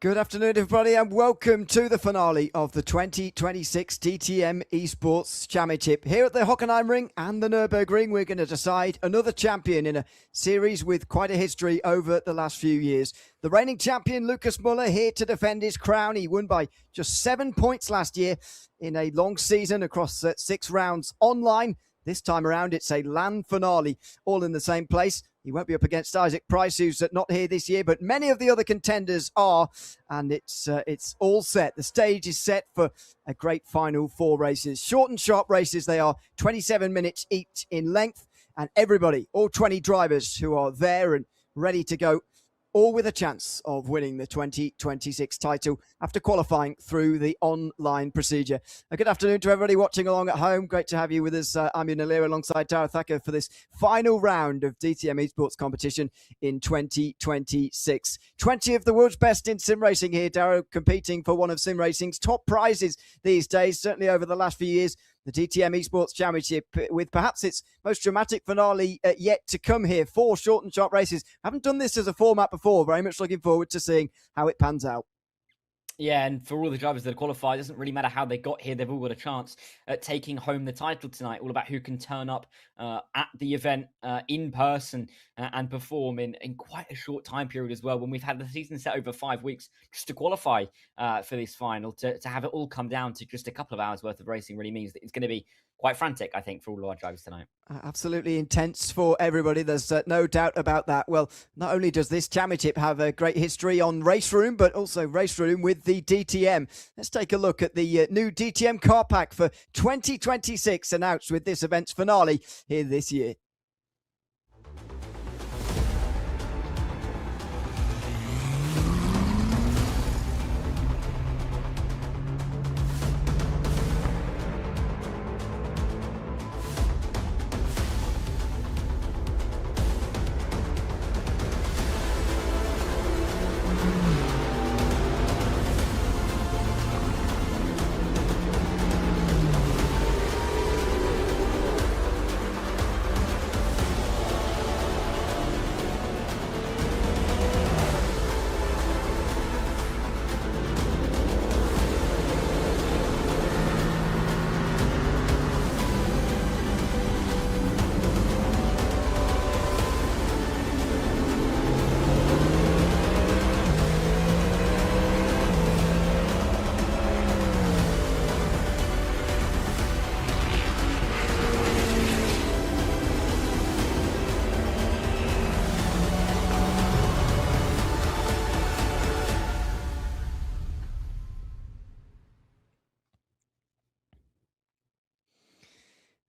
Good afternoon, everybody, and welcome to the finale of the 2026 DTM Esports Championship. Here at the Hockenheimring and the Nürburgring, we're going to decide another champion in a series with quite a history over the last few years. The reigning champion, Lukas Muller, here to defend his crown. He won by just 7 points last year in a long season across 6 rounds online. This time around, it's a LAN finale, all in the same place. He won't be up against Isaac Price, who's not here this year, but many of the other contenders are, and it's all set. The stage is set for a great final 4 races. Short and sharp races, they are 27 minutes each in length, and everybody, all 20 drivers who are there and ready to go, all with a chance of winning the 2026 title after qualifying through the online procedure. Good afternoon to everybody watching along at home. Great to have you with us. I'm Unalira alongside Tara Thacker for this final round of DTM Esports competition in 2026. 20 of the world's best in sim racing here, Darrow, competing for one of sim racing's top prizes these days, certainly over the last few years. The DTM Esports Championship, with perhaps its most dramatic finale yet to come here. 4 short and sharp races. Haven't done this as a format before. Very much looking forward to seeing how it pans out. Yeah, and for all the drivers that are qualified, it doesn't really matter how they got here. They've all got a chance at taking home the title tonight. All about who can turn up at the event in person and perform in quite a short time period as well. When we've had the season set over 5 weeks just to qualify for this final, to have it all come down to just a couple of hours worth of racing really means that it's going to be quite frantic, I think, for all of our drivers tonight. Absolutely intense for everybody. There's no doubt about that. Well, not only does this championship have a great history on RaceRoom, but also RaceRoom with the DTM. Let's take a look at the new DTM car pack for 2026, announced with this event's finale here this year.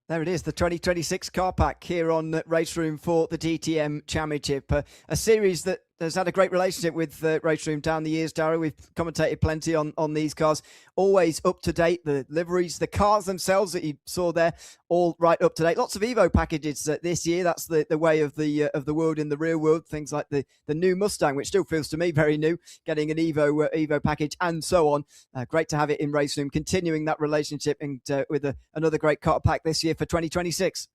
There it is, the 2026 car pack here on RaceRoom for the DTM Championship. A series that has had a great relationship with RaceRoom down the years, Darrow. We've commentated plenty on these cars. Always up to date. The liveries, the cars themselves that you saw there, all right up to date. Lots of Evo packages this year. That's the way of the world in the real world. Things like the new Mustang, which still feels to me very new, getting an Evo package and so on. Great to have it in RaceRoom, continuing that relationship and with another great car pack this year for 2026.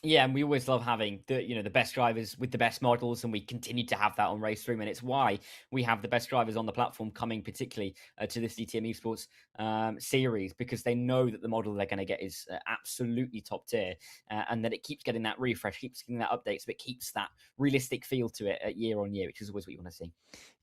Yeah, and we always love having the best drivers with the best models, and we continue to have that on RaceRoom, and it's why we have the best drivers on the platform coming particularly to this DTM Esports series, because they know that the model they're going to get is absolutely top tier, and that it keeps getting that refresh, keeps getting that update, so it keeps that realistic feel to it year on year, which is always what you want to see.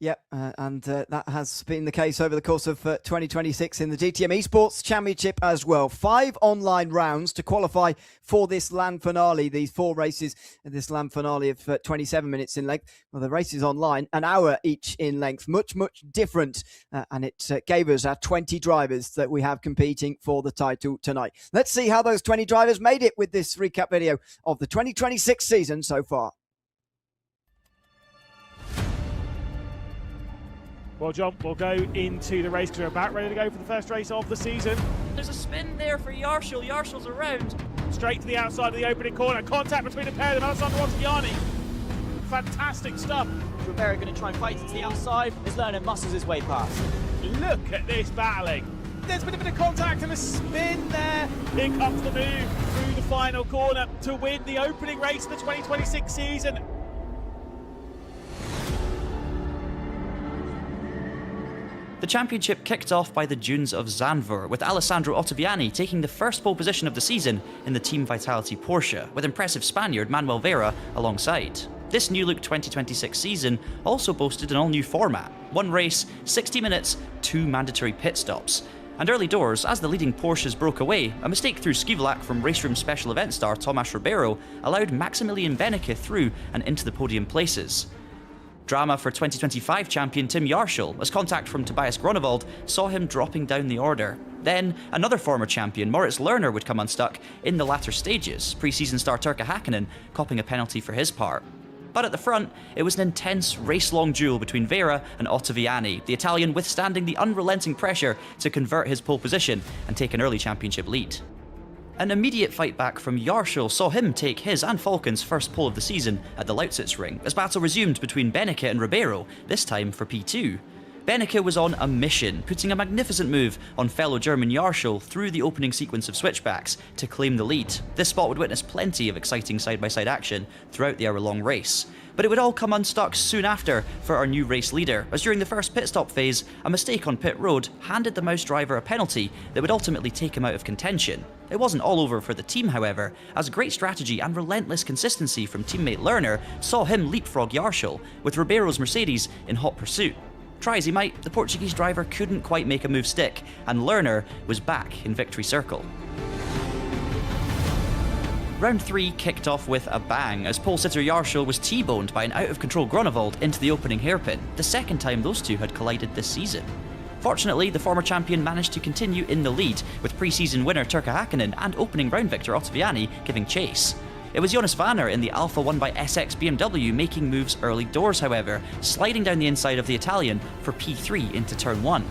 Yep, and that has been the case over the course of 2026 in the DTM Esports Championship as well. 5 online rounds to qualify for this LAN finale. These 4 races in this LAN finale of 27 minutes in length. Well, the races online, an hour each in length. Much different. And it gave us our 20 drivers that we have competing for the title tonight. Let's see how those 20 drivers made it with this recap video of the 2026 season so far. Well, John, we'll go into the race because we're about ready to go for the first race of the season. There's a spin there for Yarshall. Yarshall's around. Straight to the outside of the opening corner. Contact between the pair of them, Alessandro Rosciani. Fantastic stuff. Rivera going to try and fight to the outside. Is learning muscles his way past. Look at this battling. There's been a bit of contact and a spin there. Here comes the move through the final corner to win the opening race of the 2026 season. The championship kicked off by the dunes of Zandvoort, with Alessandro Ottaviani taking the first pole position of the season in the Team Vitality Porsche, with impressive Spaniard Manuel Vera alongside. This new look 2026 season also boasted an all-new format: 1 race, 60 minutes, 2 mandatory pit stops. And early doors, as the leading Porsches broke away, a mistake through Skivolac from RaceRoom special event star Tomas Ribeiro allowed Maximilian Benecke through and into the podium places. Drama for 2025 champion Tim Jarschel, as contact from Tobias Grunewald saw him dropping down the order. Then, another former champion, Moritz Lerner, would come unstuck in the latter stages, pre-season star Turkka Häkkinen copping a penalty for his part. But at the front, it was an intense race-long duel between Vera and Ottaviani, the Italian withstanding the unrelenting pressure to convert his pole position and take an early championship lead. An immediate fight back from Jarschel saw him take his and Falken's first pole of the season at the Lausitzring, as battle resumed between Benecke and Ribeiro, this time for P2. Benecke was on a mission, putting a magnificent move on fellow German Jarschel through the opening sequence of switchbacks to claim the lead. This spot would witness plenty of exciting side-by-side action throughout the hour-long race. But it would all come unstuck soon after for our new race leader, as during the first pit stop phase, a mistake on pit road handed the Mouse driver a penalty that would ultimately take him out of contention. It wasn't all over for the team, however, as great strategy and relentless consistency from teammate Lerner saw him leapfrog Jarschel, with Ribeiro's Mercedes in hot pursuit. Try as he might, the Portuguese driver couldn't quite make a move stick, and Lerner was back in victory circle. Round 3 kicked off with a bang, as pole sitter Jarschel was T-boned by an out-of-control Grunewald into the opening hairpin, the second time those two had collided this season. Fortunately, the former champion managed to continue in the lead, with pre-season winner Turkka Häkkinen and opening round victor Ottaviani giving chase. It was Jonas Vanner in the Alpha 1/SX BMW making moves early doors, however, sliding down the inside of the Italian for P3 into turn 1.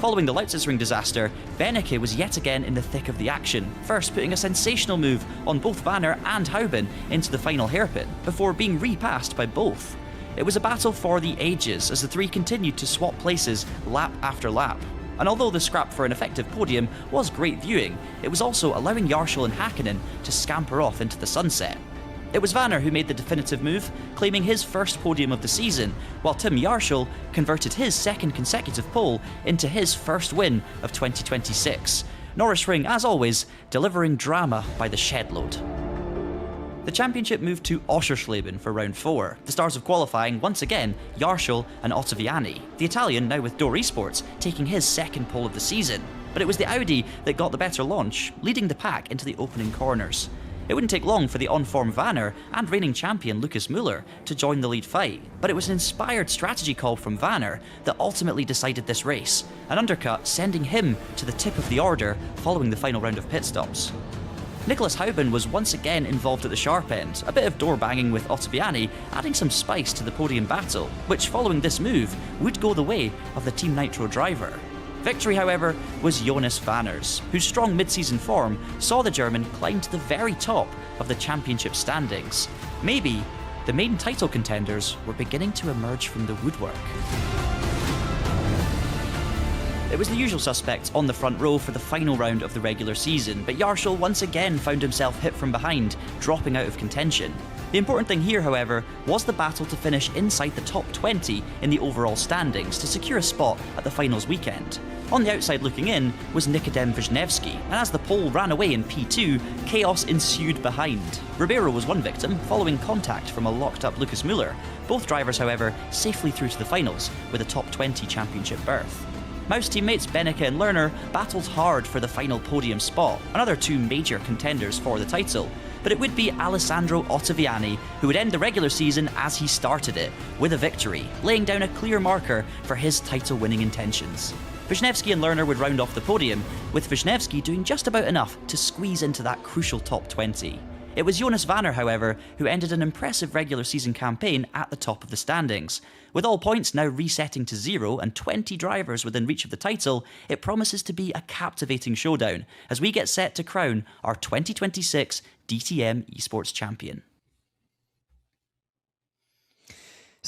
Following the Lausitzring disaster, Benecke was yet again in the thick of the action, first putting a sensational move on both Vanner and Houben into the final hairpin, before being repassed by both. It was a battle for the ages as the three continued to swap places lap after lap. And although the scrap for an effective podium was great viewing, it was also allowing Jarschel and Häkkinen to scamper off into the sunset. It was Vanner who made the definitive move, claiming his first podium of the season, while Tim Jarschel converted his second consecutive pole into his first win of 2026. Nürburgring, as always, delivering drama by the shed load. The championship moved to Oschersleben for round 4, the stars of qualifying once again Jarschel and Ottaviani, the Italian now with DTM Esports taking his second pole of the season. But it was the Audi that got the better launch, leading the pack into the opening corners. It wouldn't take long for the on-form Vanner and reigning champion Lucas Müller to join the lead fight, but it was an inspired strategy call from Vanner that ultimately decided this race, an undercut sending him to the tip of the order following the final round of pit stops. Nicholas Houben was once again involved at the sharp end, a bit of door banging with Ottaviani adding some spice to the podium battle, which following this move would go the way of the Team Nitro driver. Victory, however, was Jonas Vanner's, whose strong mid-season form saw the German climb to the very top of the championship standings. Maybe the main title contenders were beginning to emerge from the woodwork. It was the usual suspects on the front row for the final round of the regular season, but Jarschel once again found himself hit from behind, dropping out of contention. The important thing here, however, was the battle to finish inside the top 20 in the overall standings to secure a spot at the finals weekend. On the outside looking in was Nikodem Wisniewski, and as the pole ran away in P2, chaos ensued behind. Ribeiro was one victim, following contact from a locked-up Lucas Müller. Both drivers, however, safely through to the finals with a top 20 championship berth. Mouse teammates Benecke and Lerner battled hard for the final podium spot, another two major contenders for the title. But it would be Alessandro Ottaviani who would end the regular season as he started it, with a victory, laying down a clear marker for his title-winning intentions. Wisniewski and Lerner would round off the podium, with Wisniewski doing just about enough to squeeze into that crucial top 20. It was Jonas Vanner, however, who ended an impressive regular season campaign at the top of the standings. With all points now resetting to 0 and 20 drivers within reach of the title, it promises to be a captivating showdown as we get set to crown our 2026 DTM Esports Champion.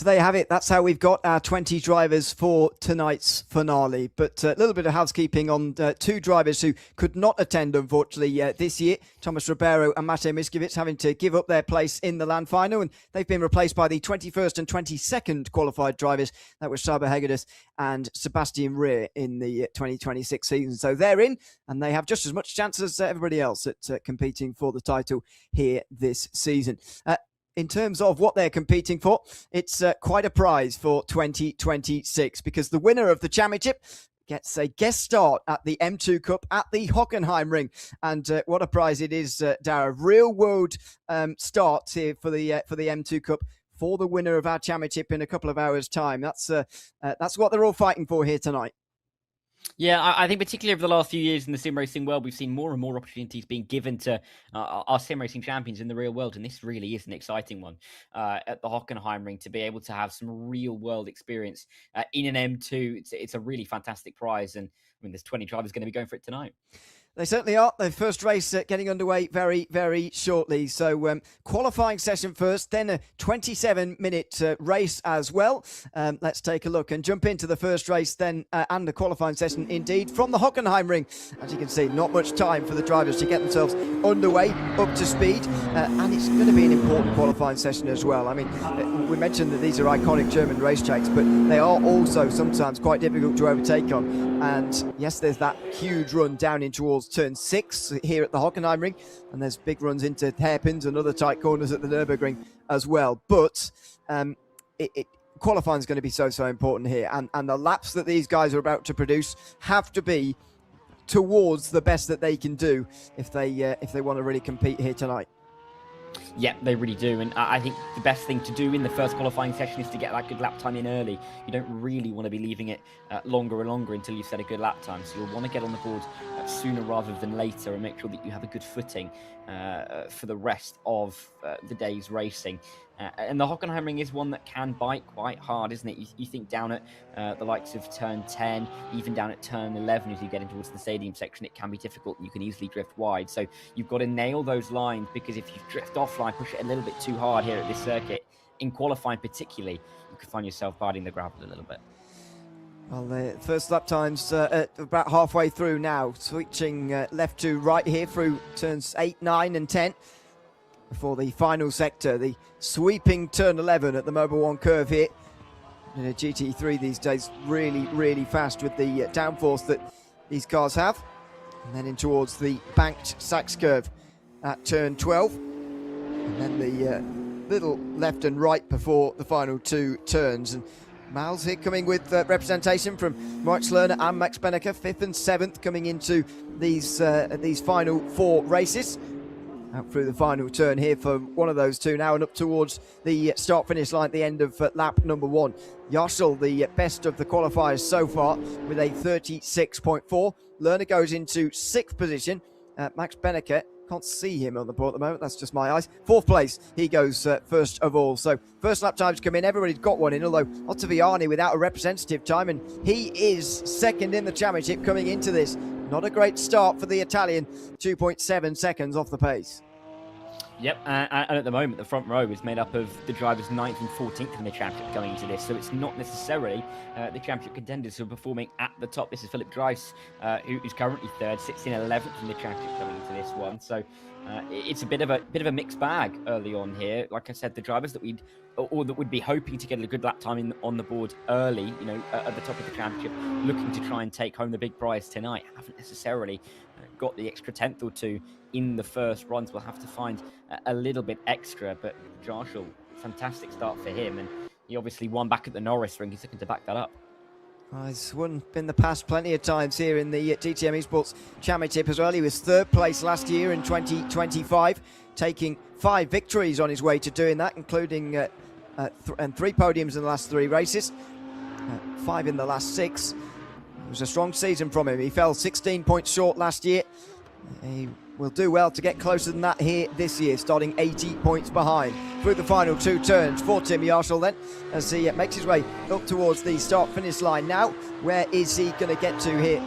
So there you have it. That's how we've got our 20 drivers for tonight's finale. But a little bit of housekeeping on two drivers who could not attend, unfortunately, this year. Thomas Ribeiro and Matej Miskovic having to give up their place in the land final. And they've been replaced by the 21st and 22nd qualified drivers. That was Saba Hegedus and Sebastian Rear in the 2026 season. So they're in, and they have just as much chance as everybody else at competing for the title here this season. In terms of what they're competing for, it's quite a prize for 2026 because the winner of the championship gets a guest start at the M2 Cup at the Hockenheimring. And what a prize it is, Dara. Real world start here for the M2 Cup for the winner of our championship in a couple of hours' time. That's what they're all fighting for here tonight. Yeah, I think particularly over the last few years in the sim racing world, we've seen more and more opportunities being given to our sim racing champions in the real world. And this really is an exciting one at the Hockenheimring to be able to have some real world experience in an M2. It's a really fantastic prize. And I mean, there's 20 drivers going to be going for it tonight. They certainly are. The first race getting underway very, very shortly. So qualifying session first, then a 27-minute race as well. Let's take a look and jump into the first race then and the qualifying session indeed from the Hockenheimring. As you can see, not much time for the drivers to get themselves underway, up to speed. And it's going to be an important qualifying session as well. I mean, we mentioned that these are iconic German racetracks, but they are also sometimes quite difficult to overtake on. And yes, there's that huge run down in towards turn 6 here at the Hockenheimring, and there's big runs into hairpins and other tight corners at the Nürburgring as well. But qualifying is going to be so important here, and the laps that these guys are about to produce have to be towards the best that they can do if they want to really compete here tonight. Yeah, they really do. And I think the best thing to do in the first qualifying session is to get that good lap time in early. You don't really want to be leaving it longer and longer until you've set a good lap time. So you'll want to get on the board sooner rather than later and make sure that you have a good footing for the rest of the day's racing. And the Hockenheimring is one that can bite quite hard, isn't it? You think down at the likes of turn 10, even down at turn 11, as you get in towards the stadium section, it can be difficult and you can easily drift wide. So you've got to nail those lines, because if you drift offline, push it a little bit too hard here at this circuit, in qualifying particularly, you could find yourself biting the gravel a little bit. Well, the first lap time's about halfway through now, switching left to right here through turns 8, 9 and 10. Before the final sector, the sweeping turn 11 at the Mobile 1 curve here. In a GT3 these days, really fast with the downforce that these cars have. And then in towards the banked Sachs curve at turn 12. And then the little left and right before the final two turns. And Miles here coming with representation from Moritz Lerner and Max Benneker, 5th and 7th coming into these final 4 races. Out through the final turn here for one of those two now, and up towards the start-finish line at the end of lap number 1. Yarshall, the best of the qualifiers so far, with a 36.4. Lerner goes into 6th position. Max Benneker, can't see him on the board at the moment, that's just my eyes. 4th place, he goes first of all. So first lap times come in, everybody's got one in, although Ottaviani without a representative time, and he is 2nd in the championship coming into this. Not a great start for the Italian, 2.7 seconds off the pace. Yep, and at the moment, the front row is made up of the drivers 9th and 14th in the championship going into this, so it's not necessarily the championship contenders who are performing at the top. This is Philip Dries, who's currently 3rd, 16th and 11th in the championship coming into this one. So it's a bit of a mixed bag early on here. Like I said, the drivers that would be hoping to get a good lap time on the board early, at the top of the championship, looking to try and take home the big prize tonight, haven't necessarily got the extra 10th or 2 in the first runs. We'll have to find a little bit extra, but Jarshall, fantastic start for him, and he obviously won back at the Norris ring. He's looking to back that up. He's won in the past plenty of times here in the DTM Esports Championship as well. He was 3rd place last year in 2025, taking 5 victories on his way to doing that, including 3 podiums in the last 3 races, 5 in the last 6. It was a strong season from him. He fell 16 points short last year. He will do well to get closer than that here this year, starting 80 points behind. Through the final 2 turns for Tim Yarshall then, as he makes his way up towards the start-finish line now. Where is he going to get to here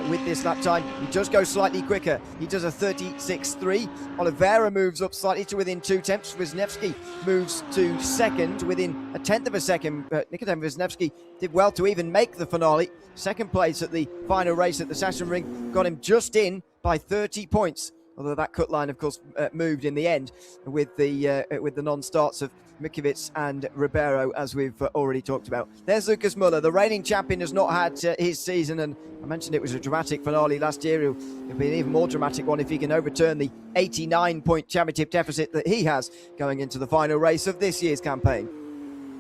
with this lap time. He does go slightly quicker. He does a 36.3. Oliveira moves up slightly to within 2/10. Wisniewski moves to second within a 10th of a second. Nikodem Wisniewski did well to even make the finale. Second place at the final race at the Sachsenring got him just in by 30 points. Although that cut line, of course, moved in the end with the non-starts of Mikiewicz and Ribeiro, as we've already talked about. There's Lucas Muller. The reigning champion has not had his season, and I mentioned it was a dramatic finale last year. It'll be an even more dramatic one if he can overturn the 89-point championship deficit that he has going into the final race of this year's campaign.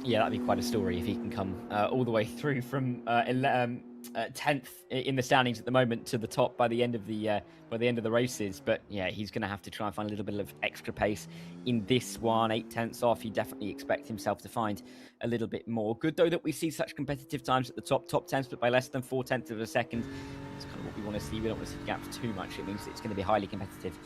Yeah, that'd be quite a story if he can come all the way through from 10th in the standings at the moment to the top by the end of the races. But yeah, he's going to have to try and find a little bit of extra pace in this one. 8/10 off. You definitely expect himself to find a little bit more. Good though that we see such competitive times at the top 10 split by less than 4/10 of a second. It's kind of what we want to see. We don't want to see gaps too much. It means it's going to be highly competitive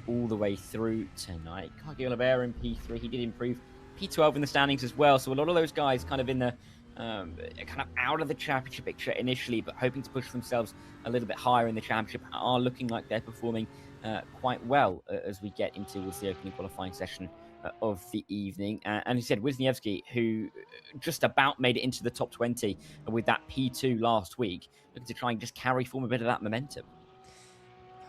all the way through tonight. Kagi Oliveira in P3. He did improve P12 in the standings as well. So a lot of those guys kind of in the kind of out of the championship picture initially, but hoping to push themselves a little bit higher in the championship, are looking like they're performing quite well as we get into the opening qualifying session of the evening. And he said Wisniewski, who just about made it into the top 20 with that P2 last week, looking to try and just carry forward a bit of that momentum.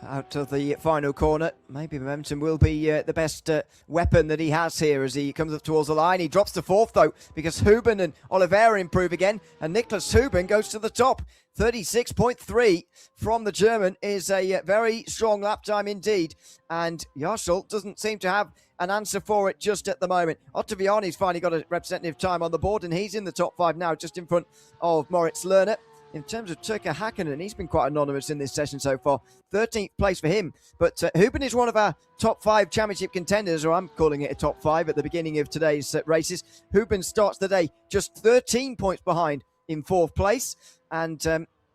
Out of the final corner, maybe momentum will be the best weapon that he has here as he comes up towards the line. He drops to fourth though, because Huben and Oliveira improve again, and Niklas Huben goes to the top. 36.3 from the German is a very strong lap time indeed, and Yarshall doesn't seem to have an answer for it just at the moment. Ottaviani's finally got a representative time on the board, and he's in the top 5 now, just in front of Moritz Lerner. In terms of Turka Hakkinen, he's been quite anonymous in this session so far. 13th place for him. But Huben is one of our top 5 championship contenders, or I'm calling it a top 5 at the beginning of today's races. Huben starts the day just 13 points behind in 4th place. And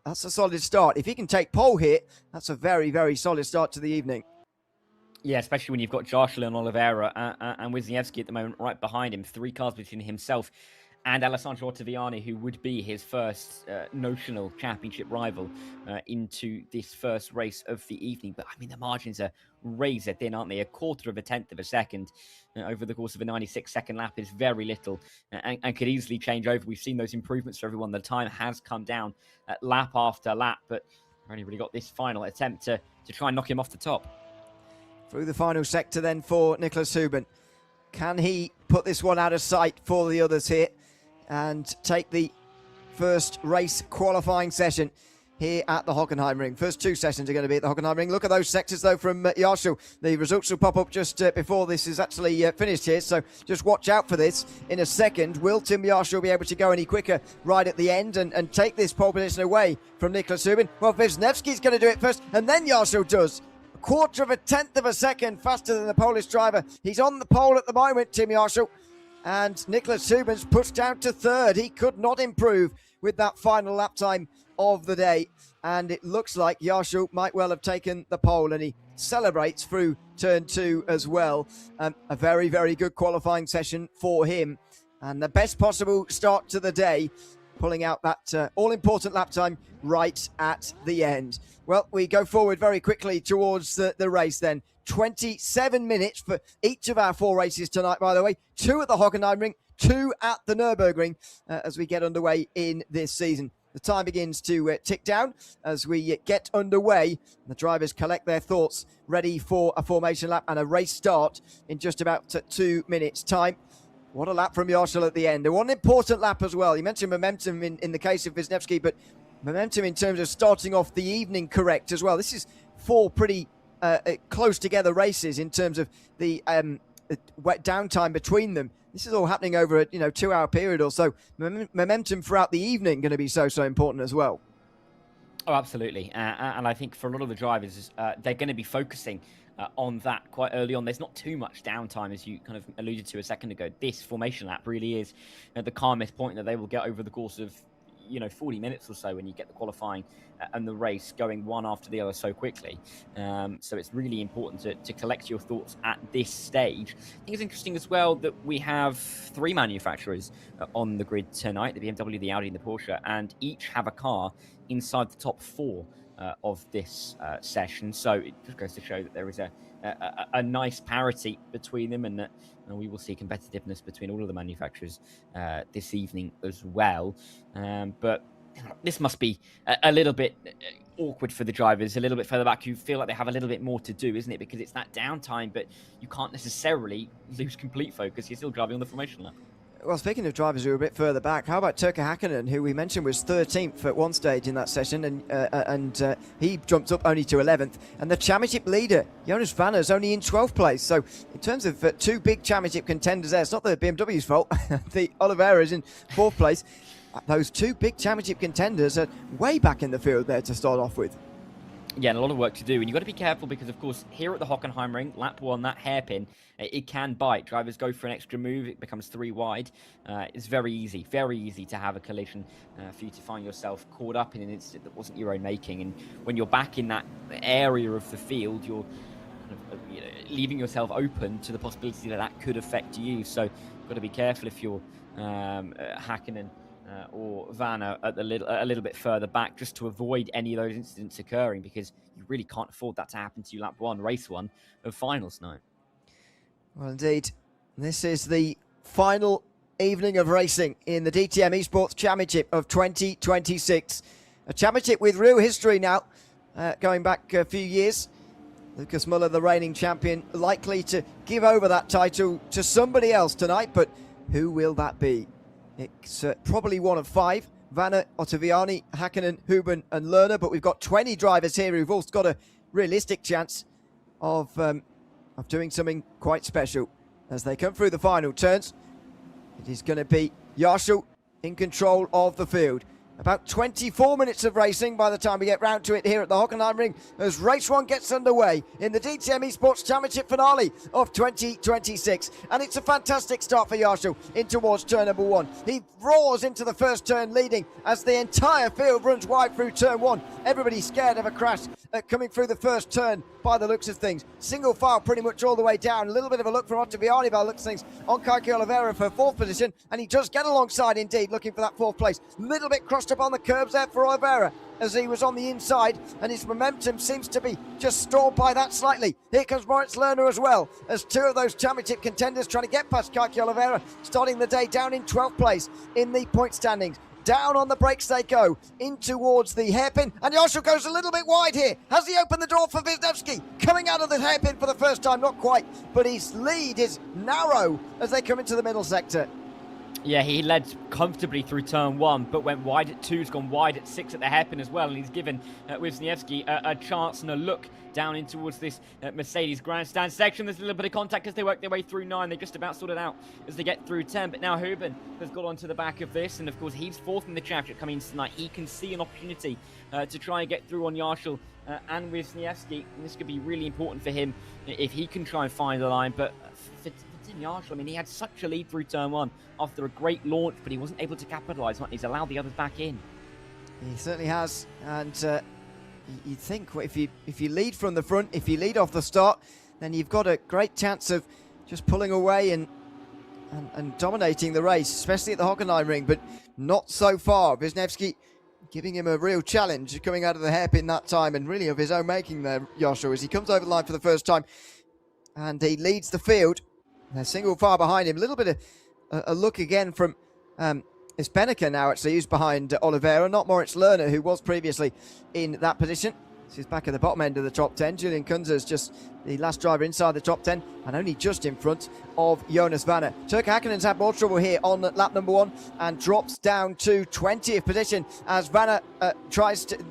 that's a solid start. If he can take pole here, that's a very, very solid start to the evening. Yeah, especially when you've got Joshua and Oliveira and Wisniewski at the moment right behind him. 3 cars between himself and Alessandro Ottaviani, who would be his first notional championship rival into this first race of the evening. But, I mean, the margins are razor thin, aren't they? 1/4 of a 10th of a second over the course of a 96-second lap is very little and could easily change over. We've seen those improvements for everyone. The time has come down lap after lap, but we've only really got this final attempt to try and knock him off the top. Through the final sector then for Niklas Huben. Can he put this one out of sight for the others here and take the first race qualifying session here at the Hockenheimring? First 2 sessions are going to be at the Hockenheimring. Look at those sectors, though, from Yarshall. The results will pop up just before this is actually finished here, so just watch out for this in a second. Will Tim Yarshall be able to go any quicker right at the end and take this pole position away from Niklas Huben? Well, Wisniewski's going to do it first, and then Yarshall does. 1/4 of a 10th of a second faster than the Polish driver. He's on the pole at the moment, Tim Yarshall. And Niklas Huben's pushed down to 3rd. He could not improve with that final lap time of the day. And it looks like Yarshall might well have taken the pole, and he celebrates through turn 2 as well. A very, very good qualifying session for him. And the best possible start to the day, pulling out that all-important lap time right at the end. Well, we go forward very quickly towards the race then. 27 minutes for each of our 4 races tonight, by the way. 2 at the Hockenheimring, 2 at the Nürburgring as we get underway in this season. The time begins to tick down as we get underway. The drivers collect their thoughts, ready for a formation lap and a race start in just about 2 minutes' time. What a lap from Yarshall at the end. And one important lap as well. You mentioned momentum in the case of Wisniewski, but momentum in terms of starting off the evening correct as well. This is 4 pretty close together races in terms of the wet downtime between them. This is all happening over a 2-hour period or so. Momentum throughout the evening going to be so important as well. Oh, absolutely. And I think for a lot of the drivers, they're going to be focusing on that quite early on. There's not too much downtime, as you kind of alluded to a second ago. This formation lap really is the calmest point that they will get over the course of 40 minutes or so when you get the qualifying and the race going one after the other so quickly. So it's really important to collect your thoughts at this stage. I think it's interesting as well that we have 3 manufacturers on the grid tonight, the BMW, the Audi and the Porsche, and each have a car inside the top 4 of this session. So it just goes to show that there is a nice parity between them, and that we will see competitiveness between all of the manufacturers this evening as well. But this must be a little bit awkward for the drivers, a little bit further back. You feel like they have a little bit more to do, isn't it? Because it's that downtime, but you can't necessarily lose complete focus. You're still driving on the formation lap. Well, speaking of drivers who are a bit further back, how about Turkka Häkkinen, who we mentioned was 13th at one stage in that session, and he jumped up only to 11th. And the championship leader, Jonas Vanner, is only in 12th place. So in terms of two big championship contenders there, it's not the BMW's fault. The Oliveira is in 4th place. Those two big championship contenders are way back in the field there to start off with. Yeah, and a lot of work to do. And you've got to be careful because, of course, here at the Hockenheimring, lap 1, that hairpin, it can bite. Drivers go for an extra move. It becomes 3 wide. It's very easy to have a collision for you to find yourself caught up in an incident that wasn't your own making. And when you're back in that area of the field, you're kind of, leaving yourself open to the possibility that that could affect you. So you've got to be careful if you're Häkkinen or Vanner at a little bit further back, just to avoid any of those incidents occurring, because you really can't afford that to happen to you lap 1, race 1 of finals night. Well, indeed, this is the final evening of racing in the DTM Esports Championship of 2026. A championship with real history now, going back a few years. Lucas Muller, the reigning champion, likely to give over that title to somebody else tonight, but who will that be? It's probably one of 5. Vanner, Ottaviani, Häkkinen, Huben and Lerner, but we've got 20 drivers here who've all got a realistic chance of doing something quite special as they come through the final turns. It is going to be Yarshall in control of the field. About 24 minutes of racing by the time we get round to it here at the Hockenheimring as race 1 gets underway in the DTM Esports Championship finale of 2026. And it's a fantastic start for Yarshall in towards turn number 1. He roars into the first turn leading as the entire field runs wide through turn 1. Everybody's scared of a crash coming through the first turn by the looks of things. Single file pretty much all the way down. A little bit of a look from Ottaviani by the looks of things on Kaki Oliveira for 4th position, and he does get alongside indeed, looking for that 4th place. Little bit crossed up on the curbs there for Oliveira as he was on the inside, and his momentum seems to be just stalled by that slightly. Here comes Moritz Lerner as well, as 2 of those championship contenders trying to get past Kaki Oliveira, starting the day down in 12th place in the point standings. Down on the brakes they go, in towards the hairpin, and Yarshall goes a little bit wide here. Has he opened the door for Wisniewski? Coming out of the hairpin for the first time, not quite, but his lead is narrow as they come into the middle sector. Yeah, he led comfortably through turn 1, but went wide at 2, has gone wide at 6 at the hairpin as well, and he's given Wisniewski a chance and a look down in towards this Mercedes grandstand section. There's a little bit of contact as they work their way through 9. They just about sorted out as they get through 10, but now Huben has got onto the back of this, and of course he's 4th in the championship coming into tonight. He can see an opportunity to try and get through on Yarshall and Wisniewski, and this could be really important for him if he can try and find the line. But for Tim Yarshall, I mean, he had such a lead through turn 1 after a great launch, but he wasn't able to capitalise on it. He's allowed the others back in. He certainly has, and you'd think if you lead from the front, if you lead off the start, then you've got a great chance of just pulling away and dominating the race, especially at the Hockenheimring, but not so far. Wisniewski giving him a real challenge coming out of the hairpin that time, and really of his own making there, Yarshall, as he comes over the line for the first time, and he leads the field. They're single file behind him. A little bit of a look again from it's Benneker now, actually, who's behind Oliveira, not Moritz Lerner, who was previously in that position. This is back at the bottom end of the top 10. Julian Kunze is just the last driver inside the top 10 and only just in front of Jonas Vanner. Turkka Häkkinen's had more trouble here on lap number 1 and drops down to 20th position as Vanner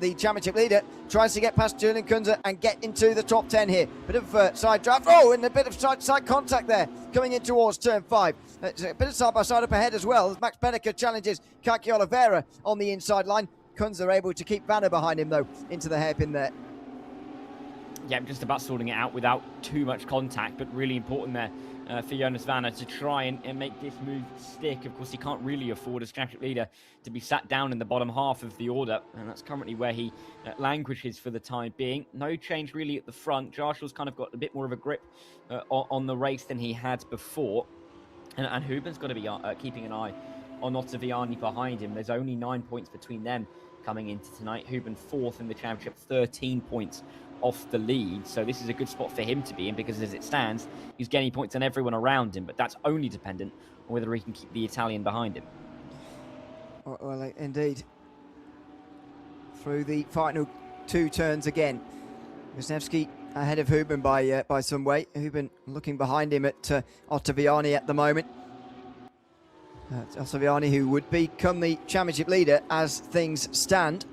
the championship leader, tries to get past Julian Kunze and get into the top 10 here. Bit of side draft. Oh, and a bit of side contact there coming in towards turn 5. It's a bit of side-by-side up ahead as well as Max Benneker challenges Kaki Oliveira on the inside line. Kunze are able to keep Vanner behind him, though, into the hairpin there. Yeah, just about sorting it out without too much contact, but really important there for Jonas Vanner to try and make this move stick. Of course, he can't really afford as championship leader to be sat down in the bottom half of the order, and that's currently where he languishes for the time being. No change really at the front. Jarshall's kind of got a bit more of a grip on the race than he had before, and Huben's got to be keeping an eye on Ottaviani behind him. There's only 9 points between them coming into tonight. Huben 4th in the championship, 13 points off the lead. So this is a good spot for him to be in, because as it stands, he's getting points on everyone around him, but that's only dependent on whether he can keep the Italian behind him. Well, indeed. Through the final 2 turns again. Wisniewski ahead of Huben by some way. Huben looking behind him at Ottaviani at the moment. Ottaviani, who would become the championship leader as things stand,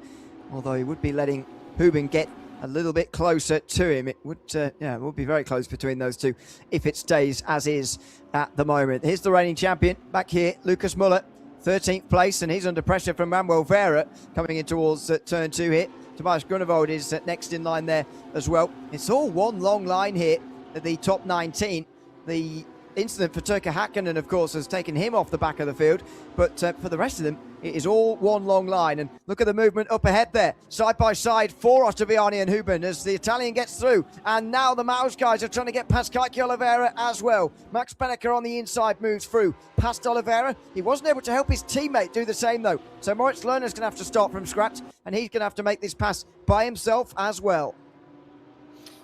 although he would be letting Huben get a little bit closer to him. It would be very close between those two if it stays as is at the moment. Here's the reigning champion back here, Lucas Muller, 13th place, and he's under pressure from Manuel Vera coming in towards turn 2 here. Tobias Grunewald is next in line there as well. It's all one long line here at the top 19. The incident for Turkka Häkkinen, of course, has taken him off the back of the field, but for the rest of them, it is all one long line. And look at the movement up ahead there, side by side for Ottaviani and Huben as the Italian gets through. And now the Maus guys are trying to get past Kaki Oliveira as well. Max Benneker on the inside moves through past Oliveira. He wasn't able to help his teammate do the same though, so Moritz Lerner's going to have to start from scratch, and he's going to have to make this pass by himself as well.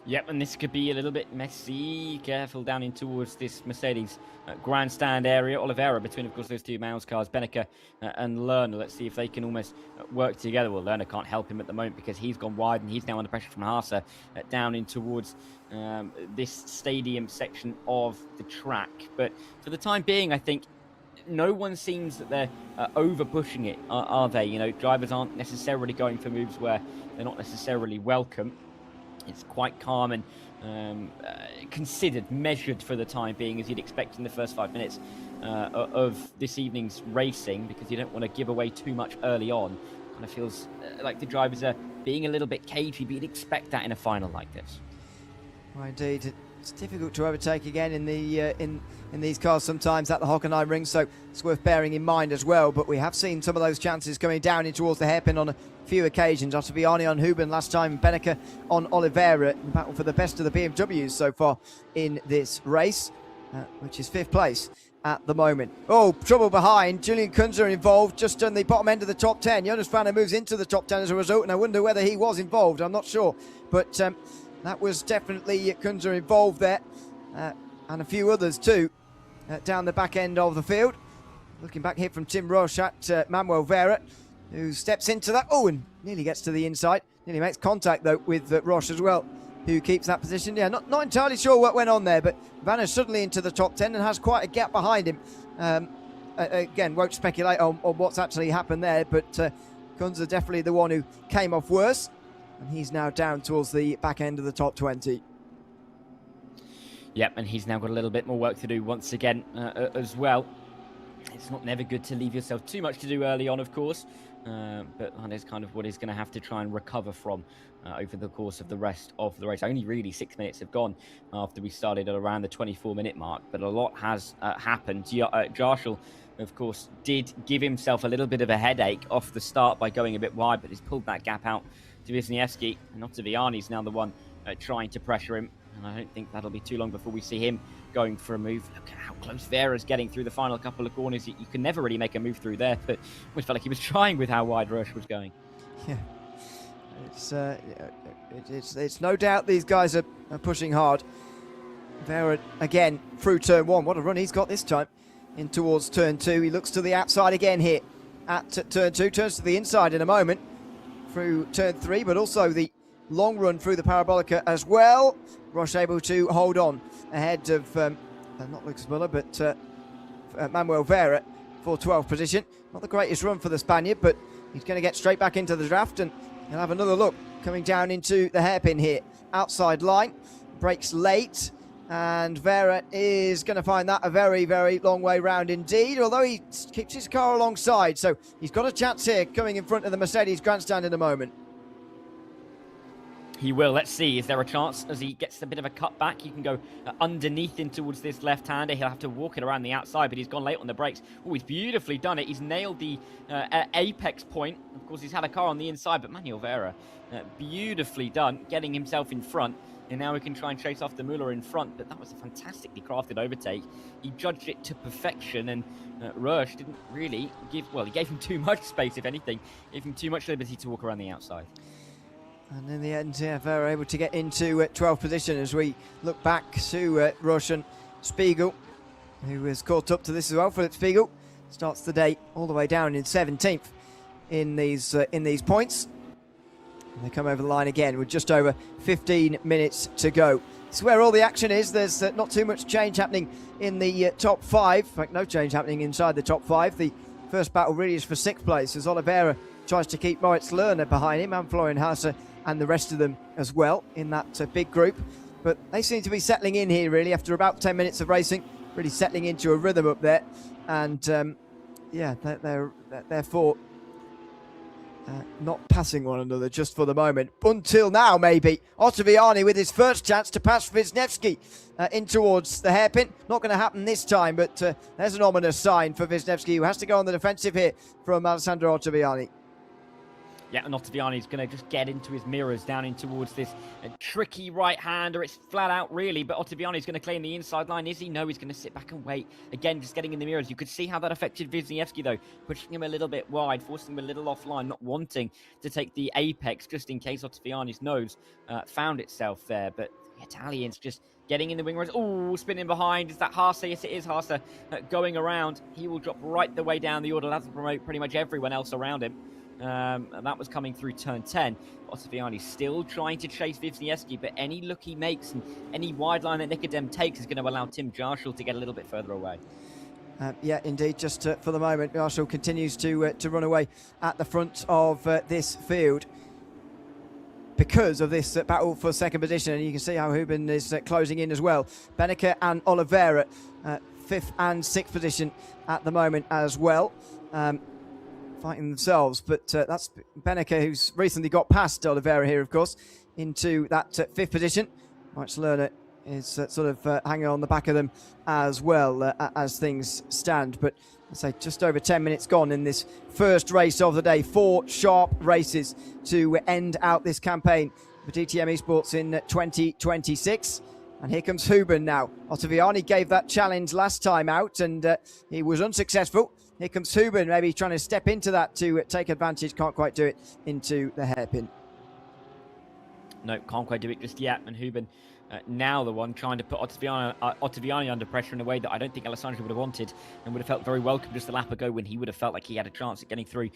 Yep, and this could be a little bit messy. Careful down in towards this Mercedes grandstand area. Oliveira between, of course, those two Maus cars, Benneker and Lerner. Let's see if they can almost work together. Well, Lerner can't help him at the moment because he's gone wide and he's now under pressure from Haase down in towards this stadium section of the track. But for the time being, I think no one seems that they're over pushing it, are they? You know, drivers aren't necessarily going for moves where they're not necessarily welcome. It's quite calm and considered, measured for the time being, as you'd expect in the first 5 minutes of this evening's racing, because you don't want to give away too much early on. Kind of feels like the drivers are being a little bit cagey, but you'd expect that in a final like this. Well, indeed, it's difficult to overtake again in the in these cars sometimes at the Hockenheimring, so it's worth bearing in mind as well. But we have seen some of those chances coming down in towards the hairpin on a few occasions. Ottaviani on Huben last time, Benneker on Oliveira, in battle for the best of the BMWs so far in this race, which is 5th place at the moment. Oh, trouble behind. Julian Kunze involved just on the bottom end of the top 10. Jonas Vanner moves into the top 10 as a result, and I wonder whether he was involved. I'm not sure, but that was definitely Kunze involved there, and a few others too down the back end of the field. Looking back here from Tim Roche at Manuel Vera, who steps into that. Oh, and nearly gets to the inside. Nearly makes contact though with Roche as well, who keeps that position. Yeah, not entirely sure what went on there, but Vanner's suddenly into the top 10 and has quite a gap behind him. Again, won't speculate on what's actually happened there, but Kunze definitely the one who came off worse, and he's now down towards the back end of the top 20. Yep, and he's now got a little bit more work to do once again as well. It's never good to leave yourself too much to do early on, of course, but that is kind of what he's going to have to try and recover from over the course of the rest of the race. Only really 6 minutes have gone after we started at around the 24-minute mark, but a lot has happened. Jarschel, of course, did give himself a little bit of a headache off the start by going a bit wide, but he's pulled that gap out to Wisniewski, and Ottaviani's now the one trying to pressure him. And I don't think that'll be too long before we see him going for a move. Look at how close Vera's getting through the final couple of corners. You can never really make a move through there, but we felt like he was trying with how wide Roche was going. Yeah, it's no doubt these guys are pushing hard. Vera again through turn 1. What a run he's got this time in towards turn 2. He looks to the outside again here at turn 2. Turns to the inside in a moment through turn 3, but also the long run through the parabolica as well. Roche able to hold on ahead of not Lucas Muller, but Manuel Vera for 12th position. Not the greatest run for the Spaniard, but he's going to get straight back into the draft, and he'll have another look coming down into the hairpin here. Outside line, brakes late, and Vera is going to find that a very, very long way round indeed, although he keeps his car alongside, so he's got a chance here coming in front of the Mercedes grandstand in a moment. He will. Let's see. Is there a chance as he gets a bit of a cut back? He can go underneath in towards this left-hander. He'll have to walk it around the outside, but he's gone late on the brakes. Oh, he's beautifully done it. He's nailed the apex point. Of course, he's had a car on the inside, but Manuel Vera, beautifully done, getting himself in front. And now we can try and chase after Muller in front, but that was a fantastically crafted overtake. He judged it to perfection, and Rush didn't really he gave him too much space, if anything. Gave him too much liberty to walk around the outside. And in the end, Vera able to get into 12th position as we look back to Rush and Spiegel, who has caught up to this as well. Philip Spiegel starts the day all the way down in 17th in these points. And they come over the line again with just over 15 minutes to go. This is where all the action is. There's not too much change happening in the top 5. In fact, no change happening inside the top 5. The first battle really is for 6th place as Oliveira tries to keep Moritz Lerner behind him and Florian Haase and the rest of them as well in that big group. But they seem to be settling in here really after about 10 minutes of racing, really settling into a rhythm up there. And they're therefore not passing one another just for the moment. Until now, maybe. Ottaviani with his first chance to pass Wisniewski in towards the hairpin. Not going to happen this time, but there's an ominous sign for Wisniewski, who has to go on the defensive here from Alessandro Ottaviani. Yeah, and Ottaviani's going to just get into his mirrors down in towards this tricky right-hander. It's flat out, really, but Ottaviani's going to claim the inside line. Is he? No, he's going to sit back and wait. Again, just getting in the mirrors. You could see how that affected Wisniewski, though, pushing him a little bit wide, forcing him a little offline, not wanting to take the apex, just in case Ottaviani's nose found itself there. But the Italians just getting in the wing mirrors. Oh, spinning behind. Is that Haase? Yes, it is Haase going around. He will drop right the way down the order. That'll promote pretty much everyone else around him. And that was coming through turn 10. Ottaviani still trying to chase Wisniewski, but any look he makes and any wide line that Nicodem takes is going to allow Tim Jarschel to get a little bit further away. Yeah, indeed. Just for the moment, Jarschel continues to run away at the front of this field because of this battle for second position. And you can see how Huben is closing in as well. Benneker and Oliveira, 5th and 6th position at the moment as well. Fighting themselves, but that's Benneker, who's recently got past Oliveira here, of course, into that 5th position. Max Lerner is sort of hanging on the back of them as well as things stand. But I say just over 10 minutes gone in this first race of the day. 4 sharp races to end out this campaign for DTM Esports in 2026. And here comes Huben now. Ottaviani gave that challenge last time out and he was unsuccessful. Here comes Huben, maybe trying to step into that to take advantage. Can't quite do it into the hairpin. No, can't quite do it just yet. And Huben now the one trying to put Ottaviani under pressure in a way that I don't think Alessandro would have wanted and would have felt very welcome just a lap ago when he would have felt like he had a chance at getting through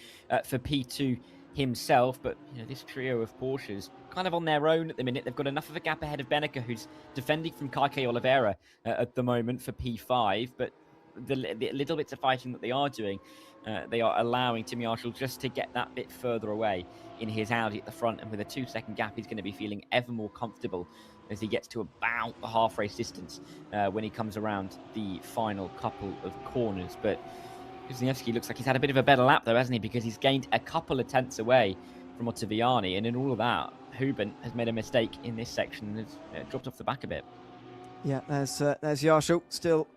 for P2 himself. But this trio of Porsches kind of on their own at the minute. They've got enough of a gap ahead of Benneker, who's defending from Kike Oliveira at the moment for P5. But the little bits of fighting that they are doing, they are allowing Tim Jarschel just to get that bit further away in his Audi at the front. And with a 2-second gap, he's going to be feeling ever more comfortable as he gets to about the half-race distance when he comes around the final couple of corners. But Wisniewski looks like he's had a bit of a better lap, though, hasn't he? Because he's gained a couple of tenths away from Ottaviani. And in all of that, Huben has made a mistake in this section and has dropped off the back a bit. Yeah, there's Jarschel still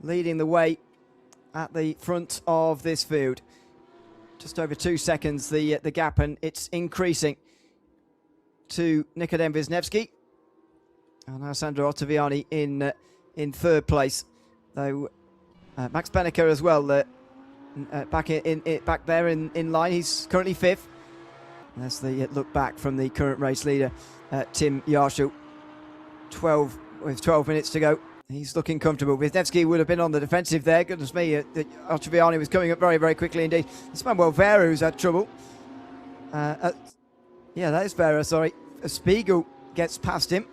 leading the way at the front of this field. Just over 2 seconds the gap, and it's increasing to Nicodem Wisniewski and Alessandro Ottaviani in 3rd place, though Max Benneker as well back there in line. He's currently 5th. That's the look back from the current race leader Tim Jarschel. 12 minutes to go. He's looking comfortable. Wisniewski would have been on the defensive there. Goodness me, Ottaviani was coming up very, very quickly indeed. It's Manuel Vera who's had trouble. Yeah, that is Vera, sorry. Spiegel gets past him.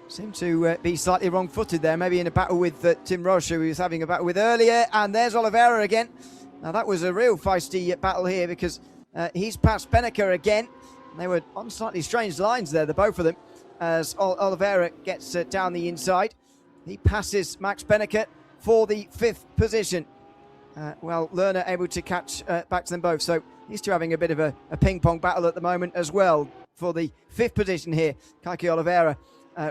Seemed to be slightly wrong-footed there, maybe in a battle with Tim Roche, who he was having a battle with earlier. And there's Oliveira again. Now, that was a real feisty battle here because he's passed Benneker again. They were on slightly strange lines there, the both of them, as Oliveira gets down the inside. He passes Max Benneker for the 5th position. Lerner able to catch back to them both. So these two having a bit of a ping-pong battle at the moment as well for the 5th position here. Kike Oliveira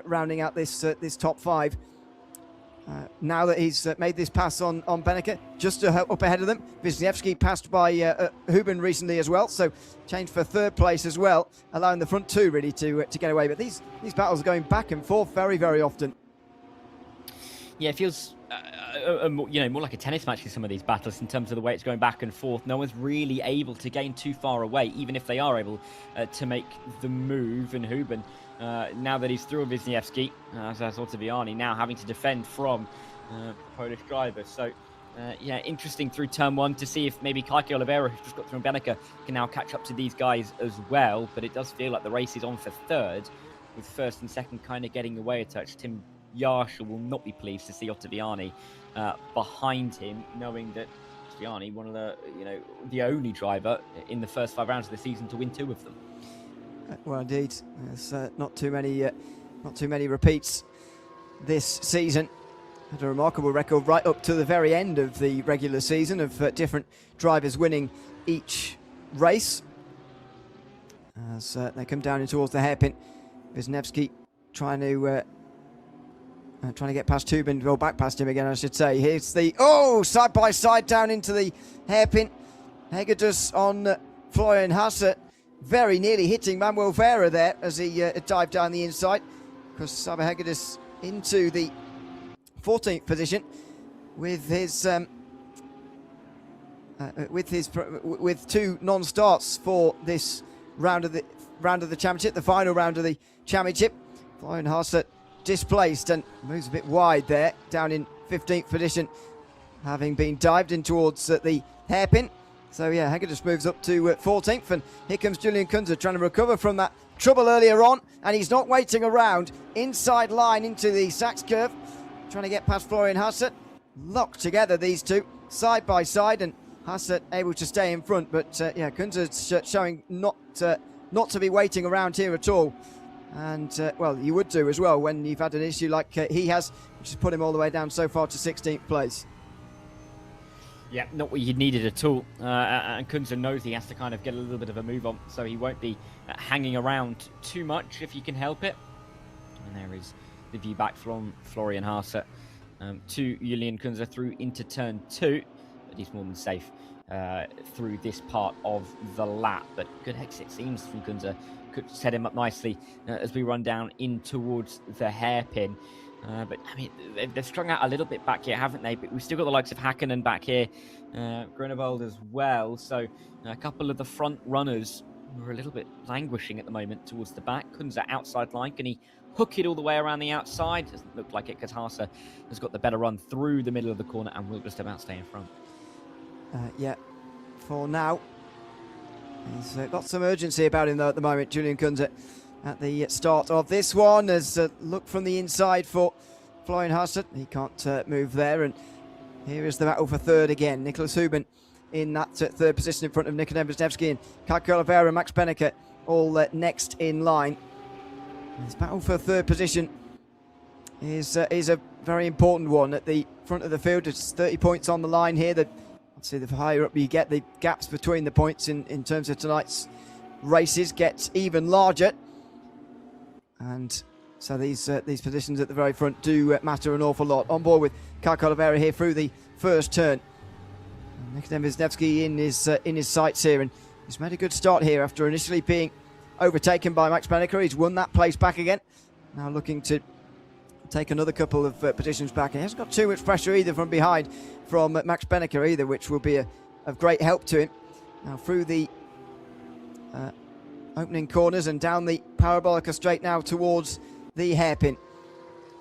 rounding out this top 5. now that he's made this pass on Beneke, just up ahead of them. Wisniewski passed by Huben recently as well, so changed for third place as well, allowing the front two really to get away. But these battles are going back and forth very, very often. Yeah, it feels more like a tennis match in some of these battles in terms of the way it's going back and forth. No one's really able to gain too far away, even if they are able to make the move. And Huben, now that he's through Wisniewski, as Ottaviani, now having to defend from Polish driver. So, interesting through turn one to see if maybe Kaki Oliveira, who's just got through Beneke, can now catch up to these guys as well. But it does feel like the race is on for third, with first and second kind of getting away a touch. Tim Yarshall will not be pleased to see Ottaviani behind him, knowing that Ottaviani, one of the only driver in the first 5 rounds of the season to win 2 of them. Well, indeed, there's not too many repeats this season. Had a remarkable record right up to the very end of the regular season of different drivers winning each race. As they come down in towards the hairpin, Wisniewski trying to get past Huben, well, back past him again, I should say. Here's the, side by side down into the hairpin. Hegedus on Florian Hasse, very nearly hitting Manuel Vera there as he dived down the inside. Because Saba Hegedus into the 14th position with his with 2 non-starts for this round of the championship, the final round of the championship. Florian Hasse displaced and moves a bit wide there, down in 15th position, having been dived in towards the hairpin. So yeah, Hegedus moves up to 14th, and here comes Julian Kunze trying to recover from that trouble earlier on, and he's not waiting around. Inside line into the Sachs curve, trying to get past Florian Hasse. Locked together these two, side by side, and Hasse able to stay in front, but Kunze showing not to be waiting around here at all. And, well, you would do as well when you've had an issue like he has, which has put him all the way down so far to 16th place. Yeah, not what you needed at all. And Kunze knows he has to kind of get a little bit of a move on, so he won't be hanging around too much if he can help it. And there is the view back from Florian Hasse to Julian Kunze through into turn 2. But he's more than safe through this part of the lap. But good exit seems from Kunze. Could set him up nicely as we run down in towards the hairpin. But I mean, they've strung out a little bit back here, haven't they? But we've still got the likes of Hakkinen back here, Grunewald as well. So a couple of the front runners are a little bit languishing at the moment towards the back. Kunze outside line. Can he hook it all the way around the outside? Doesn't look like it, because Hasse has got the better run through the middle of the corner and will just about stay in front. Yeah, for now. He's got some urgency about him, though, at the moment, Julian Kunze, at the start of this one. As a look from the inside for Florian Hasse. He can't move there. And here is the battle for third again. Nicholas Huben in that third position in front of Nikodem Wisniewski, and Kaki Oliveira and Max Beneke all next in line. This battle for third position is a very important one at the front of the field. It's 30 points on the line here. Obviously, the higher up you get, the gaps between the points in terms of tonight's races get even larger. And so these positions at the very front do matter an awful lot. On board with Kaki Oliveira here through the first turn. Nikodem Wisniewski in his sights here, and he's made a good start here after initially being overtaken by Max Beneke. He's won that place back again. Now looking to take another couple of positions back. And he hasn't got too much pressure either from behind from Max Beneke either, which will be of great help to him. Now through the opening corners and down the Parabolica straight now towards the hairpin.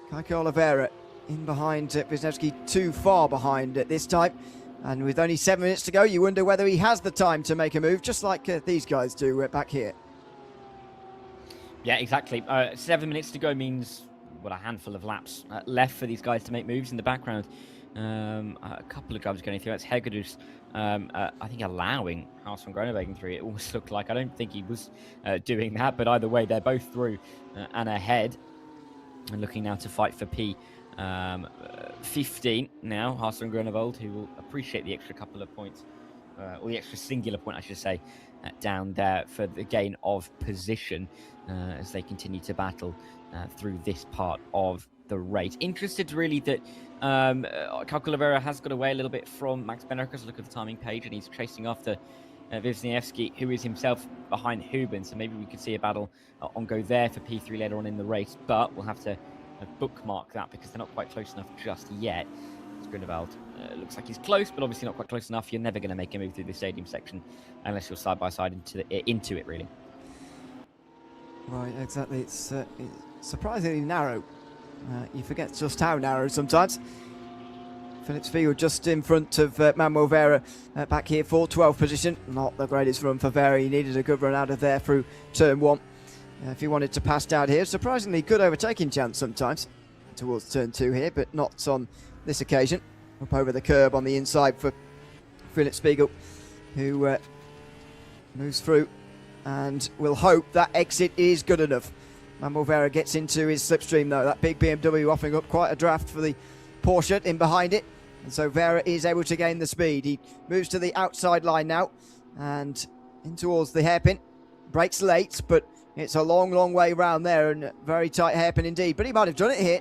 Kaki Oliveira in behind Wisniewski, too far behind at this time. And with only 7 minutes to go, you wonder whether he has the time to make a move, just like these guys do back here. Yeah, exactly. 7 minutes to go means, a handful of laps left for these guys to make moves in the background. A couple of drivers going through. That's Hegedus, I think, allowing Haas from Groenewegen through. It almost looked like, I don't think he was doing that, but either way, they're both through and ahead. And looking now to fight for P15 now, Haas and Groenewald, who will appreciate the extra couple of points, or the extra singular point, I should say, down there for the gain of position as they continue to battle through this part of the race. Interested really that Calcalavera has got away a little bit from Max Bennerkers. Look at the timing page, and he's chasing after Wisniewski, who is himself behind Huben. So maybe we could see a battle on go there for P3 later on in the race, but we'll have to bookmark that because they're not quite close enough just yet. Grunewald looks like he's close, but obviously not quite close enough. You're never going to make a move through the stadium section unless you're side by side into it, really. Right, exactly. It's surprisingly narrow. You forget just how narrow sometimes. Philip Spiegel just in front of Manuel Vera back here for 12th position. Not the greatest run for Vera. He needed a good run out of there through turn 1. If he wanted to pass down here, surprisingly good overtaking chance sometimes towards turn 2 here, but not on this occasion. Up over the curb on the inside for Philip Spiegel, who moves through and will hope that exit is good enough. Manuel Vera gets into his slipstream though. That big BMW offering up quite a draft for the Porsche in behind it. And so Vera is able to gain the speed. He moves to the outside line now and in towards the hairpin. Brakes late, but it's a long, long way round there and a very tight hairpin indeed. But he might have done it here.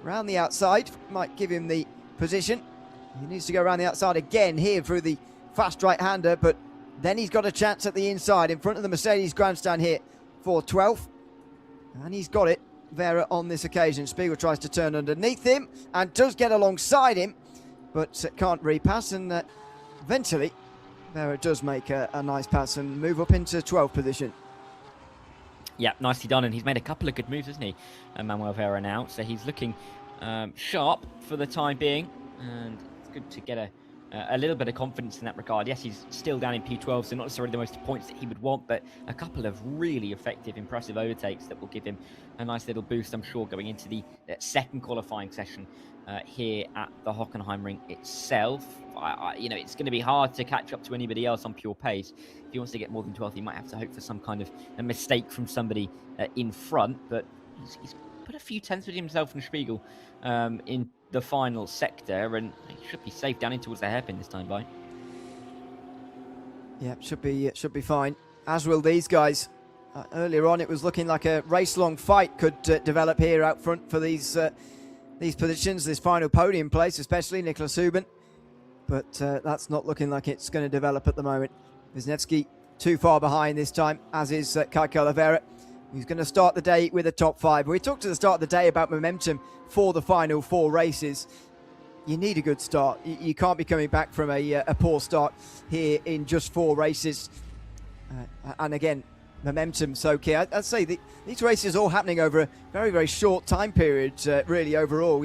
Round the outside, might give him the position. He needs to go around the outside again here through the fast right-hander, but then he's got a chance at the inside in front of the Mercedes grandstand here for 12th. And he's got it, Vera, on this occasion. Spiegel tries to turn underneath him and does get alongside him, but can't repass. And eventually, Vera does make a nice pass and move up into 12th position. Yeah, nicely done. And he's made a couple of good moves, hasn't he, Manuel Vera now. So he's looking sharp for the time being. And it's good to get a little bit of confidence in that regard. Yes, he's still down in P12, so not necessarily the most points that he would want, but a couple of really effective, impressive overtakes that will give him a nice little boost, I'm sure, going into the second qualifying session here at the Hockenheimring itself. It's going to be hard to catch up to anybody else on pure pace. If he wants to get more than 12th, he might have to hope for some kind of a mistake from somebody in front, but he's put a few tenths with himself and Spiegel in the final sector, and he should be safe down in towards the hairpin this time by. Yeah, should be fine, as will these guys. Earlier on, it was looking like a race-long fight could develop here out front for these positions, this final podium place, especially Nicholas Huben. But that's not looking like it's going to develop at the moment. Wisniewski too far behind this time, as is Kai Calavera. He's going to start the day with a top 5. We talked at the start of the day about momentum for the final 4 races. You need a good start. You can't be coming back from a poor start here in just 4 races. And again, momentum so key. I'd say these races are all happening over a very, very short time period, really, overall,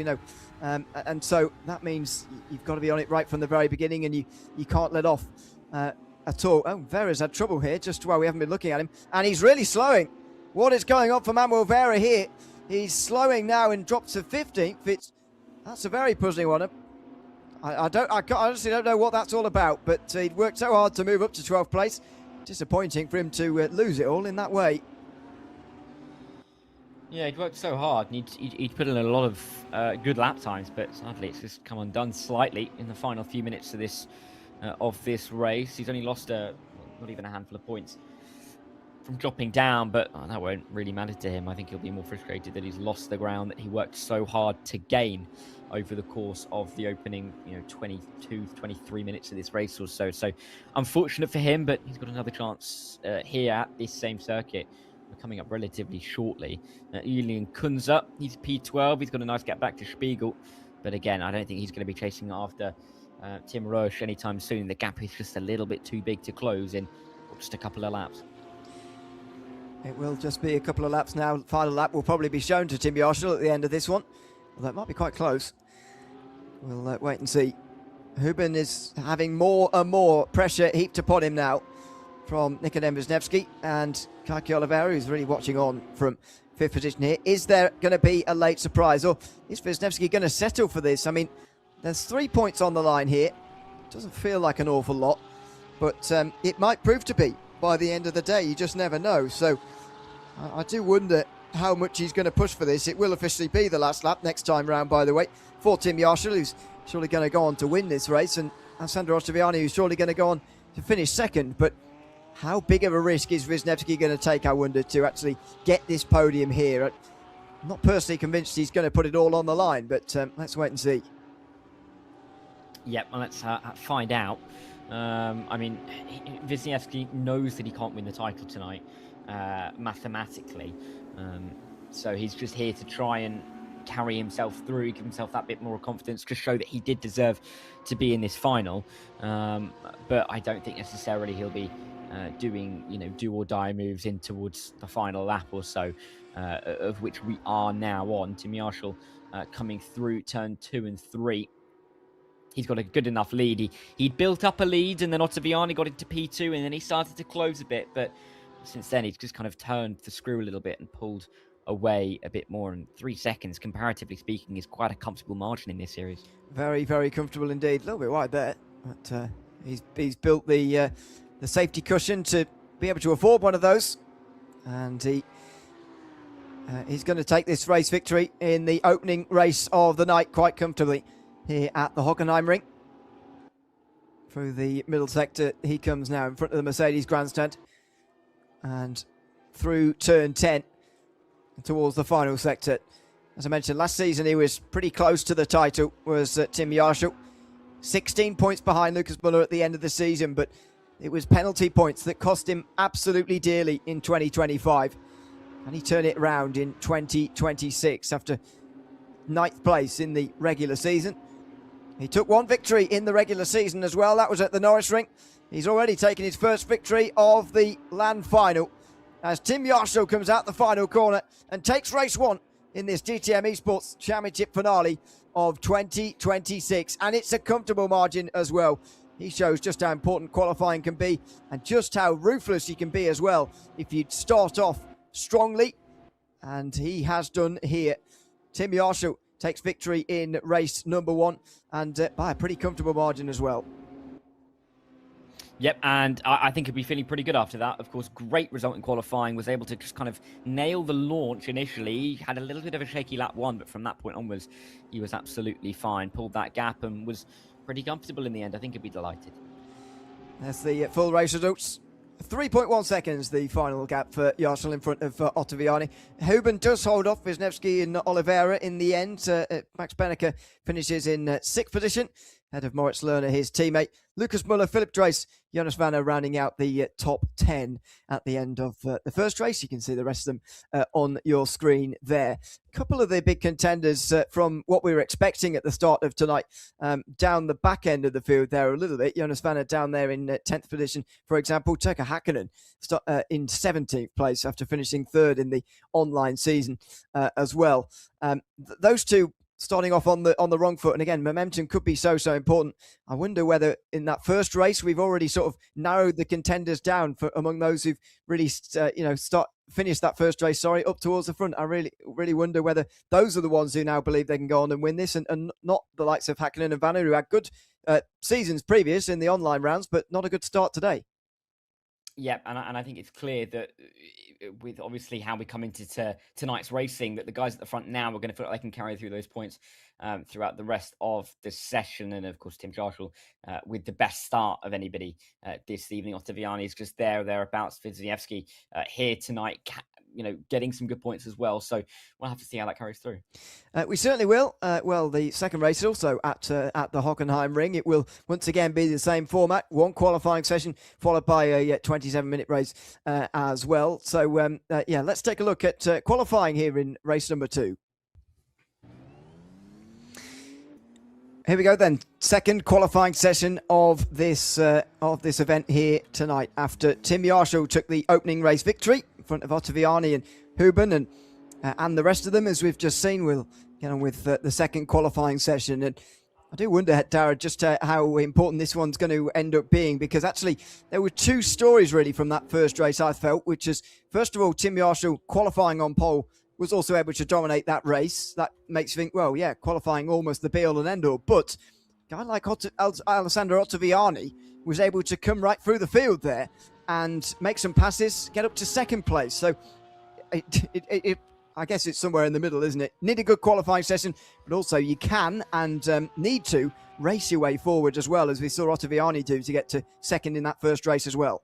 and so that means you've got to be on it right from the very beginning, and you can't let off at all. Oh, Vera's had trouble here, just while we haven't been looking at him, and he's really slowing. What is going on for Manuel Vera here? He's slowing now and drops to 15th. That's a very puzzling one. I honestly don't know what that's all about, but he'd worked so hard to move up to 12th place. Disappointing for him to lose it all in that way. Yeah, he'd worked so hard, and he'd put in a lot of good lap times, but sadly it's just come undone slightly in the final few minutes of this race. He's only lost not even a handful of points from dropping down, but that won't really matter to him. I think he'll be more frustrated that he's lost the ground that he worked so hard to gain over the course of the opening 22, 23 minutes of this race or so. So unfortunate for him, but he's got another chance here at this same circuit. We're coming up relatively shortly. Julian Kunze, he's P12. He's got a nice gap back to Spiegel, but again, I don't think he's going to be chasing after Tim Roche anytime soon. The gap is just a little bit too big to close in just a couple of laps. It will just be a couple of laps now. Final lap will probably be shown to Tim Yarshall at the end of this one. Well, that might be quite close. We'll wait and see. Huben is having more and more pressure heaped upon him now from Nikodem Wisniewski, and Kaki Oliveira, who's really watching on from 5th position here. Is there going to be a late surprise, or is Wisniewski going to settle for this? I mean, there's 3 points on the line here. Doesn't feel like an awful lot, but it might prove to be by the end of the day. You just never know. So I do wonder how much he's going to push for this. It will officially be the last lap next time round, by the way, for Tim Yarshall, who's surely going to go on to win this race, and Alessandro Ottaviani, who's surely going to go on to finish second. But how big of a risk is Wisniewski going to take, I wonder, to actually get this podium here? I'm not personally convinced he's going to put it all on the line, but let's wait and see. Yep, well, let's find out. I mean, Wisniewski knows that he can't win the title tonight, mathematically. So he's just here to try and carry himself through, give himself that bit more confidence, to show that he did deserve to be in this final. But I don't think necessarily he'll be doing, do or die moves in towards the final lap or so, of which we are now on. Tim Marshall coming through turn 2 and 3. He's got a good enough lead. He'd built up a lead, and then Ottaviani got into P2, and then he started to close a bit. But since then, he's just kind of turned the screw a little bit and pulled away a bit more. And 3 seconds, comparatively speaking, is quite a comfortable margin in this series. Very, very comfortable indeed. A little bit wide there, but he's built the safety cushion to be able to afford one of those, and he's going to take this race victory in the opening race of the night quite comfortably here at the Hockenheimring. Through the middle sector, he comes now in front of the Mercedes grandstand, and through turn 10 towards the final sector. As I mentioned, last season he was pretty close to the title, was Tim Marshall. 16 points behind Lucas Muller at the end of the season, but it was penalty points that cost him absolutely dearly in 2025. And he turned it around in 2026 after 9th place in the regular season. He took one victory in the regular season as well. That was at the Norris Ring. He's already taken his first victory of the land final as Tim Marshall comes out the final corner and takes race 1 in this DTM Esports Championship finale of 2026. And it's a comfortable margin as well. He shows just how important qualifying can be and just how ruthless you can be as well if you start off strongly. And he has done here. Tim Marshall takes victory in race number 1, and by a pretty comfortable margin as well. Yep, and I think he'll be feeling pretty good after that. Of course, great result in qualifying. Was able to just kind of nail the launch initially. He had a little bit of a shaky lap 1, but from that point onwards, he was absolutely fine. Pulled that gap and was pretty comfortable in the end. I think he'd be delighted. That's the full race results. 3.1 seconds, the final gap for Marshall in front of Ottaviani. Huben does hold off Wisniewski and Oliveira in the end. Max Benneker finishes in 6th position, ahead of Moritz Lerner, his teammate. Lucas Muller, Philip Dreis, Jonas Vanner rounding out the top 10 at the end of the first race. You can see the rest of them on your screen there. A couple of the big contenders from what we were expecting at the start of tonight, down the back end of the field there a little bit. Jonas Vanner down there in 10th position, for example. Turkka Häkkinen in 17th place after finishing 3rd in the online season as well. Those two starting off on the wrong foot, and again, momentum could be so important. I wonder whether in that first race we've already sort of narrowed the contenders down for among those who've really finished that first race up towards the front. I really wonder whether those are the ones who now believe they can go on and win this, and not the likes of Häkkinen and Vanner, who had good seasons previous in the online rounds, but not a good start today. Yeah, and I think it's clear that with obviously how we come into tonight's racing, that the guys at the front now are going to feel like they can carry through those points throughout the rest of the session. And of course, Tim Marshall with the best start of anybody this evening. Ottaviani is just thereabouts. Wisniewski here tonight, getting some good points as well. So we'll have to see how that carries through. We certainly will. Well, the second race is also at the Hockenheimring. It will once again be the same format, one qualifying session followed by a 27-minute race as well. So let's take a look at qualifying here in race number 2. Here we go then. Second qualifying session of this event here tonight, after Tim Marshall took the opening race victory in front of Ottaviani and Huben and the rest of them. As we've just seen, we'll get on with the second qualifying session. And I do wonder, Darragh, just how important this one's going to end up being, because actually there were 2 stories really from that first race, I felt, which is, first of all, Tim Marshall qualifying on pole was also able to dominate that race. That makes you think, well, yeah, qualifying almost the be-all and end-all. But a guy like Alessandro Ottaviani was able to come right through the field there and make some passes, get up to second place. So I guess it's somewhere in the middle, isn't it? Need a good qualifying session, but also you can and need to race your way forward as well, as we saw Ottaviani do to get to second in that first race as well.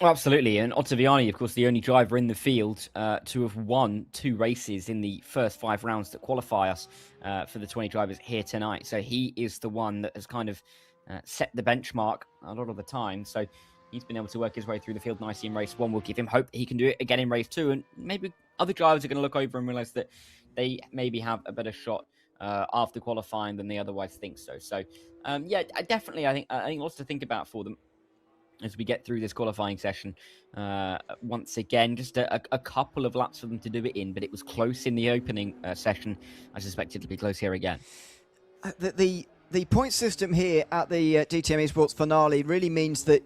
Oh, absolutely. And Ottaviani, of course, the only driver in the field to have won 2 races in the first 5 rounds that qualify us for the 20 drivers here tonight. So he is the one that has kind of set the benchmark a lot of the time. So he's been able to work his way through the field nicely in race 1. We'll give him hope that he can do it again in race 2. And maybe other drivers are going to look over and realize that they maybe have a better shot after qualifying than they otherwise think so. So, yeah, definitely, I think lots to think about for them as we get through this qualifying session. Once again, just a couple of laps for them to do it in, but it was close in the opening session. I suspect it'll be close here again. The point system here at the DTM Esports finale really means that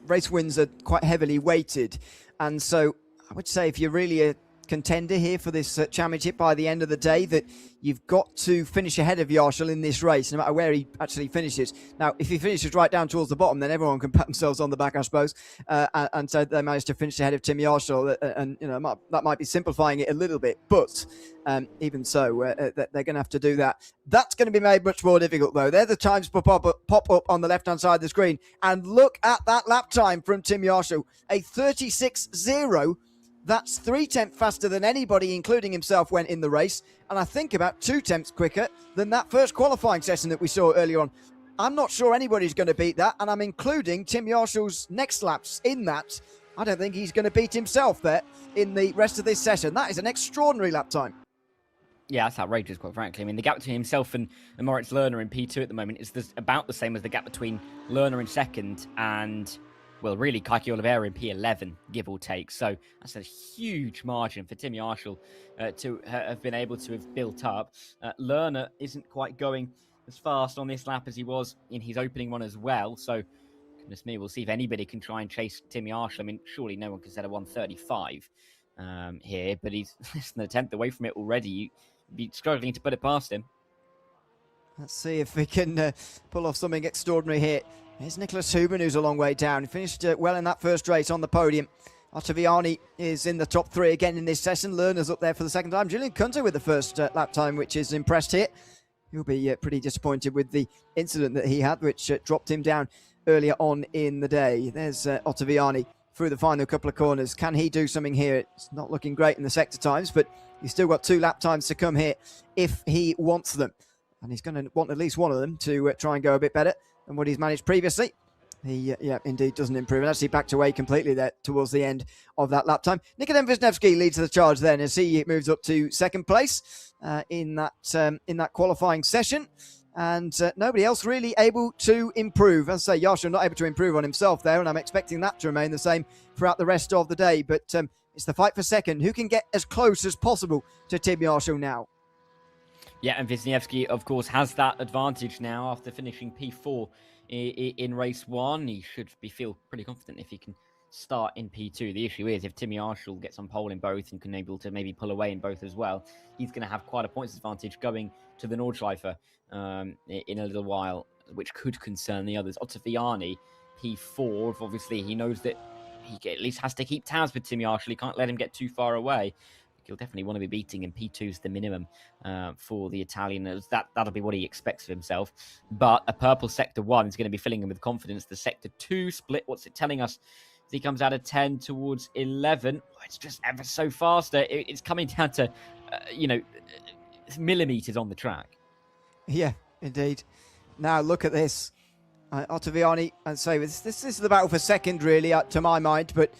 race wins are quite heavily weighted, and so I would say if you're really a contender here for this championship by the end of the day, that you've got to finish ahead of Yarshall in this race, no matter where he actually finishes. Now, if he finishes right down towards the bottom, then everyone can pat themselves on the back, I suppose. And so they managed to finish ahead of Tim Yarshall, and that might be simplifying it a little bit, but even so, they're going to have to do that. That's going to be made much more difficult, though. They're the times pop up on the left-hand side of the screen, and look at that lap time from Tim Yarshall, a 36.0. That's 3/10 faster than anybody, including himself, went in the race. And I think about 2/10 quicker than that first qualifying session that we saw earlier on. I'm not sure anybody's going to beat that. And I'm including Tim Yarshall's next laps in that. I don't think he's going to beat himself there in the rest of this session. That is an extraordinary lap time. Yeah, that's outrageous, quite frankly. I mean, the gap between himself and Moritz Lerner in P2 at the moment is about the same as the gap between Lerner in second and, well, really, Kaiki Oliveira in P11, give or take. So that's a huge margin for Tim Yarshall to have been able to have built up. Lerner isn't quite going as fast on this lap as he was in his opening one as well. So, goodness me, we'll see if anybody can try and chase Tim Yarshall. I mean, surely no one can set a 135 here, but he's less than a tenth away from it already. You'd be struggling to put it past him. Let's see if we can pull off something extraordinary here. Here's Nicholas Huben, who's a long way down. He finished well in that first race on the podium. Ottaviani is in the top 3 again in this session. Lerner's up there for the second time. Julian Kunter with the first lap time, which is impressed here. He'll be pretty disappointed with the incident that he had, which dropped him down earlier on in the day. There's Ottaviani through the final couple of corners. Can he do something here? It's not looking great in the sector times, but he's still got 2 lap times to come here if he wants them. And he's going to want at least one of them to try and go a bit better than what he's managed previously. He, indeed doesn't improve. And actually backed away completely there towards the end of that lap time. Nikodem Wisniewski leads the charge then as he moves up to second place in that qualifying session. And nobody else really able to improve. As I say, Yarshall not able to improve on himself there, and I'm expecting that to remain the same throughout the rest of the day. But it's the fight for second. Who can get as close as possible to Tim Yarshall now? Yeah, and Wisniewski, of course, has that advantage now after finishing P4 in race 1. He should feel pretty confident if he can start in P2. The issue is if Tim Yarshall gets on pole in both and can able to maybe pull away in both as well, he's going to have quite a points advantage going to the Nordschleife in a little while, which could concern the others. Ottaviani, P4, obviously he knows that he at least has to keep tabs with Tim Yarshall. He can't let him get too far away. He'll definitely want to be beating, and P2 is the minimum for the Italian. That'll be what he expects of himself. But a purple Sector 1 is going to be filling him with confidence. The Sector 2 split, what's it telling us? As he comes out of 10 towards 11. It's just ever so faster. It's coming down to, millimetres on the track. Yeah, indeed. Now look at this. Ottaviani, and say this is the battle for second, really, to my mind, but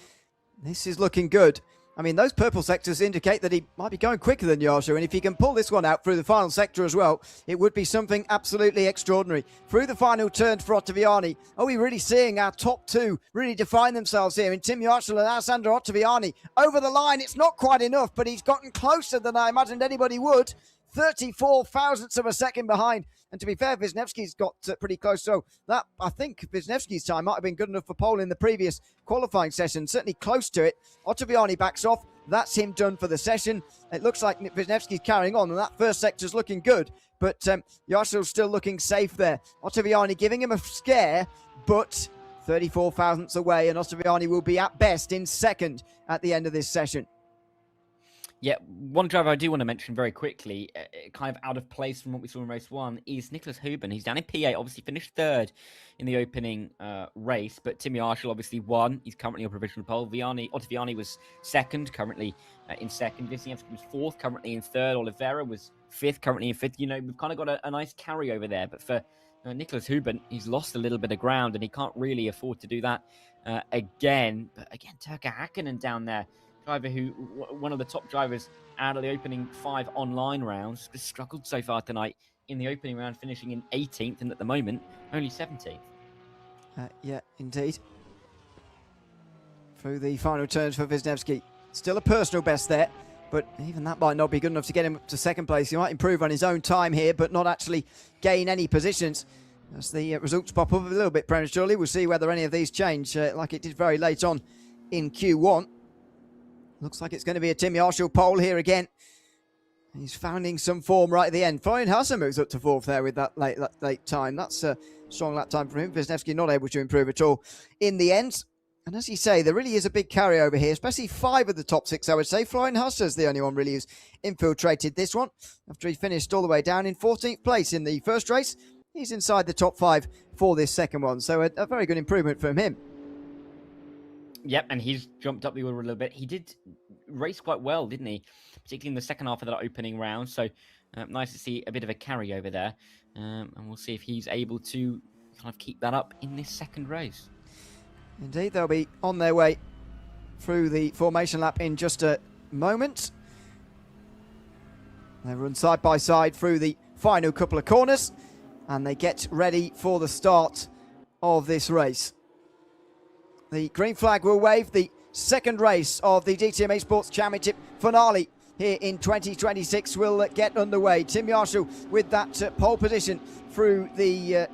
this is looking good. I mean, those purple sectors indicate that he might be going quicker than Yarshall, and if he can pull this one out through the final sector as well, it would be something absolutely extraordinary. Through the final turn for Ottaviani, are we really seeing our top 2 really define themselves here in Tim Yarshall and Alessandro Ottaviani? Over the line, it's not quite enough, but he's gotten closer than I imagined anybody would. 34 thousandths of a second behind. And to be fair, Wisniewski's got pretty close. So that, I think Wisniewski's time might have been good enough for pole in the previous qualifying session. Certainly close to it. Ottaviani backs off. That's him done for the session. It looks like Wisniewski's carrying on, and that first sector's looking good. But Yarshall's still looking safe there. Ottaviani giving him a scare, but 34 thousandths away, and Ottaviani will be at best in second at the end of this session. Yeah, one driver I do want to mention very quickly, kind of out of place from what we saw in race 1, is Nicholas Huben. He's down in P8, obviously finished 3rd in the opening race, but Timmy Arshall obviously won. He's currently on provisional pole. Otto Viani was 2nd, currently in 2nd. Wisniewski was 4th, currently in 3rd. Oliveira was 5th, currently in 5th. You know, we've kind of got a nice carryover there, but for Nicholas Huben, he's lost a little bit of ground, and he can't really afford to do that again. But again, Turka Hakkinen down there, driver who, one of the top drivers out of the opening 5 online rounds, has struggled so far tonight in the opening round, finishing in 18th, and at the moment, only 17th. Yeah, indeed. Through the final turns for Wisniewski. Still a personal best there, but even that might not be good enough to get him to 2nd place. He might improve on his own time here, but not actually gain any positions. As the results pop up a little bit prematurely, we'll see whether any of these change, like it did very late on in Q1. Looks like it's going to be a Timmy Arshall pole here again. He's finding some form right at the end. Florian Hasse moves up to 4th there with that late time. That's a strong lap time for him. Wisniewski not able to improve at all in the end. And as you say, there really is a big carryover here, especially 5 of the top 6, I would say. Florian Hasse is the only one really who's infiltrated this one. After he finished all the way down in 14th place in the first race, he's inside the top 5 for this second one. So a very good improvement from him. Yep, and he's jumped up the order a little bit. He did race quite well, didn't he? Particularly in the second half of that opening round. So nice to see a bit of a carryover there. And we'll see if he's able to kind of keep that up in this second race. Indeed, they'll be on their way through the formation lap in just a moment. They run side by side through the final couple of corners, and they get ready for the start of this race. The green flag will wave. The second race of the DTM Esports Championship finale here in 2026 will get underway. Tim Arshall with that pole position through the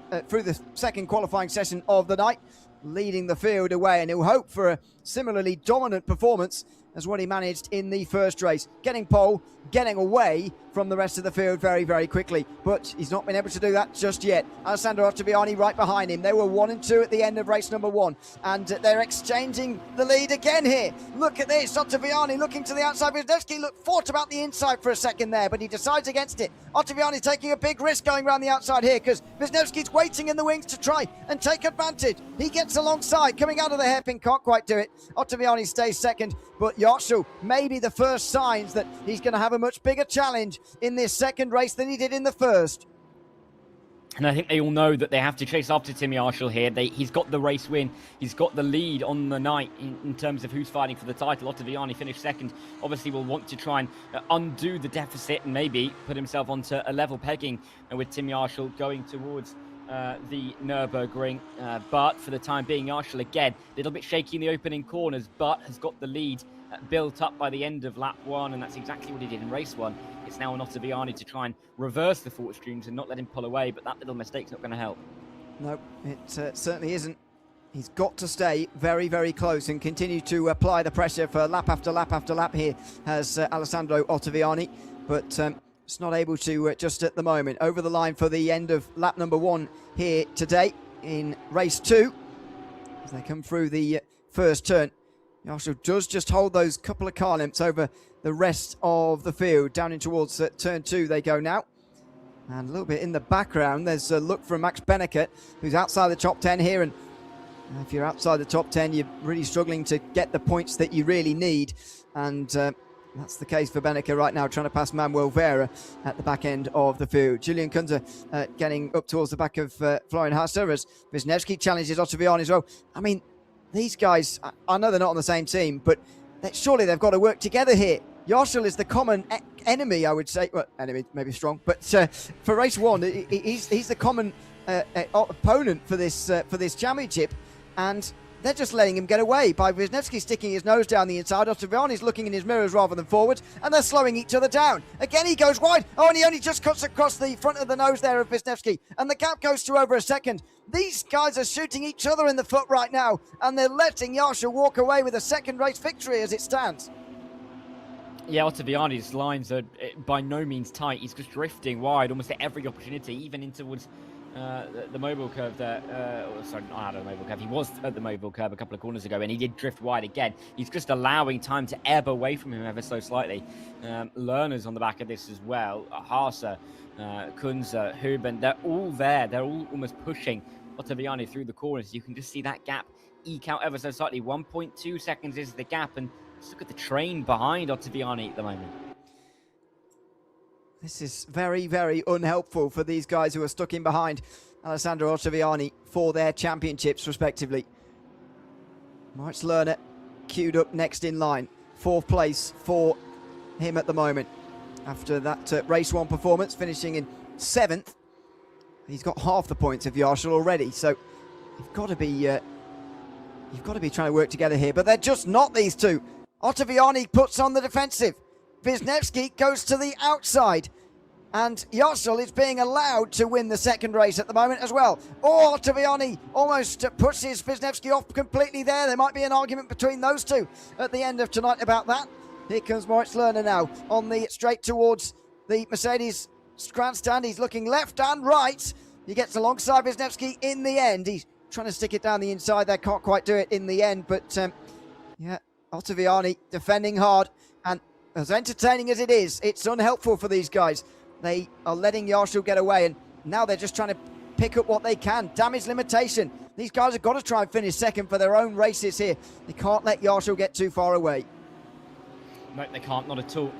second qualifying session of the night, leading the field away, and he'll hope for a similarly dominant performance as what he managed in the first race, getting pole, getting away from the rest of the field very, very quickly. But he's not been able to do that just yet. Alessandro Ottaviani right behind him. They were 1 and 2 at the end of race number 1, and they're exchanging the lead again here. Look at this, Ottaviani looking to the outside. Wisniewski thought about the inside for a second there, but he decides against it. Ottaviani taking a big risk going around the outside here, because Wisniewski's waiting in the wings to try and take advantage. He gets alongside, coming out of the hairpin, can't quite do it. Ottaviani stays second, but Arshall maybe the first signs that he's going to have a much bigger challenge in this second race than he did in the first. And I think they all know that they have to chase after Timmy Arshall here. He's got the race win. He's got the lead on the night in terms of who's fighting for the title. Ottaviani finished second. Obviously will want to try and undo the deficit and maybe put himself onto a level pegging with Timmy Arshall going towards the Nürburgring. But for the time being, Arshall again, a little bit shaky in the opening corners, but has got the lead built up by the end of lap 1, and that's exactly what he did in race 1. It's now on Ottaviani to try and reverse the fortunes and not let him pull away, but that little mistake's not going to help. No, it certainly isn't. He's got to stay very, very close and continue to apply the pressure for lap after lap after lap here as Alessandro Ottaviani, but it's not able to just at the moment. Over the line for the end of lap number 1 here today in race 2 as they come through the first turn. Arshall does just hold those couple of car lengths over the rest of the field. Down in towards turn 2 they go now. And a little bit in the background, there's a look from Max Benneker, who's outside the top 10 here. And if you're outside the top 10, you're really struggling to get the points that you really need. And that's the case for Benneker right now, trying to pass Manuel Vera at the back end of the field. Julian Kunze getting up towards the back of Florian Hasse as Wisniewski challenges Ottaviani as well. I mean, these guys, I know they're not on the same team, but surely they've got to work together here. Arshall is the common enemy, I would say. Well, enemy maybe strong, but for race 1, he's the common opponent for this championship, and they're just letting him get away by Wisniewski sticking his nose down the inside. Ottaviani's looking in his mirrors rather than forwards, and they're slowing each other down. Again, he goes wide. Oh, and he only just cuts across the front of the nose there of Wisniewski, and the gap goes to over a second. These guys are shooting each other in the foot right now, and they're letting Arshall walk away with a second race victory as it stands. Yeah, Ottaviani's lines are by no means tight. He's just drifting wide almost at every opportunity, even in towards the mobile curve there. Sorry, not at the mobile curve. He was at the mobile curve a couple of corners ago, and he did drift wide again. He's just allowing time to ebb away from him ever so slightly. Lerner's on the back of this as well. Haase, Kunze, Huben, they're all there. They're all almost pushing Ottaviani through the corners. You can just see that gap eke out ever so slightly. 1.2 seconds is the gap, and just look at the train behind Ottaviani at the moment. This is very, very unhelpful for these guys who are stuck in behind Alessandro Ottaviani for their championships, respectively. Moritz Lerner queued up next in line. 4th place for him at the moment. After that race 1 performance, finishing in 7th. He's got half the points of Yarshall already, so you've got to be trying to work together here. But they're just not, these two. Ottaviani puts on the defensive. Wisniewski goes to the outside. And Yarshall is being allowed to win the second race at the moment as well. Oh, Ottaviani almost pushes Wisniewski off completely there. There might be an argument between those two at the end of tonight about that. Here comes Moritz Lerner now on the straight towards the Mercedes grandstand. He's looking left and right. He gets alongside Wisniewski in the end. He's trying to stick it down the inside there. Can't quite do it in the end. But, yeah, Ottaviani defending hard. And as entertaining as it is, it's unhelpful for these guys. They are letting Yarshall get away, and now they're just trying to pick up what they can. Damage limitation. These guys have got to try and finish second for their own races here. They can't let Yarshall get too far away. No, they can't, not at all.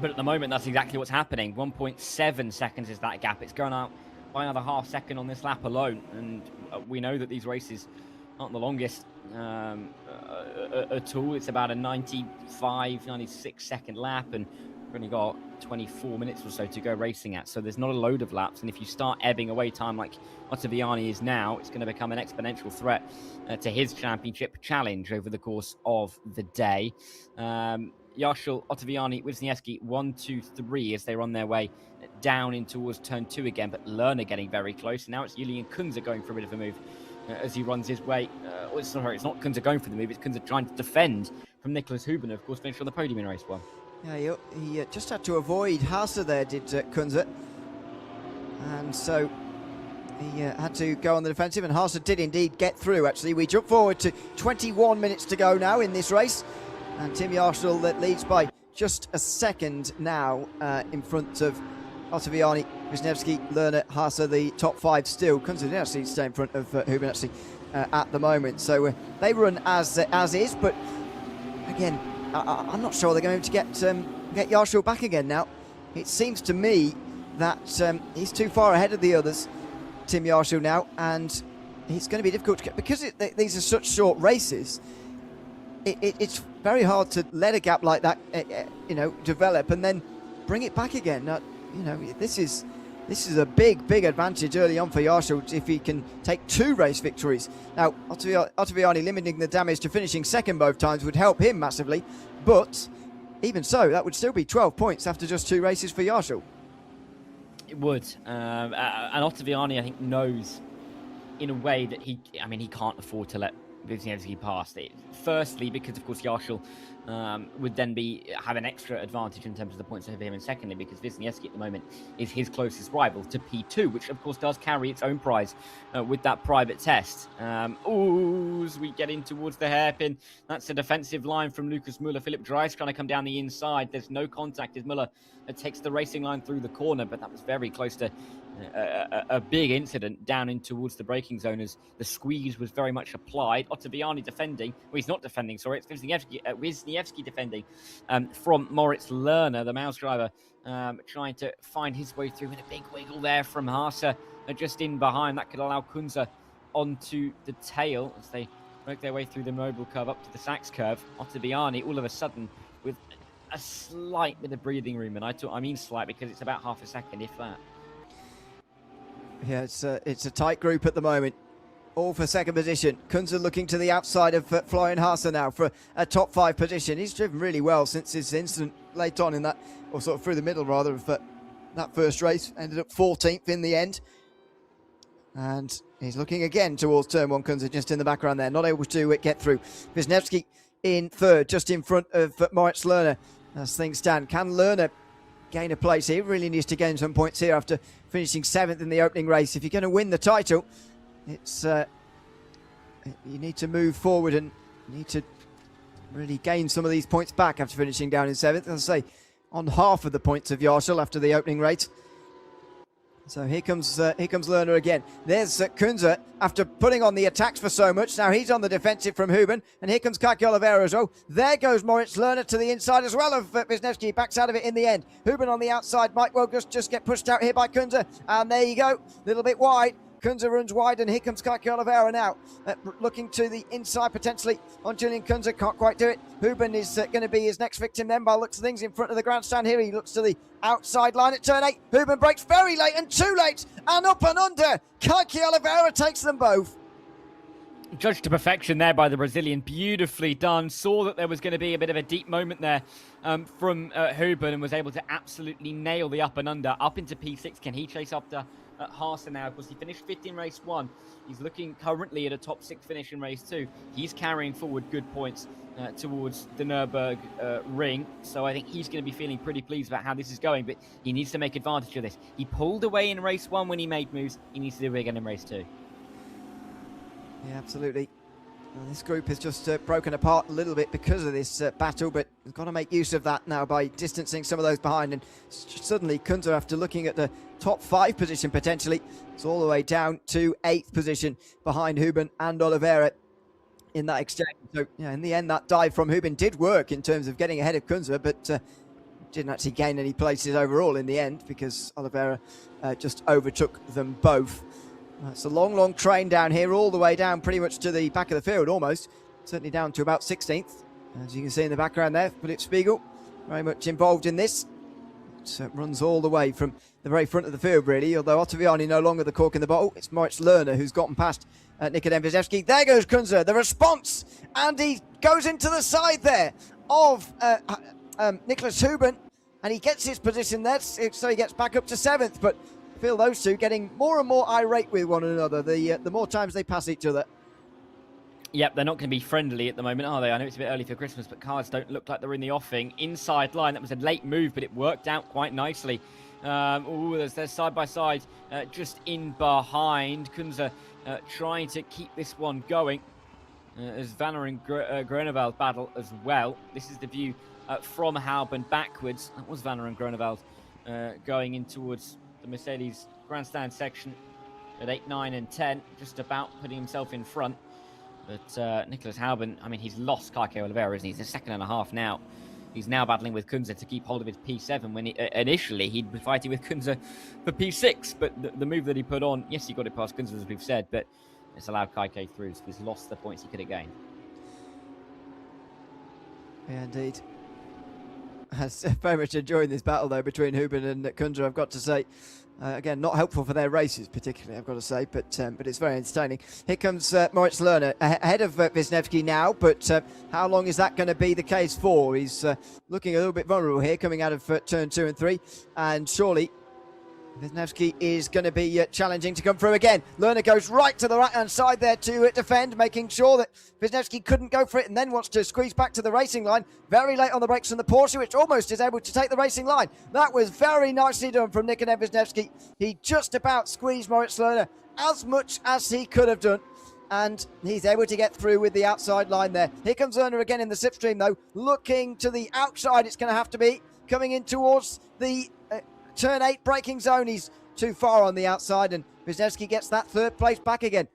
But at the moment, that's exactly what's happening. 1.7 seconds is that gap. It's going out by another half second on this lap alone. And we know that these races aren't the longest at all. It's about a 95, 96 second lap, and we've only got 24 minutes or so to go racing at. So there's not a load of laps. And if you start ebbing away time like Ottaviani is now, it's going to become an exponential threat to his championship challenge over the course of the day. Yarshall, Ottaviani, Wisniewski, 1, 2, 3 as they're on their way down in towards turn 2 again. But Lerner getting very close. And now it's Julian Kunze going for a bit of a move as he runs his way. It's not Kunze going for the move. It's Kunze trying to defend from Nicholas Huben, of course, finished on the podium in race 1. Yeah, he just had to avoid Haase there, did Kunze. And so he had to go on the defensive, and Haase did indeed get through, actually. We jump forward to 21 minutes to go now in this race. And Tim Yarshall that leads by just a second now in front of Ottaviani, Wisniewski, Lerner, Haase, the top 5 still. Kunze did actually stay in front of Huben actually at the moment. So they run as is, but again, I'm not sure they're going to get Yarshall back again now. It seems to me that he's too far ahead of the others, Tim Yarshall now, and it's going to be difficult to get, because these are such short races. It's very hard to let a gap like that, develop and then bring it back again. Now, this is a big advantage early on for Yarshall if he can take 2 race victories. Now, Ottaviani limiting the damage to finishing second both times would help him massively, but even so, that would still be 12 points after just 2 races for Yarshall. It would, and Ottaviani, I think, knows in a way that he can't afford to let Wisniewski pass it. Firstly, because of course Yarshall would then have an extra advantage in terms of the points over him, and secondly, because Wisniewski at the moment is his closest rival to P2, which of course does carry its own prize with that private test. As we get in towards the hairpin, that's a defensive line from Lucas Müller. Philip Dreis trying to come down the inside. There's no contact as Müller takes the racing line through the corner, but that was very close to a big incident down in towards the braking zone as the squeeze was very much applied. Ottaviani defending, well, he's not defending, sorry, it's Wisniewski defending from Moritz Lerner, the mouse driver, trying to find his way through, and a big wiggle there from Haase just in behind. That could allow Kunze onto the tail as they work their way through the mobile curve up to the Sachs curve. Ottaviani all of a sudden with a slight bit of breathing room, and I mean slight because it's about half a second, if that. Yeah, it's a tight group at the moment. All for second position. Kunze looking to the outside of Florian Haase now for a top 5 position. He's driven really well since his incident late on in that, or sort of through the middle rather, of that first race. Ended up 14th in the end. And he's looking again towards turn 1. Kunze just in the background there, not able to get through. Wisniewski in 3rd, just in front of Moritz Lerner. as things stand. Can Lerner gain a place here? Really needs to gain some points here after finishing 7th in the opening race. If you're going to win the title, it's you need to move forward and need to really gain some of these points back after finishing down in 7th. As I say, on half of the points of Yarshall after the opening race. So here comes Lerner again. There's Kunze after putting on the attacks for so much. Now he's on the defensive from Huben. And here comes Kaki Oliveira as well. There goes Moritz Lerner to the inside as well of Wisniewski. Backs out of it in the end. Huben on the outside might well just get pushed out here by Kunze. And there you go. A little bit wide. Kunze runs wide, and here comes Kaki Oliveira now. Looking to the inside potentially on Julian Kunze. Can't quite do it. Huben is going to be his next victim then by the looks of things in front of the grandstand here. He looks to the outside line at turn 8. Huben breaks very late and too late. And up and under. Kaki Oliveira takes them both. Judged to perfection there by the Brazilian. Beautifully done. Saw that there was going to be a bit of a deep moment there from Huben, and was able to absolutely nail the up and under. Up into P6. Can he chase up to Haase now? Of course, he finished 5th in race 1. He's looking currently at a top 6 finish in race 2. He's carrying forward good points towards the Nürburgring. So I think he's going to be feeling pretty pleased about how this is going, but he needs to make advantage of this. He pulled away in race 1 when he made moves. He needs to do it again in race 2. Yeah, absolutely. Well, this group has just broken apart a little bit because of this battle, but we've got to make use of that now by distancing some of those behind. And suddenly, Kunze, after looking at the top 5 position potentially, it's all the way down to 8th position behind Huben and Oliveira in that exchange. So, yeah, in the end, that dive from Huben did work in terms of getting ahead of Kunze, but didn't actually gain any places overall in the end because Oliveira just overtook them both. It's a long, long train down here, all the way down pretty much to the back of the field, almost. Certainly down to about 16th. As you can see in the background there, Philip Spiegel, very much involved in this. It runs all the way from the very front of the field, really, although Ottaviani no longer the cork in the bottle. It's Moritz Lerner who's gotten past Nikodem Wisniewski. There goes Kunze, the response, and he goes into the side there of Nicholas Huben, and he gets his position there, so he gets back up to 7th, but I feel those two getting more and more irate with one another the more times they pass each other. Yep, they're not going to be friendly at the moment, are they? I know it's a bit early for Christmas, but cars don't look like they're in the offing. Inside line, that was a late move, but it worked out quite nicely. They're side by side, just in behind. Kunze trying to keep this one going. As Vanner and Groeneveld battle as well. This is the view from Hauben backwards. That was Vanner and Groeneveld going in towards the Mercedes grandstand section at 8, 9 and 10, just about putting himself in front. But Nicholas Hauben, I mean, he's lost Kaki Oliveira, isn't he? He's a 2.5 now. He's now battling with Kunze to keep hold of his P7 when initially he'd be fighting with Kunze for P6. But the move that he put on, yes, he got it past Kunze, as we've said, but it's allowed Kaki through, so he's lost the points he could have gained. Yeah, indeed. I'm very much enjoying this battle, though, between Huben and Kunze, I've got to say. Again, not helpful for their races, particularly, I've got to say, but it's very entertaining. Here comes Moritz Lerner, ahead of Wisniewski now, but how long is that going to be the case for? He's looking a little bit vulnerable here, coming out of turn 2 and 3, and surely Wisniewski is going to be challenging to come through again. Lerner goes right to the right-hand side there to defend, making sure that Wisniewski couldn't go for it and then wants to squeeze back to the racing line. Very late on the brakes from the Porsche, which almost is able to take the racing line. That was very nicely done from Nikodem Wisniewski. He just about squeezed Moritz Lerner as much as he could have done, and he's able to get through with the outside line there. Here comes Lerner again in the slipstream, though, looking to the outside. It's going to have to be coming in towards the turn 8 braking zone. He's too far on the outside, and Wisniewski gets that 3rd place back again.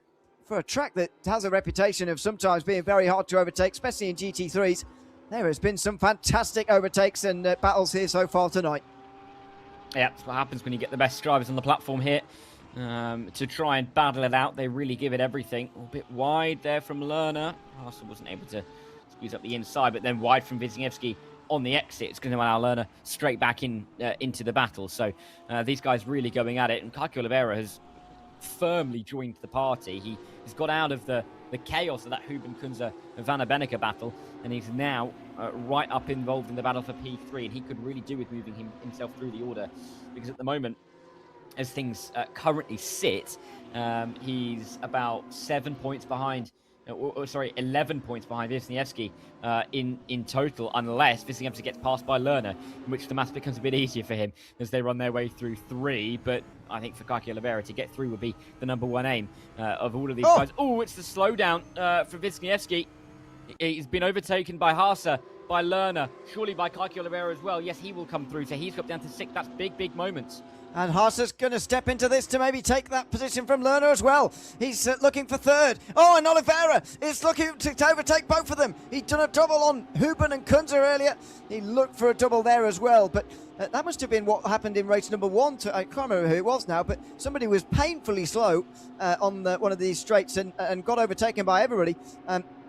For a track that has a reputation of sometimes being very hard to overtake, especially in GT3s, there has been some fantastic overtakes and battles here so far tonight. Yeah, that's what happens when you get the best drivers on the platform here. To try and battle it out, they really give it everything. A bit wide there from Lerner. Haase wasn't able to squeeze up the inside, but then wide from Wisniewski on the exit. It's going to allow Lerner straight back into the battle. So these guys really going at it, and Kaki Oliveira has firmly joined the party. He has got out of the chaos of that Huben Kunze Vanna Benneke battle, and he's now right up involved in the battle for P3, and he could really do with moving himself through the order, because at the moment, as things currently sit, he's about 7 points behind Sorry, 11 points behind Wisniewski in total, unless Wisniewski gets passed by Lerner, in which the math becomes a bit easier for him as they run their way through 3. But I think for Kaki Oliveira to get through would be the #1 aim of all of these guys. Oh, it's the slowdown for Wisniewski. He's been overtaken by Haase, by Lerner, surely by Kaki Oliveira as well. Yes, he will come through, so he's got down to 6. That's big moments. And Haase's going to step into this to maybe take that position from Lerner as well. He's looking for third. Oh, and Oliveira is looking to overtake both of them. He'd done a double on Huben and Kunze earlier. He looked for a double there as well. But that must have been what happened in race #1. I can't remember who it was now, but somebody was painfully slow on one of these straights and got overtaken by everybody.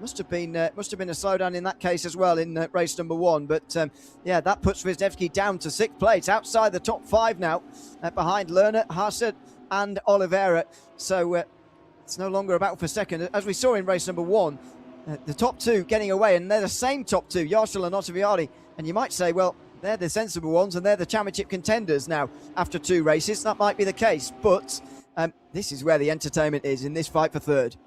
Must have been a slowdown in that case as well in race #1. But yeah, that puts Wisniewski down to 6th place, outside the top 5 now, behind Lerner, Haase and Oliveira. So it's no longer a battle for second. As we saw in race #1, the top 2 getting away, and they're the same top 2, Yarshall and Ottaviani. And you might say, well, they're the sensible ones and they're the championship contenders now after 2 races. That might be the case, but this is where the entertainment is in this fight for third.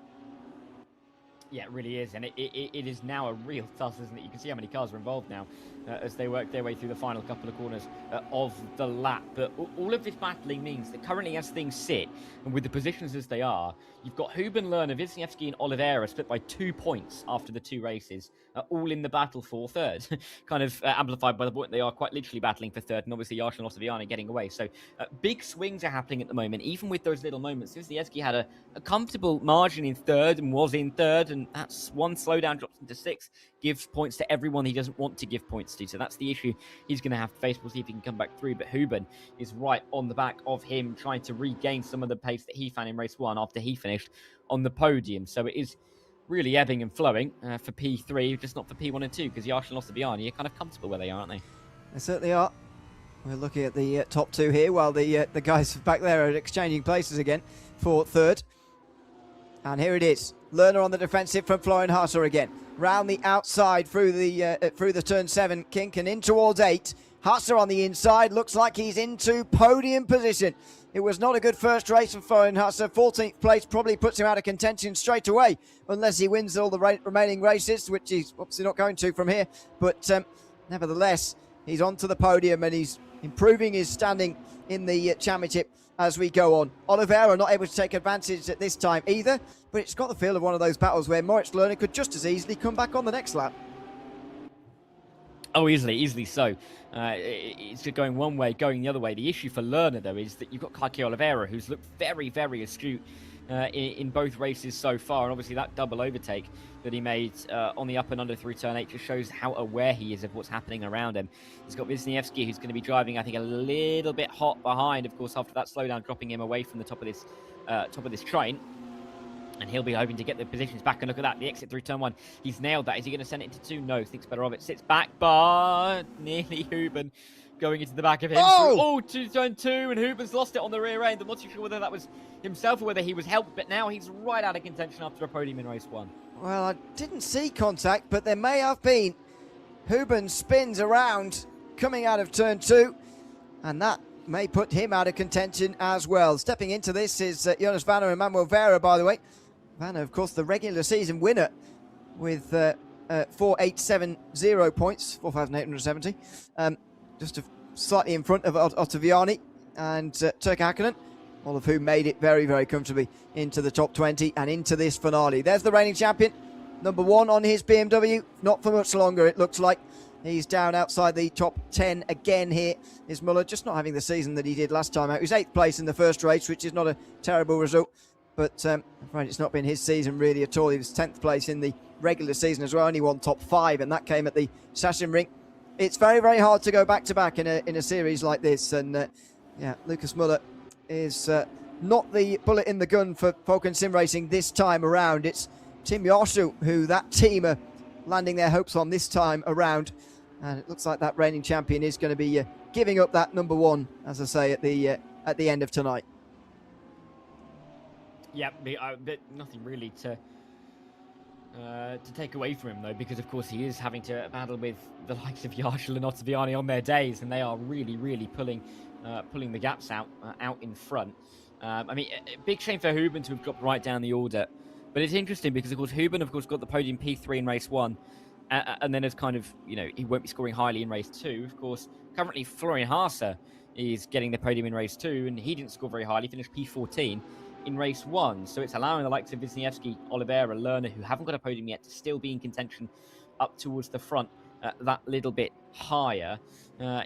Yeah, it really is, and it is now a real tussle, isn't it? You can see how many cars are involved now as they work their way through the final couple of corners of the lap. But all of this battling means that currently, as things sit, and with the positions as they are, you've got Huben, Lerner, Wisniewski and Oliveira split by 2 points after the 2 races, all in the battle for third. Kind of amplified by the point they are quite literally battling for third, and obviously Yarshall and Ottaviani getting away. So big swings are happening at the moment, even with those little moments. Wisniewski had a comfortable margin in third and was in third, and that's 1 slowdown, drops into 6, gives points to everyone he doesn't want to give points to. So that's the issue he's going to have to face. We'll see if he can come back through. But Huben is right on the back of him, trying to regain some of the pace that he found in race 1 after he finished on the podium. So it is really ebbing and flowing for P3, just not for P1 and 2, because Yarshall and Ottaviani are kind of comfortable where they are, aren't they? They certainly are. We're looking at the top 2 here, while the guys back there are exchanging places again for third. And here it is. Lerner on the defensive from Florian Haase again. Round the outside through the turn 7 kink and in towards 8. Haase on the inside. Looks like he's into podium position. It was not a good first race for Florian Haase. 14th place probably puts him out of contention straight away, unless he wins all the remaining races, which he's obviously not going to from here. But nevertheless, he's onto the podium and he's improving his standing in the championship as we go on. Oliveira not able to take advantage at this time either, but it's got the feel of one of those battles where Moritz Lerner could just as easily come back on the next lap. Oh, easily so. It's just going one way, going the other way. The issue for Lerner, though, is that you've got Kaki Oliveira, who's looked very astute in both races so far. And obviously that double overtake that he made on the up and under through turn 8 just shows how aware he is of what's happening around him. He's got Wisniewski, who's going to be driving, I think, a little bit hot behind, of course, after that slowdown, dropping him away from the top of this train. And he'll be hoping to get the positions back. And look at that, the exit through turn 1. He's nailed that. Is he going to send it into 2? No, thinks better of it. Sits back, but nearly Huben going into the back of him. To turn 2, and Huben's lost it on the rear end. I'm not too sure whether that was himself or whether he was helped, but now he's right out of contention after a podium in race 1. Well, I didn't see contact, but there may have been. Huben spins around coming out of turn 2, and that may put him out of contention as well. Stepping into this is Jonas Vanner and Manuel Vera, by the way. Vanner, of course, the regular season winner with 4,870 points, 4,870. Just slightly in front of Ottaviani and Turkka Häkkinen, all of whom made it very comfortably into the top 20 and into this finale. There's the reigning champion, #1 on his BMW. Not for much longer, it looks like. He's down outside the top 10 again here. Is Muller just not having the season that he did last time out. He was 8th place in the first race, which is not a terrible result. But I'm afraid it's not been his season really at all. He was 10th place in the regular season as well. Only won top 5, and that came at the Sachsenring. It's very hard to go back-to-back in a series like this. And yeah, Lucas Muller is not the bullet in the gun for Falcon Sim Racing this time around. It's Tim Yarshall who that team are landing their hopes on this time around. And it looks like that reigning champion is going to be giving up that #1, as I say, at the end of tonight. Yeah, but nothing really to take away from him, though, because, of course, he is having to battle with the likes of Yarshall and Ottaviani on their days, and they are really pulling the gaps out in front. I mean, a big shame for Huben to have dropped right down the order, But it's interesting because, of course, Huben, of course, got the podium P3 in race 1. And then it's kind of, he won't be scoring highly in race 2. Of course, currently Florian Haase is getting the podium in race 2, and he didn't score very highly, finished P14 in race 1. So it's allowing the likes of Wisniewski, Oliveira, Lerner, who haven't got a podium yet, to still be in contention up towards the front that little bit higher.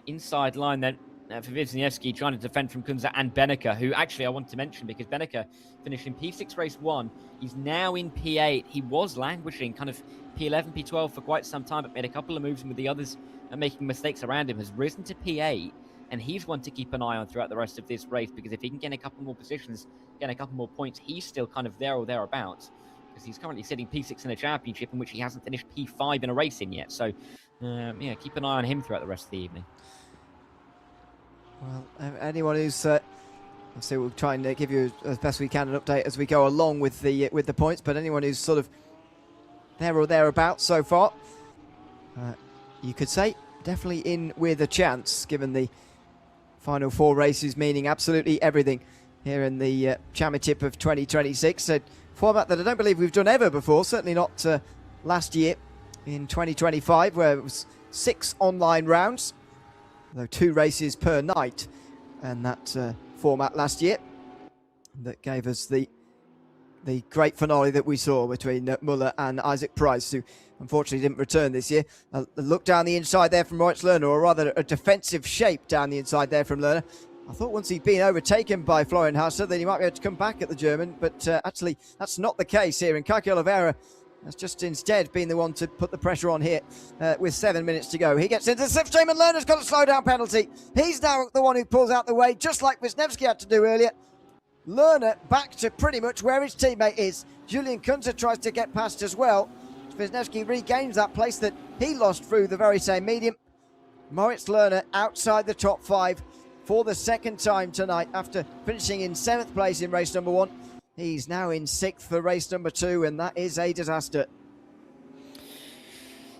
Inside line then for Wisniewski, trying to defend from Kunze and Benneker, who actually I want to mention because Benneker finished in P6 race 1. He's now in P8. He was languishing kind of P11, P12 for quite some time, but made a couple of moves, and with the others making mistakes around him, has risen to P8. And he's one to keep an eye on throughout the rest of this race, because if he can get a couple more positions, get a couple more points, he's still kind of there or thereabouts, because he's currently sitting P6 in a championship in which he hasn't finished P5 in a race in yet. So, yeah, keep an eye on him throughout the rest of the evening. Well, anyone who's obviously we'll try and give you as best we can an update as we go along with the points. But anyone who's sort of there or thereabouts so far, you could say definitely in with a chance, given the final 4 races, meaning absolutely everything here in the Championship of 2026. A format that I don't believe we've done ever before. Certainly not last year in 2025, where it was 6 online rounds, though 2 races per night, and that format last year that gave us the great finale that we saw between Muller and Isaac Price, who unfortunately didn't return this year. A look down the inside there from Moritz Lerner, or rather a defensive shape down the inside there from Lerner. I thought once he'd been overtaken by Florian Haase, then he might be able to come back at the German, but actually that's not the case here, and Kaki Oliveira has just instead been the one to put the pressure on here with 7 minutes to go. He gets into the slipstream, and Lerner's got a slowdown penalty. He's now the one who pulls out the way, just like Wisniewski had to do earlier. Lerner back to pretty much where his teammate is. Julian Kunze tries to get past as well. Wisniewski regains that place that he lost through the very same medium. Moritz Lerner outside the top 5 for the second time tonight after finishing in 7th place in race number 1. He's now in 6th for race number 2, and that is a disaster.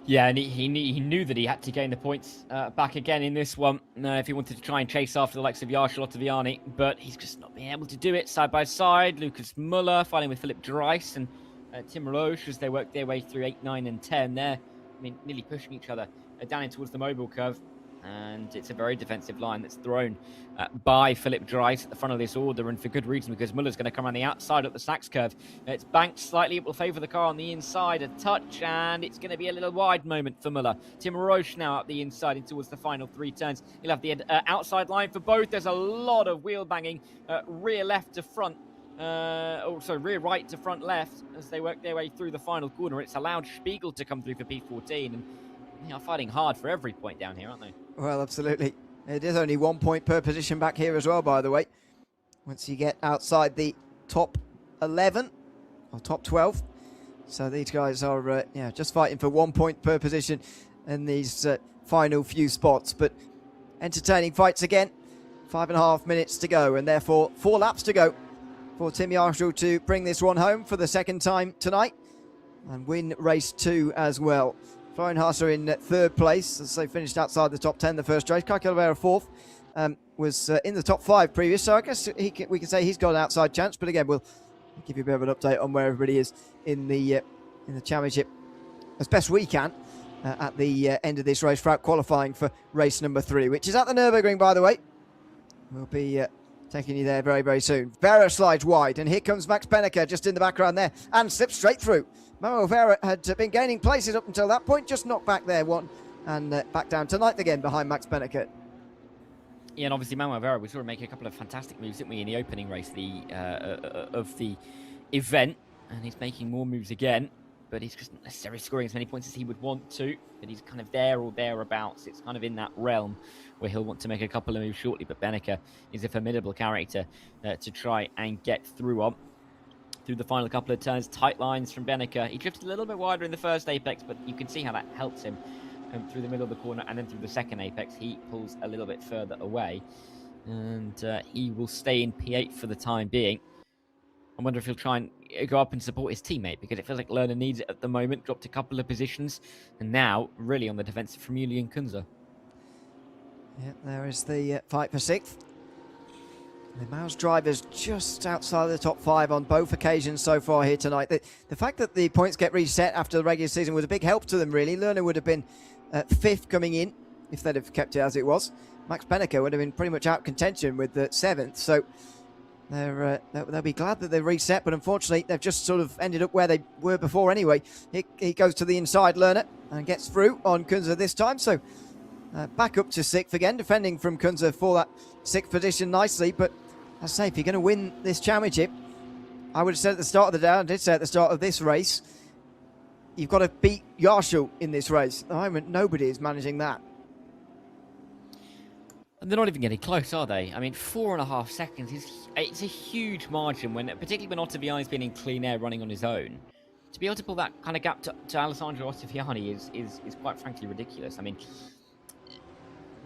Yeah, and he knew that he had to gain the points back again in this one if he wanted to try and chase after the likes of Jarkko Ottaviani, but he's just not been able to do it. Side by side, Lucas Muller fighting with Philip Dries and Tim Roche as they work their way through 8, 9 and 10 there. I mean, nearly pushing each other down in towards the mobile curve. And it's a very defensive line that's thrown by Philip Dries at the front of this order, and for good reason, because Muller's going to come around the outside up the Sachs curve. It's banked slightly. It will favour the car on the inside. A touch, and it's going to be a little wide moment for Muller. Tim Roche now up the inside in towards the final 3 turns. He'll have the outside line for both. There's a lot of wheel banging, rear left to front. Also rear right to front left as they work their way through the final corner. It's allowed Spiegel to come through for P14, and they are fighting hard for every point down here, aren't they? Well, absolutely. It is only 1 point per position back here as well, by the way. Once you get outside the top 11 or top 12. So these guys are just fighting for 1 point per position in these final few spots. But entertaining fights again. 5.5 minutes to go, and therefore 4 laps to go for Tim Jarkko to bring this one home for the second time tonight and win race 2 as well. Florian Haase in 3rd place as they finished outside the top 10 the first race. Kaki Oliveira 4th, was in the top 5 previous, so I guess we can say he's got an outside chance. But again, we'll give you a bit of an update on where everybody is in the championship as best we can at the end of this race throughout qualifying for race number 3, which is at the Nürburgring, by the way. We'll be taking you there very, very soon. Vera slides wide, and here comes Max Benneker just in the background there and slips straight through. Manuel Vera had been gaining places up until that point, just knocked back there one and back down tonight again behind Max Benneker. Yeah, and obviously Manuel Vera, we saw him make a couple of fantastic moves, didn't we, in the opening race of the event, and he's making more moves again, but he's just not necessarily scoring as many points as he would want to, but he's kind of there or thereabouts. It's kind of in that realm where he'll want to make a couple of moves shortly, but Benneker is a formidable character to try and get through on. Through the final couple of turns, tight lines from Benneker. He drifted a little bit wider in the first apex, but you can see how that helps him through the middle of the corner, and then through the second apex, he pulls a little bit further away, and he will stay in P8 for the time being. I wonder if he'll try and go up and support his teammate, because it feels like Lerner needs it at the moment. Dropped a couple of positions, and now really on the defensive from Julian Kunze. Yeah, there is the fight for 6th. The Maus drivers just outside of the top 5 on both occasions so far here tonight. The fact that the points get reset after the regular season was a big help to them, really. Lerner would have been 5th coming in if they'd have kept it as it was. Max Benneker would have been pretty much out of contention with the 7th. So they'll be glad that they reset, but unfortunately they've just sort of ended up where they were before anyway. He goes to the inside, Lerner, and gets through on Kunze this time. So back up to 6th again, defending from Kunze for that 6th position nicely. But as I say, if you're going to win this championship, I would have said at the start of the day, I did say at the start of this race, you've got to beat Yarshall in this race. At the moment, nobody is managing that. And they're not even getting close, are they? I mean, 4.5 seconds it's a huge margin, particularly when Ottaviani's been in clean air running on his own. To be able to pull that kind of gap to Alessandro Ottaviani is quite frankly ridiculous. I mean,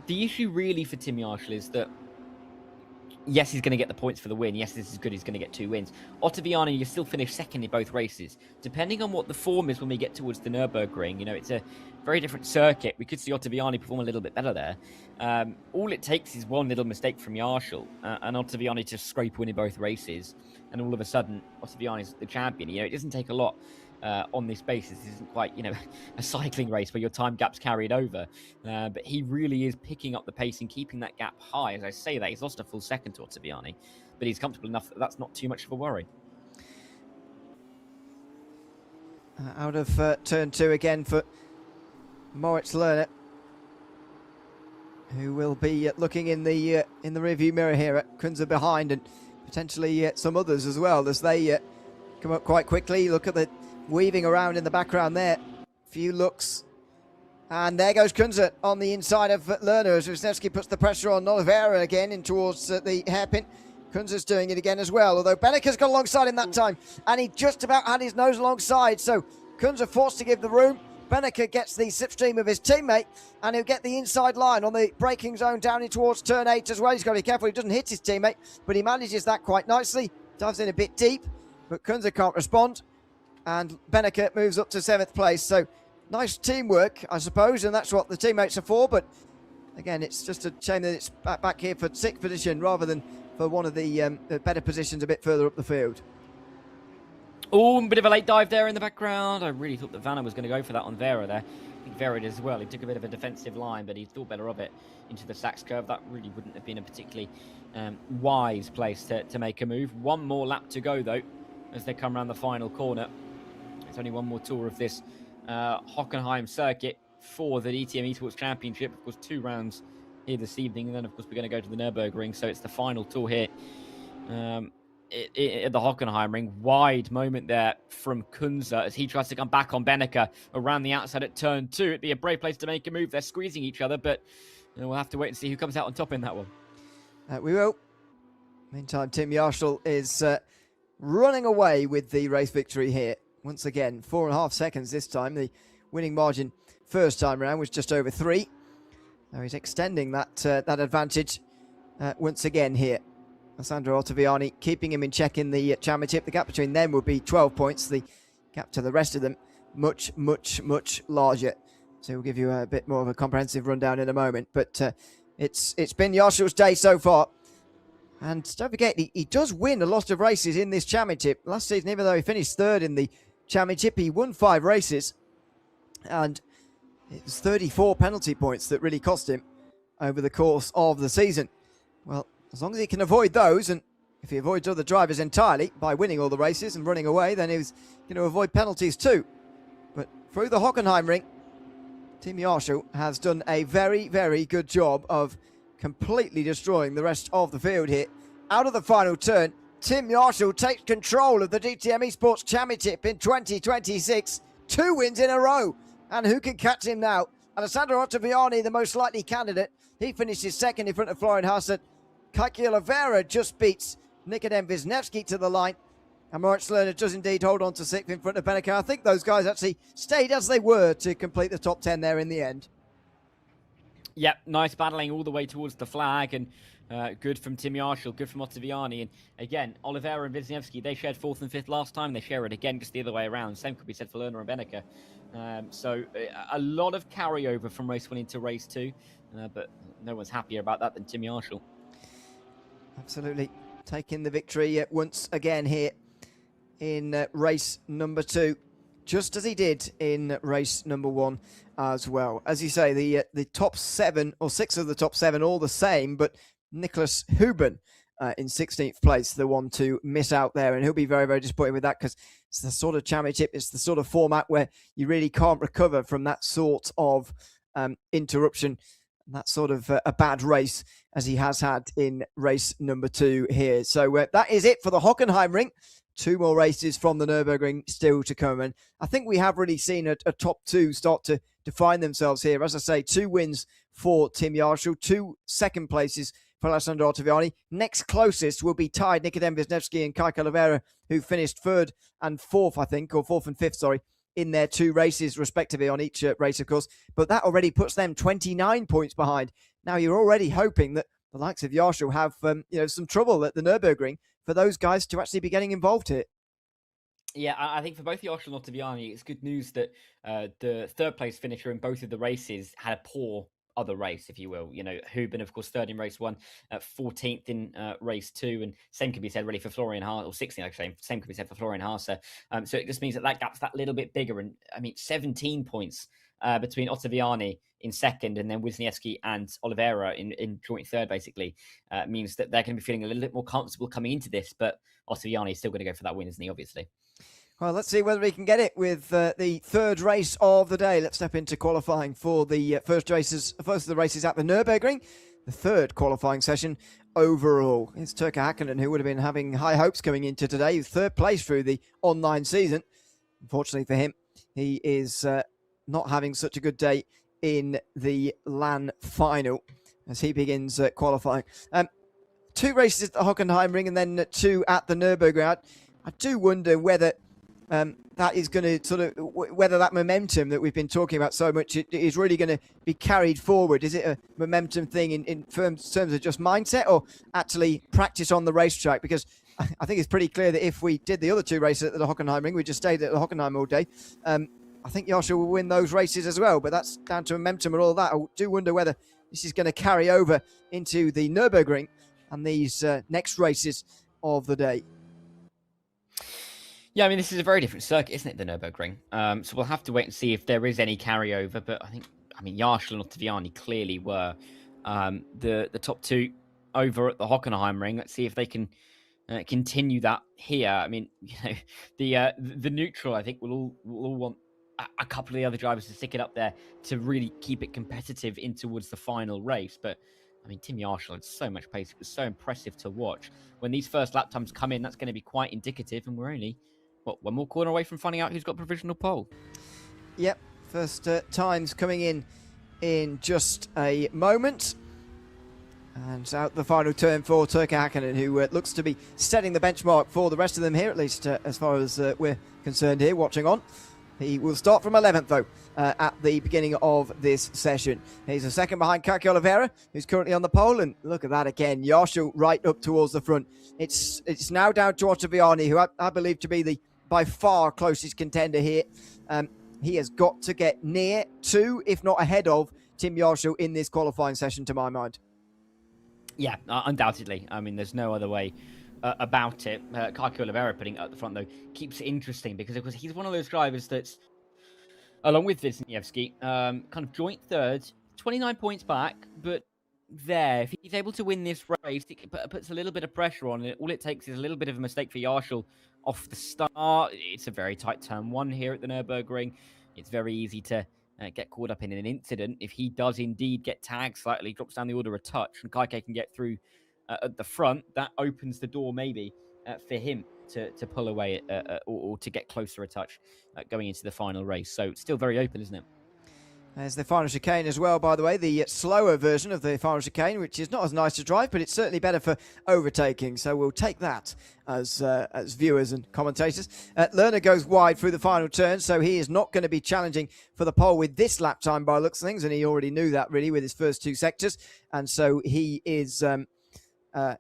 the issue really for Tim Yarshall is that yes, he's going to get the points for the win. Yes, this is good. He's going to get 2 wins. Ottaviani, you still finish second in both races. Depending on what the form is when we get towards the Nürburgring, you know, it's a very different circuit. We could see Ottaviani perform a little bit better there. All it takes is one little mistake from Yarshall and Ottaviani to scrape win in both races. And all of a sudden, Ottaviani's the champion. You know, it doesn't take a lot on this basis. This isn't quite, you know, a cycling race where your time gap's carried over. But he really is picking up the pace and keeping that gap high. As I say that, he's lost a full second to Ottaviani, but he's comfortable enough that that's not too much of a worry. Out of turn 2 again for Moritz Lerner, who will be looking in the rearview mirror here at Kunze behind, and potentially some others as well as they come up quite quickly. Look at the weaving around in the background there. Few looks. And there goes Kunze on the inside of Lerner as Wisniewski puts the pressure on Oliveira again in towards the hairpin. Kunze's doing it again as well, although Benneker's got alongside him that time, and he just about had his nose alongside, so Kunze forced to give the room. Benneker gets the slipstream of his teammate, and he'll get the inside line on the braking zone down in towards turn 8 as well. He's got to be careful he doesn't hit his teammate, but he manages that quite nicely. Dives in a bit deep, but Kunze can't respond, and Benneker moves up to 7th place. So nice teamwork, I suppose, and that's what the teammates are for. But again, it's just a shame that it's back here for 6th position rather than for one of the better positions a bit further up the field. Oh, a bit of a late dive there in the background. I really thought that Vanna was going to go for that on Vera there. I think Vera did as well. He took a bit of a defensive line, but he thought better of it into the Sachs curve. That really wouldn't have been a particularly wise place to make a move. One more lap to go, though, as they come around the final corner. There's only one more tour of this Hockenheim circuit for the DTM Esports Championship. Of course, 2 rounds here this evening, and then, of course, we're going to go to the Nürburgring, so it's the final tour here at the Hockenheimring. Wide moment there from Kunze as he tries to come back on Benneker around the outside at turn 2. It'd be a brave place to make a move. They're squeezing each other, but we'll have to wait and see who comes out on top in that one. We will. Meantime, Tim Yarshall is running away with the race victory here. Once again, 4.5 seconds this time. The winning margin first time around was just over 3. Now he's extending that advantage once again here. Alessandro Ottaviani keeping him in check in the championship. The gap between them would be 12 points. The gap to the rest of them much, much, much larger. So we'll give you a bit more of a comprehensive rundown in a moment. But it's been Yarshall's day so far. And don't forget, he does win a lot of races in this championship. Last season, even though he finished 3rd in the championship, he won 5 races. And it was 34 penalty points that really cost him over the course of the season. Well, as long as he can avoid those, and if he avoids other drivers entirely by winning all the races and running away, then he's going to avoid penalties too. But through the Hockenheimring, Tim Yarshall has done a very, very good job of completely destroying the rest of the field here. Out of the final turn, Tim Yarshall takes control of the DTM Esports Championship in 2026. 2 wins in a row. And who can catch him now? Alessandro Ottaviani, the most likely candidate. He finishes 2nd in front of Florian Hassett. Kaki Oliveira just beats Nikodem Wisniewski to the line. And Moritz Lerner does indeed hold on to 6th in front of Benneker. I think those guys actually stayed as they were to complete the top 10 there in the end. Yep, nice battling all the way towards the flag, and good from Tim Yarshall, good from Ottaviani. And again, Oliveira and Wisniewski, they shared 4th and 5th last time. They share it again, just the other way around. Same could be said for Lerner and Benneker. So a lot of carryover from race 1 into race 2, but no one's happier about that than Tim Yarshall. Absolutely. Taking the victory once again here in race number 2, just as he did in race number 1 as well. As you say, the top 7 or 6 of the top 7 all the same, but Nicholas Huben in 16th place, the one to miss out there, and he'll be very, very disappointed with that, because it's the sort of championship, it's the sort of format where you really can't recover from that sort of interruption, that sort of a bad race as he has had in race number 2 here. So that is it for the Hockenheimring. 2 more races from the Nürburgring still to come, and I think we have really seen a top 2 start to define themselves here. As I say, 2 wins for Tim Yarshall, 2 second places for Alessandro Ottaviani. Next closest will be tied Nikodem Wisniewski and Kajko Oliveira, who finished 3rd and 4th, I think, or 4th and 5th, sorry, in their 2 races respectively on each race, of course. But that already puts them 29 points behind. Now you're already hoping that the likes of Yarshall have some trouble at the Nürburgring for those guys to actually be getting involved here. Yeah, I think for both Yarshall and Ottaviani, it's good news that the 3rd place finisher in both of the races had a poor other race, if you will. Huben, of course, 3rd in race 1, 14th in race 2, and same can be said really for Florian Haas, or 16th, actually. Same can be said for Florian Haas. So it just means that gap's that little bit bigger. And I mean, 17 points between Ottaviani in 2nd and then Wisniewski and Oliveira in joint 3rd, basically, means that they're going to be feeling a little bit more comfortable coming into this. But Ottaviani is still going to go for that win, isn't he, obviously? Well, let's see whether he can get it with the 3rd race of the day. Let's step into qualifying for the first of the races at the Nürburgring, the 3rd qualifying session overall. It's Turkka Häkkinen, who would have been having high hopes coming into today. 3rd place through the online season. Unfortunately for him, he is not having such a good day in the LAN final as he begins qualifying. 2 races at the Hockenheimring and then 2 at the Nürburgring. I do wonder whether that is going to whether that momentum that we've been talking about so much is really going to be carried forward. Is it a momentum thing in terms of just mindset, or actually practice on the racetrack? Because I think it's pretty clear that if we did the other 2 races at the Hockenheimring, we just stayed at the Hockenheim all day, I think Yarshall will win those races as well, but that's down to momentum and all that. I do wonder whether this is going to carry over into the Nürburgring and these next races of the day. Yeah, I mean, this is a very different circuit, isn't it, the Nürburgring? So we'll have to wait and see if there is any carryover. But Yarshall and Ottaviani clearly were the top 2 over at the Hockenheimring. Let's see if they can continue that here. I mean, the neutral, I think, will all want a couple of the other drivers to stick it up there to really keep it competitive in towards the final race. But I mean, Tim Yarshall had so much pace. It was so impressive to watch. When these first lap times come in, that's going to be quite indicative. And we're only, one more corner away from finding out who's got provisional pole. Yep, first times coming in just a moment. And out the final turn for Turkka Häkkinen, who looks to be setting the benchmark for the rest of them here, at least as far as we're concerned here, watching on. He will start from 11th, though, at the beginning of this session. He's a second behind Kajko Oliveira, who's currently on the pole. And look at that again. Yarshall right up towards the front. It's now down to Ottaviani, who I believe to be the by far closest contender here. He has got to get near to, if not ahead of, Tim Yarshall in this qualifying session, to my mind. Yeah, undoubtedly. I mean, there's no other way about it. Kajko Oliveira putting it at the front, though, keeps it interesting because, of course, he's one of those drivers that's, along with Wisniewski, kind of joint 3rd, 29 points back, but there, if he's able to win this race, it puts a little bit of pressure on it. All it takes is a little bit of a mistake for Yarshall off the start. It's a very tight turn 1 here at the Nürburgring. It's very easy to get caught up in an incident. If he does indeed get tagged slightly, drops down the order a touch, and Kajko can get through at the front, that opens the door maybe for him to pull away or to get closer a touch going into the final race. So it's still very open, isn't it? There's the final chicane as well, by the way, the slower version of the final chicane, which is not as nice to drive, but it's certainly better for overtaking. So we'll take that as viewers and commentators. Lerner goes wide through the final turn, so he is not going to be challenging for the pole with this lap time by looks of things, and he already knew that really with his first 2 sectors. And so he is There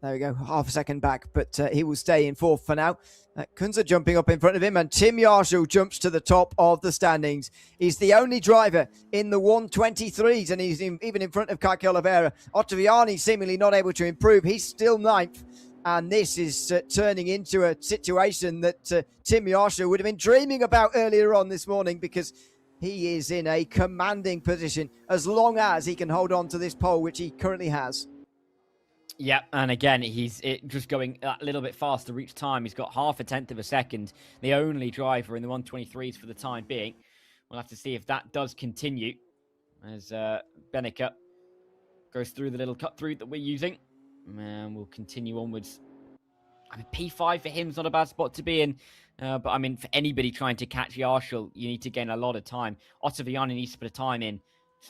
we go, half a second back, but he will stay in fourth for now. Kunze jumping up in front of him, and Tim Yarshall jumps to the top of the standings. He's the only driver in the 123s, and he's even in front of Kike Oliveira. Ottaviani seemingly not able to improve. He's still ninth, and this is turning into a situation that Tim Yarshall would have been dreaming about earlier on this morning, because he is in a commanding position as long as he can hold on to this pole, which he currently has. Yeah, and again, he's just going a little bit faster each time. He's got half a tenth of a second. The only driver in the 123s for the time being. We'll have to see if that does continue as Bennica goes through the little cut through that we're using. And we'll continue onwards. I mean, P5 for him is not a bad spot to be in. But I mean, for anybody trying to catch Yarshall, you need to gain a lot of time. Ottaviani needs to put a time in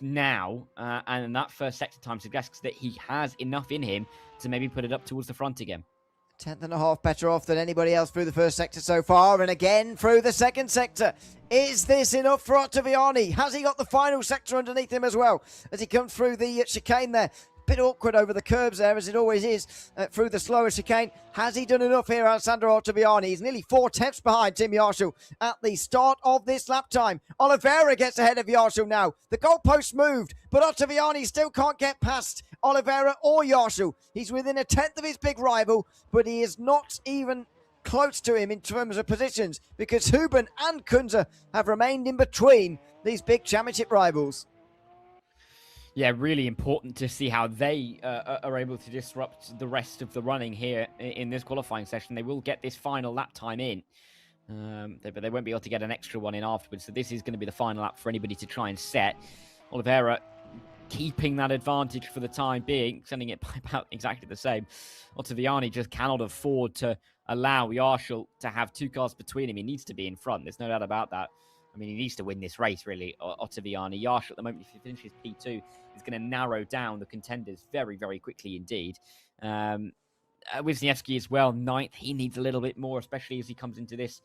now, and that first sector time suggests that he has enough in him to maybe put it up towards the front again. 10th and a half better off than anybody else through the first sector so far, and again through the second sector. Is this enough for Ottaviani? Has he got the final sector underneath him as well as he comes through the chicane there? Bit awkward over the curbs there, as it always is, through the slower chicane. Has he done enough here, Alessandro Ottaviani? He's nearly 4 tenths behind Tim Yarshall at the start of this lap time. Oliveira gets ahead of Yarshall now. The goalpost moved, but Ottaviani still can't get past Oliveira or Yarshall. He's within a tenth of his big rival, but he is not even close to him in terms of positions, because Huben and Kunze have remained in between these big championship rivals. Yeah, really important to see how they are able to disrupt the rest of the running here in this qualifying session. They will get this final lap time in, but they won't be able to get an extra one in afterwards. So this is going to be the final lap for anybody to try and set. Oliveira keeping that advantage for the time being, sending it by about exactly the same. Ottaviani just cannot afford to allow Yarshall to have 2 cars between him. He needs to be in front. There's no doubt about that. I mean, he needs to win this race, really, Ottaviani. Yarshall, at the moment, if he finishes P2, is going to narrow down the contenders very, very quickly indeed. Wisniewski as well, 9th. He needs a little bit more, especially as he comes into this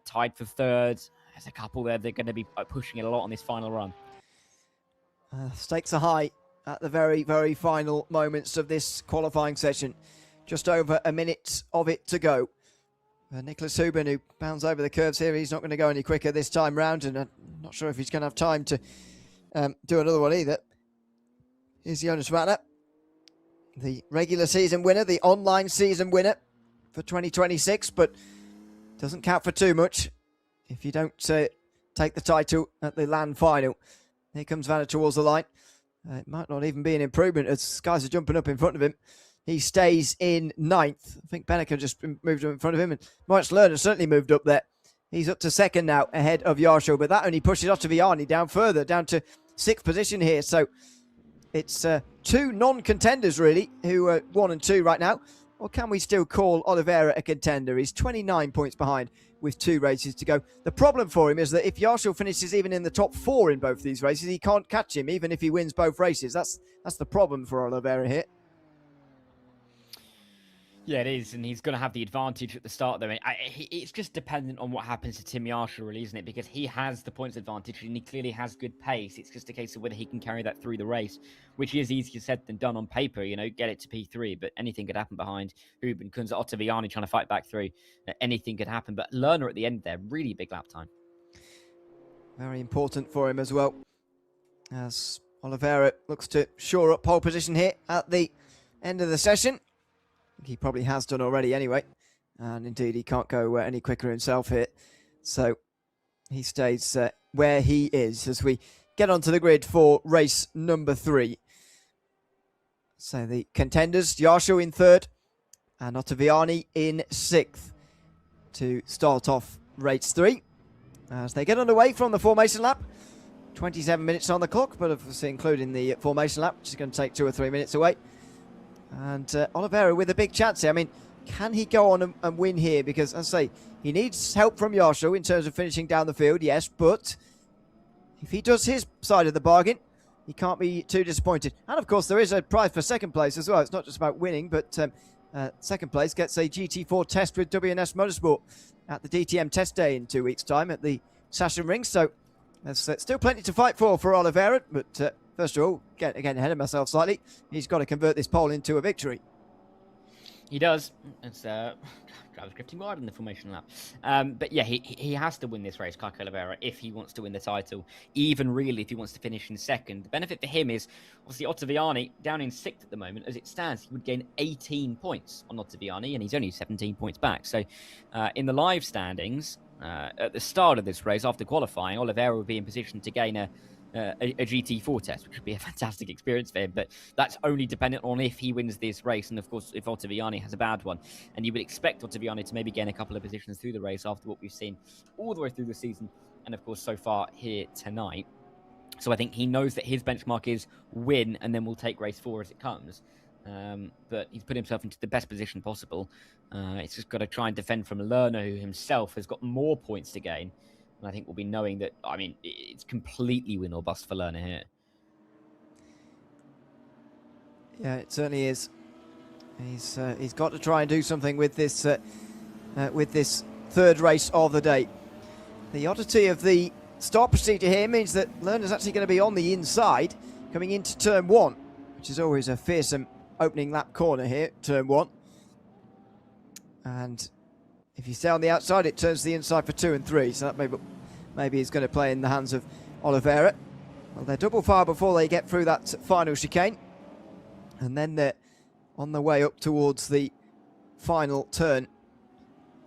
tied for 3rd. There's a couple there. They're going to be pushing it a lot on this final run. Stakes are high at the very, very final moments of this qualifying session. Just over a minute of it to go. Nicholas Huben, who bounds over the curves here, he's not going to go any quicker this time round, and I'm not sure if he's going to have time to do another one either. Here's Jonas Ratner, the regular season winner, the online season winner for 2026, but doesn't count for too much if you don't take the title at the land final. Here comes Vanna towards the line. It might not even be an improvement as guys are jumping up in front of him. He stays in 9th. I think Bennica just moved up in front of him, and Moritz Lerner certainly moved up there. He's up to 2nd now, ahead of Yarshall, but that only pushes Ottaviani down further, down to 6th position here. So it's 2 non-contenders, really, who are 1 and 2 right now. Or can we still call Oliveira a contender? He's 29 points behind with 2 races to go. The problem for him is that if Yarshall finishes even in the top 4 in both these races, he can't catch him, even if he wins both races. That's the problem for Oliveira here. Yeah, it is, and he's going to have the advantage at the start, though. It's just dependent on what happens to Tim Yarshall, really, isn't it? Because he has the points advantage, and he clearly has good pace. It's just a case of whether he can carry that through the race, which is easier said than done on paper, you know, get it to P3, but anything could happen behind Huben, Kunze, Ottaviani trying to fight back through. Anything could happen, but Lerner at the end there, really big lap time. Very important for him as well, as Oliveira looks to shore up pole position here at the end of the session. He probably has done already anyway, and indeed he can't go any quicker himself here, so he stays where he is as we get onto the grid for race number 3. So the contenders, Yarshall in 3rd and Ottaviani in 6th to start off race 3 as they get underway from the formation lap. 27 minutes on the clock, but obviously including the formation lap, which is going to take 2 or 3 minutes away. And Oliveira with a big chance here. I mean, can he go on and win here? Because, as I say, he needs help from Yarshall in terms of finishing down the field, yes, but if he does his side of the bargain, he can't be too disappointed. And, of course, there is a prize for 2nd place as well. It's not just about winning, but 2nd place gets a GT4 test with WNS Motorsport at the DTM test day in 2 weeks' time at the Sachsenring. So there's still plenty to fight for Oliveira, but first of all, again ahead of myself slightly, he's got to convert this pole into a victory. He does. It's driver scripting wide in the formation lap. But yeah, he has to win this race, Keke Oliveira, if he wants to win the title. Even really, if he wants to finish in second. The benefit for him is obviously Ottaviani down in sixth at the moment. As it stands, he would gain 18 points on Ottaviani, and he's only 17 points back. So in the live standings, at the start of this race, after qualifying, Oliveira would be in position to gain a GT4 test, which would be a fantastic experience for him. But that's only dependent on if he wins this race, and of course, if Ottaviani has a bad one. And you would expect Ottaviani to maybe gain a couple of positions through the race after what we've seen all the way through the season, and of course, so far here tonight. So I think he knows that his benchmark is win, and then we'll take race 4 as it comes. But he's put himself into the best position possible. He's just got to try and defend from Lerner, who himself has got more points to gain. And I think we'll be knowing that, I mean, it's completely win or bust for Lerner here. Yeah, it certainly is. He's got to try and do something with this third race of the day. The oddity of the start procedure here means that Lerner's actually going to be on the inside coming into turn 1, which is always a fearsome opening lap corner here, turn 1. And if you stay on the outside, it turns to the inside for 2 and 3. So that maybe is going to play in the hands of Oliveira. Well, they're double fire before they get through that final chicane. And then they're on the way up towards the final turn.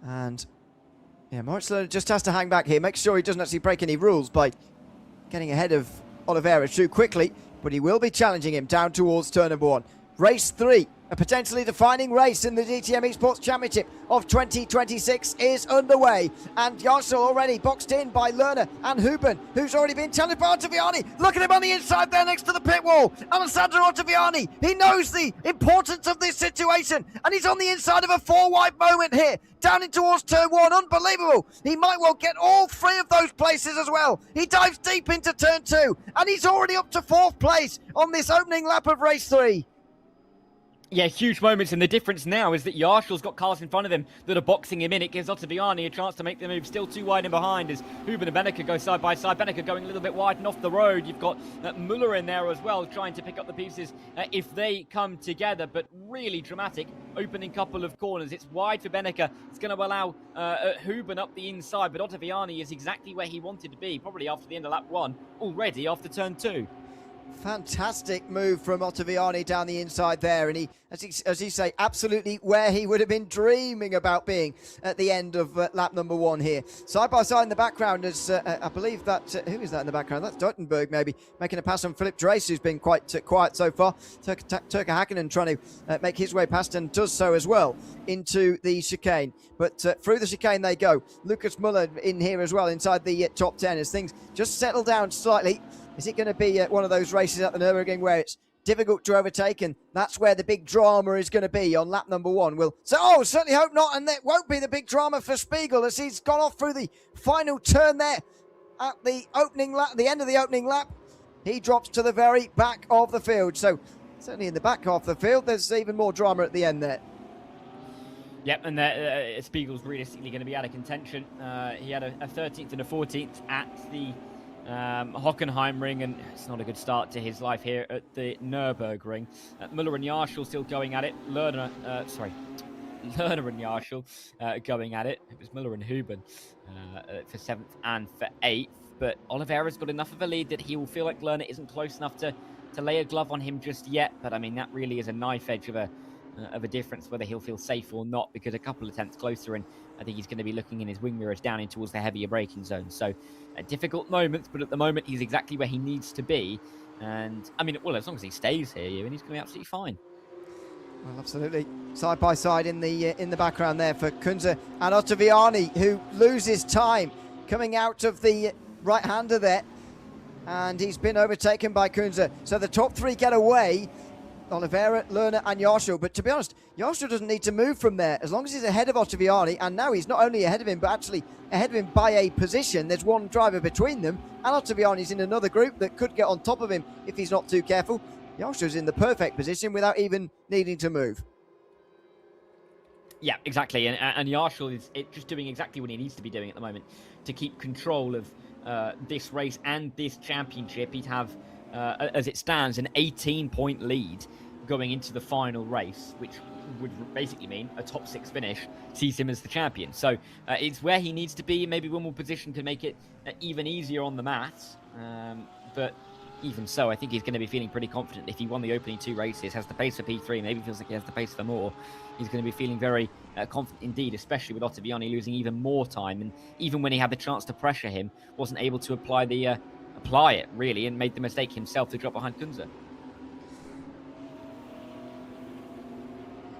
And yeah, Moritz Lerner just has to hang back here. Make sure he doesn't actually break any rules by getting ahead of Oliveira too quickly. But he will be challenging him down towards turn number 1. Race 3, a potentially defining race in the DTM Esports Championship of 2026 is underway. And Yarshall already boxed in by Lerner and Huben, who's already been challenged by Ottaviani. Look at him on the inside there next to the pit wall. Alessandro Ottaviani, he knows the importance of this situation, and he's on the inside of a 4-wide moment here, down in towards turn 1. Unbelievable. He might well get all 3 of those places as well. He dives deep into turn 2, and he's already up to 4th place on this opening lap of race 3. Yeah, huge moments, and the difference now is that Yarshall's got cars in front of him that are boxing him in. It gives Ottaviani a chance to make the move. Still too wide in behind as Huben and Benneker go side by side. Benneker going a little bit wide and off the road. You've got Muller in there as well, trying to pick up the pieces if they come together. But really dramatic opening couple of corners. It's wide for Benneker. It's going to allow Huben up the inside, but Ottaviani is exactly where he wanted to be, probably after the end of lap 1, already after turn 2. Fantastic move from Ottaviani down the inside there, and he, as you say, absolutely where he would have been dreaming about being at the end of lap number 1 here. Side by side in the background is, I believe that, who is that in the background? That's Deutenberg maybe, making a pass on Philip Drace, who's been quite quiet so far. Turka Hakkinen trying to make his way past, and does so as well into the chicane. But through the chicane they go. Lucas Muller in here as well, inside the top 10, as things just settle down slightly. Is it going to be one of those races at the Nürburgring where it's difficult to overtake, and that's where the big drama is going to be on lap number 1? Certainly hope not, and it won't be the big drama for Spiegel as he's gone off through the final turn there at the opening lap, the end of the opening lap. He drops to the very back of the field. So certainly in the back half of the field, there's even more drama at the end there. Yep, and Spiegel's realistically going to be out of contention. He had a 13th and a 14th at the Hockenheimring, and it's not a good start to his life here at the Nürburgring. Muller and Yarshall still going at it. Lerner and Yarshall going at it. It was Muller and Huben for 7th and for 8th. But Oliveira's got enough of a lead that he will feel like Lerner isn't close enough to lay a glove on him just yet. But I mean, that really is a knife edge of a difference whether he'll feel safe or not, because a couple of attempts closer, and I think he's going to be looking in his wing mirrors down in towards the heavier braking zone. So difficult moments, but at the moment he's exactly where he needs to be. And I mean, well, as long as he stays here, he's going to be absolutely fine. Well, absolutely. Side by side in the background there for Kunze and Ottaviani, who loses time coming out of the right-hander there, and he's been overtaken by Kunze. So the top 3 get away. Oliveira, Lerner and Yarshall. But to be honest, Yarshall doesn't need to move from there as long as he's ahead of Ottaviani, and now he's not only ahead of him but actually ahead of him by a position. There's one driver between them, and Ottaviani's in another group that could get on top of him if he's not too careful. Yarshall's in the perfect position without even needing to move. Yeah, exactly, and Yarshall is just doing exactly what he needs to be doing at the moment to keep control of this race and this championship. He'd have, as it stands, an 18-point lead going into the final race, which would basically mean a top 6 finish sees him as the champion. So it's where he needs to be, maybe one more position to make it even easier on the mat. But even so, I think he's going to be feeling pretty confident. If he won the opening 2 races, has the pace for P3, maybe feels like he has the pace for more, he's going to be feeling very confident indeed, especially with Ottaviani losing even more time. And even when he had the chance to pressure him, wasn't able to apply it really, and made the mistake himself to drop behind Kunze.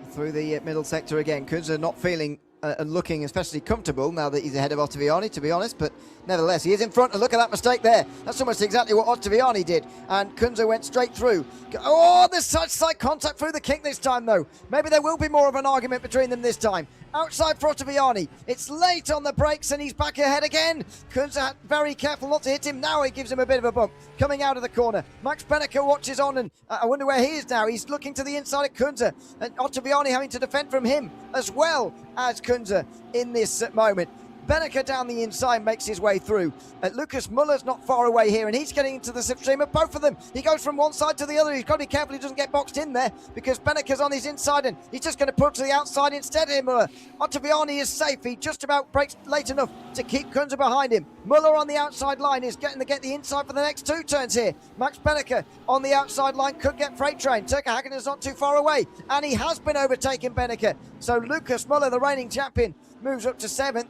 Through the middle sector again, Kunze not feeling and looking especially comfortable now that he's ahead of Ottaviani, to be honest, but nevertheless he is in front, and look at that mistake there. That's almost exactly what Ottaviani did, and Kunze went straight through. Oh, there's such side contact through the kick this time though. Maybe there will be more of an argument between them this time. Outside for Ottaviani, it's late on the brakes and he's back ahead again. Kunze very careful not to hit him. Now he gives him a bit of a bump coming out of the corner. Max Benneker watches on, and I wonder where he is now. He's looking to the inside of Kunze, and Ottaviani having to defend from him as well as Kunze in this moment. Benneker down the inside makes his way through. Lucas Muller's not far away here, and he's getting into the slipstream of both of them. He goes from one side to the other. He's got to be careful he doesn't get boxed in there, because Benneker's on his inside and he's just going to pull to the outside instead here, Muller. Ottaviani is safe. He just about brakes late enough to keep Kunze behind him. Muller on the outside line is getting to get the inside for the next 2 turns here. Max Benneker on the outside line could get Freight Train. Turka Hakkinen is not too far away, and he has been overtaking Benneker. So Lucas Muller, the reigning champion, moves up to 7th.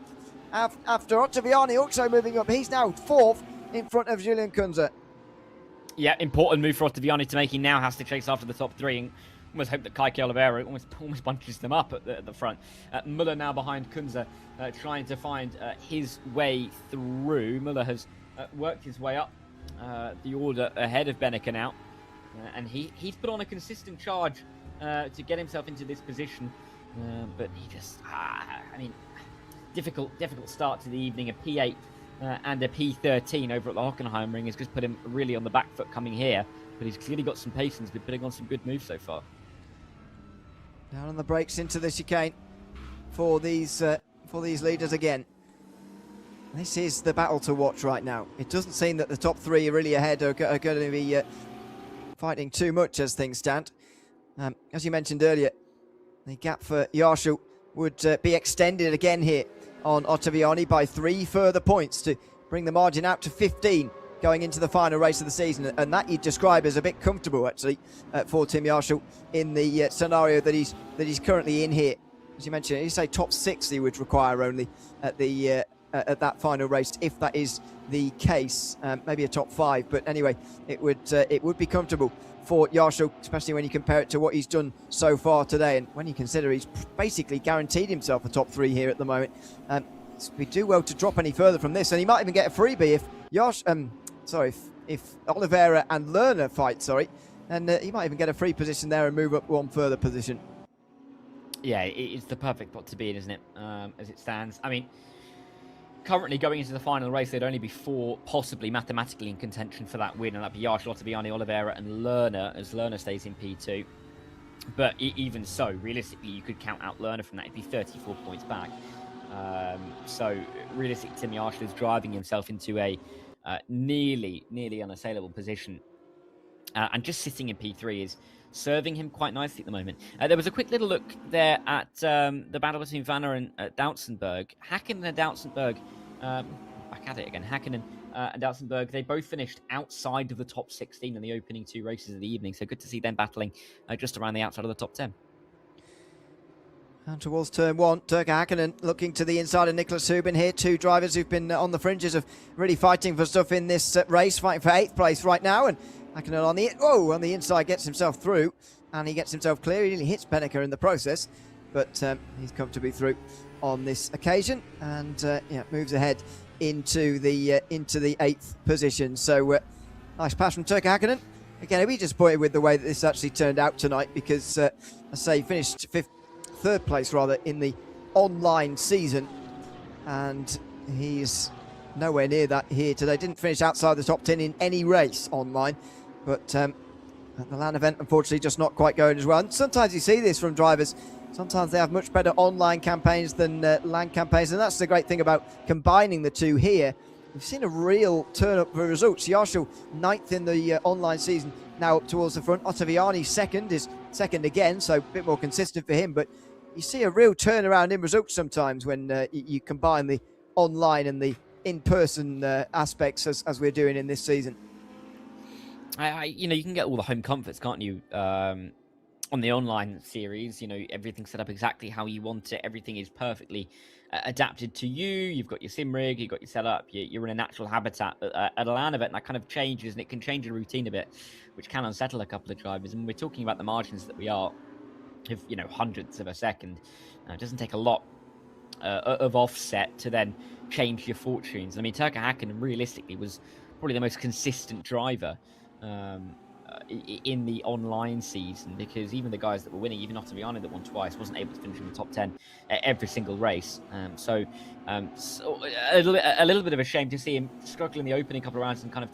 After Ottaviani also moving up, he's now 4th in front of Julian Kunze. Yeah, important move for Ottaviani to make. He now has to chase after the top 3 and almost hope that Kike Oliveira almost bunches them up at the front. Muller now behind Kunze, trying to find his way through. Muller has worked his way up the order ahead of Benneker now, and he's put on a consistent charge to get himself into this position, but he just, I mean, difficult start to the evening. A P8 and a P13 over at the Hockenheimring has just put him really on the back foot coming here, but he's clearly got some pace and has been putting on some good moves so far. Down on the brakes into the chicane for these leaders again. This is the battle to watch right now. It doesn't seem that the top 3 really ahead are going to be fighting too much as things stand. As you mentioned earlier, the gap for Yarshu would be extended again here on Ottaviani by 3 further points to bring the margin out to 15 going into the final race of the season, and that you'd describe as a bit comfortable actually for Tim Yarshu in the scenario that he's currently in here. As you mentioned, you say top 6 he would require only at the at that final race, if that is the case. Maybe a top 5, but anyway, it would be comfortable for Yarshu, especially when you compare it to what he's done so far today, and when you consider he's basically guaranteed himself a top 3 here at the moment. We do well to drop any further from this, and he might even get a freebie if if Oliveira and Lerner fight, and he might even get a free position there and move up 1 further position. Yeah, it's the perfect spot to be in, isn't it, as it stands? I mean, currently going into the final race, there'd only be 4 possibly mathematically in contention for that win, and that'd be Yarshu, Ottaviani, Oliveira and Lerner, as Lerner stays in P2. But even so, realistically, you could count out Lerner from that. It'd be 34 points back. So realistically, Tim Yarshu is driving himself into a nearly unassailable position. And just sitting in P3 is serving him quite nicely at the moment. There was a quick little look there at the battle between Vanner and Doutsenberg. Hakkinen and Doutsenberg, back at it again, Hakkinen and Doutsenberg, they both finished outside of the top 16 in the opening 2 races of the evening, so good to see them battling just around the outside of the top 10. And towards turn 1, Turka Hakkinen looking to the inside of Nicholas Hubin here. 2 drivers who've been on the fringes of really fighting for stuff in this race, fighting for 8th place right now. And Hakkinen on the inside gets himself through, and he gets himself clear. He nearly hits Benneker in the process, but he's comfortably through on this occasion, and moves ahead into the 8th position. So nice pass from Turka Hakkinen. Again, I'll be disappointed with the way that this actually turned out tonight, because I say he finished 3rd place rather in the online season, and he's nowhere near that here today. Didn't finish outside the top 10 in any race online, but at the LAN event, unfortunately, just not quite going as well. And sometimes you see this from drivers. Sometimes they have much better online campaigns than LAN campaigns, and that's the great thing about combining the 2 here. We've seen a real turn up for results. Yarshu 9th in the online season, now up towards the front. Ottaviani 2nd is second again, so a bit more consistent for him. But you see a real turnaround in results sometimes when you combine the online and the in-person aspects as we're doing in this season. You know, you can get all the home comforts, can't you? On the online series, you know, everything's set up exactly how you want it. Everything is perfectly adapted to you. You've got your sim rig, you've got your setup, you're in a natural habitat. At a LAN event, that kind of changes, and it can change your routine a bit, which can unsettle a couple of drivers. And we're talking about the margins that we are, of, you know, hundredths of a second. It doesn't take a lot of offset to then change your fortunes. I mean, Turka Häkkinen realistically was probably the most consistent driver in the online season, because even the guys that were winning, even Ottaviani that won twice, wasn't able to finish in the top 10 every single race. So a little bit of a shame to see him struggle in the opening couple of rounds and kind of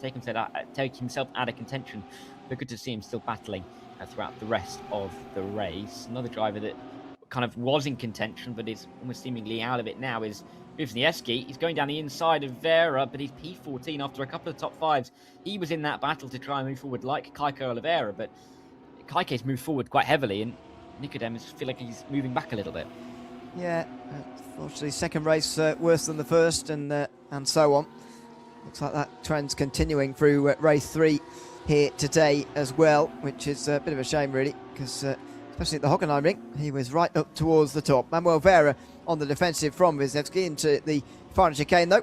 take himself out of contention, but good to see him still battling throughout the rest of the race. Another driver that kind of was in contention but is almost seemingly out of it now is Wisniewski. He's going down the inside of Vera, but he's P14 after a couple of top fives. He was in that battle to try and move forward like Kaike Oliveira, but Kaike's moved forward quite heavily, and Nicodemus feel like he's moving back a little bit. Yeah, unfortunately, second race worse than the first, and so on. Looks like that trend's continuing through race 3 here today as well, which is a bit of a shame, really, because especially at the Hockenheimring, he was right up towards the top. Manuel Vera on the defensive from Wisniewski into the final chicane, though.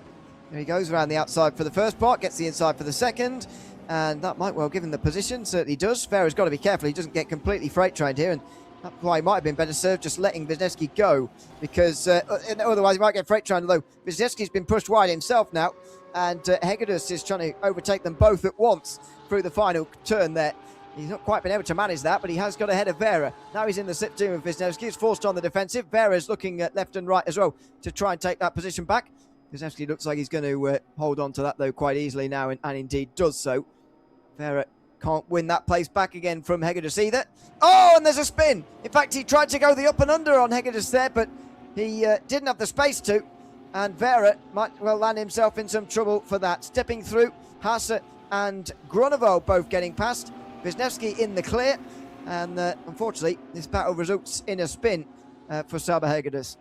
There he goes around the outside for the first part, gets the inside for the second, and that might well give him the position. Certainly does. Vera's got to be careful he doesn't get completely freight trained here, and that's why he might have been better served just letting Wisniewski go, because otherwise he might get freight trained, although Wisniewski's been pushed wide himself now, and Hegedus is trying to overtake them both at once through the final turn there. He's not quite been able to manage that, but he has got ahead of Vera. Now he's in the slipstream of Wisniewski. He's forced on the defensive. Vera's looking at left and right as well to try and take that position back. Wisniewski looks like he's going to hold on to that, though, quite easily now, and indeed does so. Vera can't win that place back again from Hegedus either. Oh, and there's a spin. In fact, he tried to go the up and under on Hegedus there, but he didn't have the space to. And Vera might well land himself in some trouble for that. Stepping through, Haase and Grunewald both getting past. Wisniewski in the clear, and unfortunately this battle results in a spin for Saba Hegedus.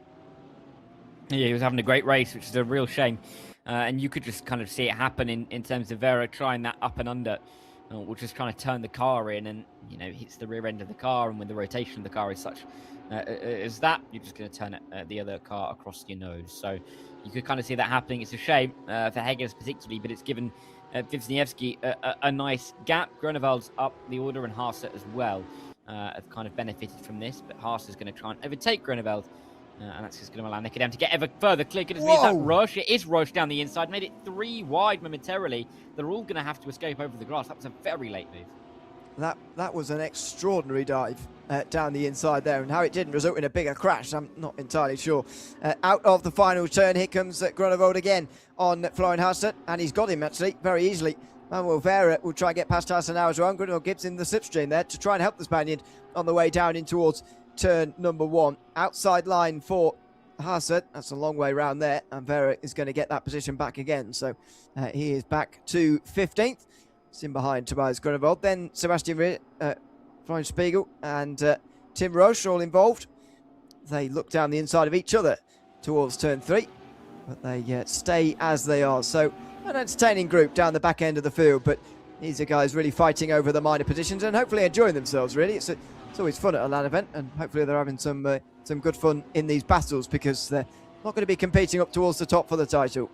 Yeah, he was having a great race, which is a real shame, and you could just kind of see it happen in terms of Vera trying that up and under, or just trying to turn the car in, and you know, hits the rear end of the car, and when the rotation of the car is such as that, you're just going to turn the other car across your nose. So you could kind of see that happening. It's a shame for Hegedus particularly, but it's given Wisniewski a nice gap. Grunewald's up the order, and Haase as well have kind of benefited from this, but Haase is going to try and overtake Grunewald, and that's just going to allow Nikodem to get ever further clear. Good to see that rush. It is rushed down the inside, made it 3 wide momentarily. They're all going to have to escape over the grass. That was a very late move. That was an extraordinary dive down the inside there, and how it didn't result in a bigger crash, I'm not entirely sure. Out of the final turn, here comes Grunewald again on Florian Haase, and he's got him actually very easily. Manuel Vera will try and get past Haase now as well. Grunewald gives him the slipstream there to try and help the Spaniard on the way down in towards turn number 1. Outside line for Haase, that's a long way round there, and Vera is going to get that position back again. So he is back to 15th. It's in behind Tobias Grunewald. Then Sebastian Rier, Florian Spiegel and Tim Roche all involved. They look down the inside of each other towards turn 3, but they stay as they are. So an entertaining group down the back end of the field, but these are guys really fighting over the minor positions and hopefully enjoying themselves, really. It's always fun at a LAN event, and hopefully they're having some good fun in these battles, because they're not going to be competing up towards the top for the title.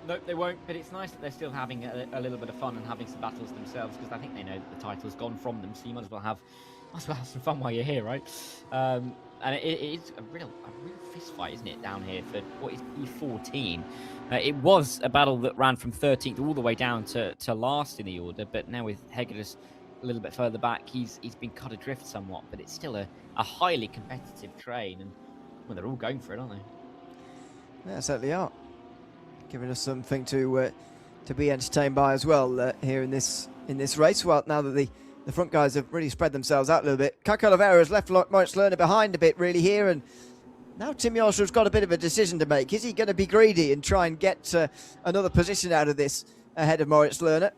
Nope, they won't, but it's nice that they're still having a little bit of fun and having some battles themselves, because I think they know that the title's gone from them, so you might as well have some fun while you're here, right? And it's a real fist fight, isn't it, down here for what is P14. It was a battle that ran from 13th all the way down to last in the order, but now with Hegedus a little bit further back, he's been cut adrift somewhat, but it's still a highly competitive train, and well, they're all going for it, aren't they? Yeah, certainly are. Giving us something to be entertained by as well here in this race. Well, now that the front guys have really spread themselves out a little bit. Kaike Oliveira has left Moritz Lerner behind a bit really here, and now Tim Joshua's got a bit of a decision to make. Is he going to be greedy and try and get another position out of this ahead of Moritz Lerner?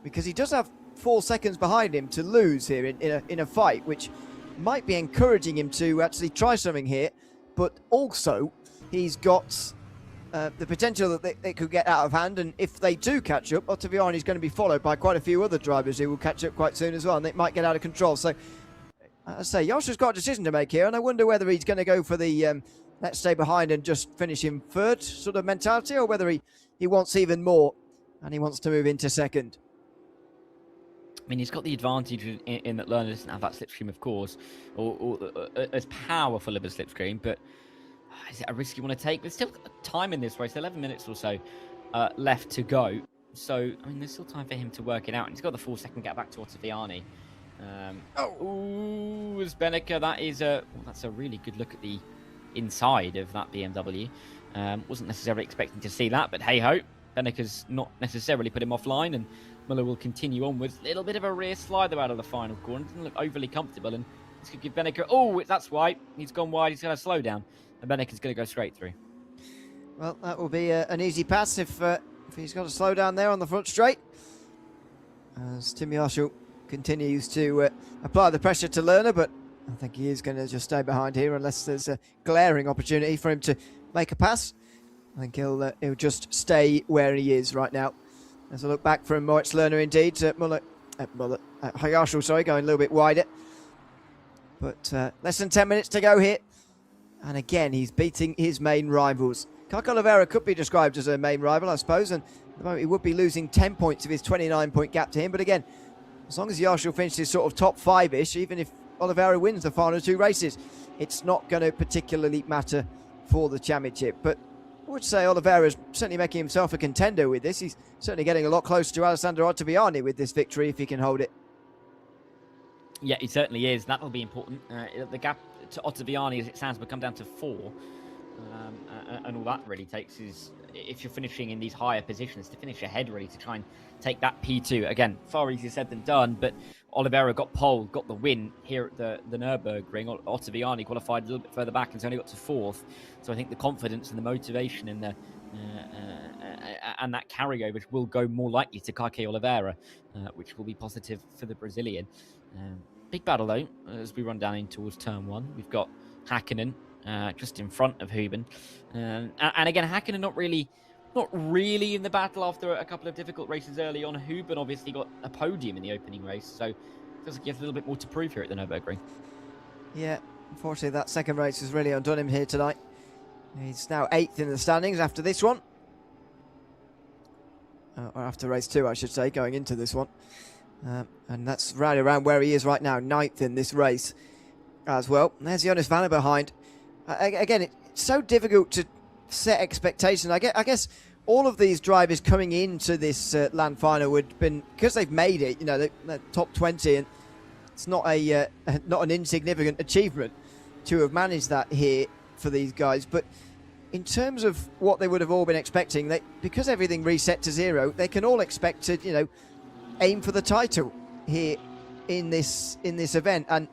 Because he does have 4 seconds behind him to lose here in a fight, which might be encouraging him to actually try something here. But also, he's got the potential that they could get out of hand, and if they do catch up, Ottaviani is going to be followed by quite a few other drivers who will catch up quite soon as well, and it might get out of control. So, as I say, Joshua's got a decision to make here, and I wonder whether he's going to go for the let's stay behind and just finish in third sort of mentality, or whether he wants even more and he wants to move into second. I mean, he's got the advantage in that Lerner doesn't have that slipstream, of course, or as powerful of a slipstream, but is it a risk you want to take? There's still time in this race, 11 minutes or so left to go. So, I mean, there's still time for him to work it out. And he's got the 4-second gap back to Ottaviani. Ooh, Zbeneka, that's a really good look at the inside of that BMW. Wasn't necessarily expecting to see that, but hey-ho. Beneka's not necessarily put him offline, and Muller will continue onwards. A little bit of a rear slide, though, out of the final corner. Doesn't look overly comfortable, and this could give Beneka... Oh, that's wide. He's gone wide. He's going to slow down. And Beneka's going to go straight through. Well, that will be an easy pass if he's got to slow down there on the front straight. As Tim Marshall continues to apply the pressure to Lerner, but I think he is going to just stay behind here unless there's a glaring opportunity for him to make a pass. I think he'll just stay where he is right now. As I look back from Moritz Lerner, indeed, Hayashel, sorry, going a little bit wider. But less than 10 minutes to go here. And again, he's beating his main rivals. Kike Oliveira could be described as a main rival, I suppose, and at the moment he would be losing 10 points of his 29-point gap to him. But again, as long as Yarshall finishes sort of top 5-ish, even if Oliveira wins the final 2 races, it's not going to particularly matter for the championship. But I would say Oliveira is certainly making himself a contender with this. He's certainly getting a lot closer to Alessandro Ottaviani with this victory, if he can hold it. Yeah, he certainly is. That'll be important. The gap to Ottaviani, as it stands, will come down to 4. And all that really takes is, if you're finishing in these higher positions, to finish ahead, really, to try and take that P2. Again, far easier said than done, but Oliveira got pole, got the win here at the Nürburgring. Ottaviani qualified a little bit further back and has only got to 4th. So I think the confidence and the motivation and and that carryover will go more likely to Kike Oliveira, which will be positive for the Brazilian. Big battle, though, as we run down in towards turn 1. We've got Hakkinen just in front of Hüben. And again, Hakkinen not really in the battle after a couple of difficult races early on. Hüben obviously got a podium in the opening race, so it feels like he has a little bit more to prove here at the Nürburgring. Yeah, unfortunately that second race has really undone him here tonight. He's now 8th in the standings after this one. Or after race 2, I should say, going into this one. And that's right around where he is right now, 9th in this race as well. And there's Jonas Vanner behind. Again, it's so difficult to set expectations. I guess all of these drivers coming into this land final would have been, because they've made it, you know, they're top 20, and it's not an insignificant achievement to have managed that here for these guys. But in terms of what they would have all been expecting, because everything reset to 0, they can all expect to, you know, aim for the title here in this event. And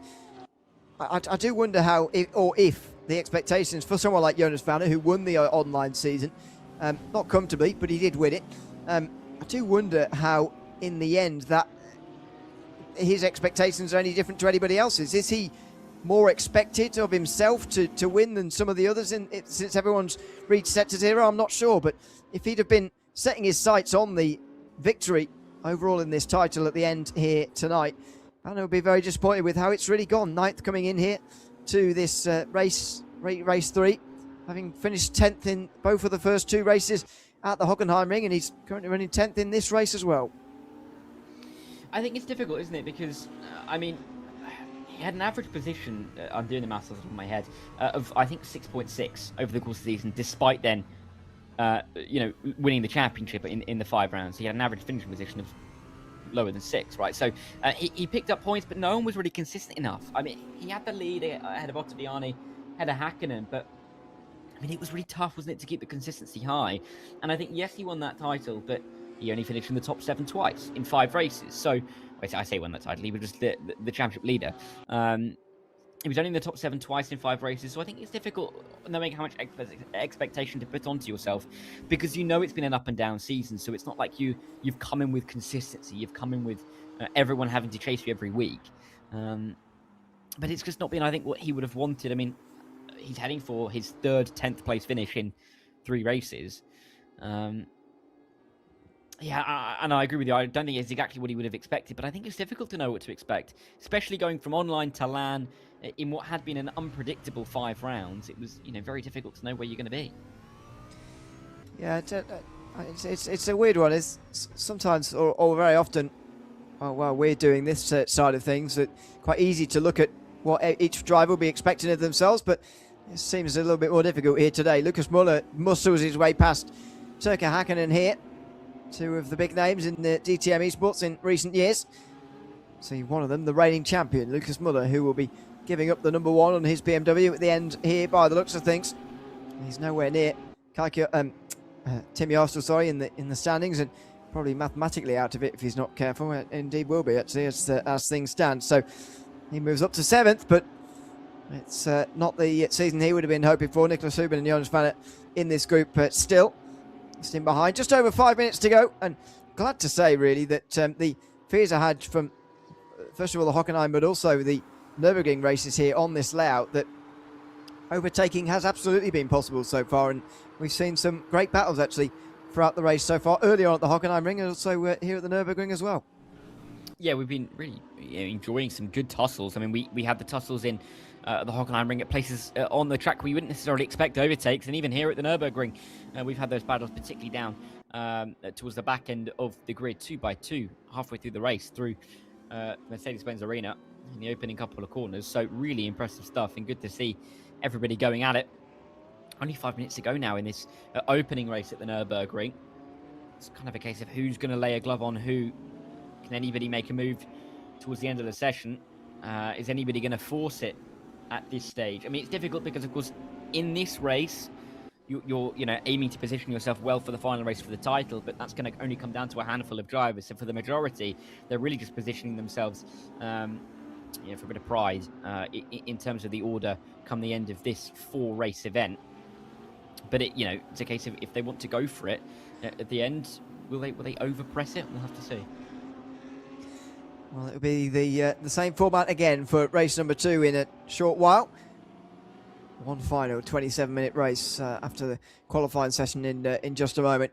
I do wonder how, if the expectations for someone like Jonas Vanner, who won the online season, not comfortably, but he did win it. I do wonder how, in the end, that his expectations are any different to anybody else's. Is he more expected of himself to win than some of the others since everyone's reset to 0? I'm not sure, but if he'd have been setting his sights on the victory overall in this title at the end here tonight, Vanner would be very disappointed with how it's really gone. 9th coming in here to this race 3, having finished 10th in both of the first 2 races at the Hockenheimring, and he's currently running 10th in this race as well. I think it's difficult, isn't it? Because, I mean, he had an average position, I'm doing the maths off the top of my head, of, I think, 6.6 over the course of the season, despite then, winning the championship in the 5 rounds. He had an average finishing position of lower than 6, right? So he picked up points, but no one was really consistent enough. I mean, he had the lead ahead of Ottaviani, ahead of Hakkinen, but I mean, it was really tough, wasn't it, to keep the consistency high? And I think, yes, he won that title, but he only finished in the top 7 twice in 5 races. So, I say won that title, he was just the championship leader. He was only in the top 7 twice in 5 races, so I think it's difficult knowing how much expectation to put onto yourself, because you know it's been an up and down season. So it's not like you've come in with consistency, you've come in with everyone having to chase you every week. But it's just not been, I think, what he would have wanted. I mean, he's heading for his third 10th place finish in 3 races. Yeah, and I agree with you. I don't think it's exactly what he would have expected, but I think it's difficult to know what to expect, especially going from online to LAN in what had been an unpredictable 5 rounds. It was, very difficult to know where you're going to be. Yeah, it's a weird one. It's sometimes, or very often, while we're doing this side of things, it's quite easy to look at what each driver will be expecting of themselves, but it seems a little bit more difficult here today. Lucas Muller muscles his way past Turka Hakkinen here, 2 of the big names in the DTM Esports in recent years. See, one of them, the reigning champion, Lucas Muller, who will be giving up the number 1 on his BMW at the end here by the looks of things. He's nowhere near Tim Yarstel, in the standings, and probably mathematically out of it if he's not careful. Indeed will be, actually, as things stand. So he moves up to 7th, but it's not the season he would have been hoping for. Nicholas Hubin and Jonas Vannet in this group still in behind. Just over 5 minutes to go, and glad to say, really, that the fears I had from, first of all, the Hockenheim, but also the Nürburgring races here on this layout, that overtaking has absolutely been possible so far, and we've seen some great battles, actually, throughout the race so far, early on at the Hockenheimring, and also here at the Nürburgring as well. Yeah, we've been really enjoying some good tussles. I mean, we had the tussles in the Hockenheimring at places on the track where you wouldn't necessarily expect overtakes, and even here at the Nürburgring, we've had those battles, particularly down towards the back end of the grid, 2x2, halfway through the race, through Mercedes-Benz Arena in the opening couple of corners. So really impressive stuff, and good to see everybody going at it. Only 5 minutes to go now in this opening race at the Nürburgring. It's kind of a case of who's going to lay a glove on who. Can anybody make a move towards the end of the session? Is anybody going to force it at this stage? I mean, it's difficult because, of course, in this race, you're aiming to position yourself well for the final race for the title, but that's going to only come down to a handful of drivers. So for the majority, they're really just positioning themselves for a bit of pride in terms of the order come the end of this 4-race event. But it's a case of if they want to go for it at the end, will they overpress it? We'll have to see. Well, it'll be the same format again for race number 2 in a short while. One final 27-minute race after the qualifying session in just a moment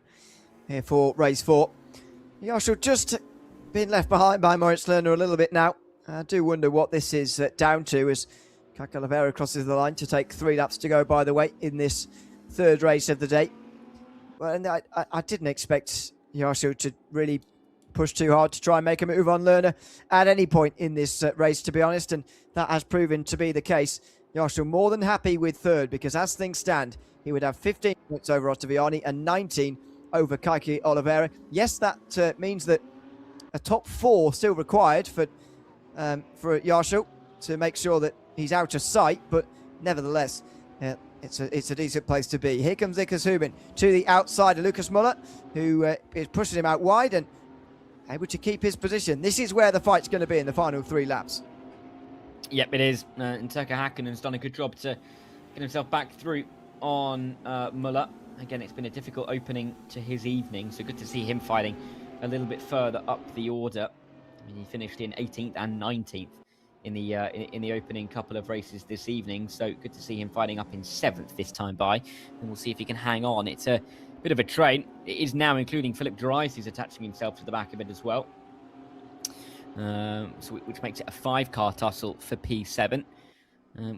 here for race 4. Yarstel just being left behind by Moritz Lerner a little bit now. I do wonder what this is down to as Kaka Oliveira crosses the line to take 3 laps to go, by the way, in this 3rd race of the day. Well, and I didn't expect Yarstel to really push too hard to try and make a move on Lerner at any point in this race, to be honest, and that has proven to be the case. Yarstel more than happy with 3rd, because as things stand, he would have 15 points over Ottaviani and 19 over Kaki Oliveira. Yes, that means that a top 4 still required for Yarstel to make sure that he's out of sight, but nevertheless, it's a decent place to be. Here comes Nicholas Hubin to the outside of Lucas Muller, who is pushing him out wide and able to keep his position. This is where the fight's going to be in the final 3 laps. Yep, it is. And Turka Hakkinen's done a good job to get himself back through on Muller. Again, it's been a difficult opening to his evening, so good to see him fighting a little bit further up the order. I mean, he finished in 18th and 19th in the opening couple of races this evening, so good to see him fighting up in 7th this time by, and we'll see if he can hang on. It's a bit of a train. It is now including Philip Dries, who's attaching himself to the back of it as well. Which makes it a 5-car tussle for P7.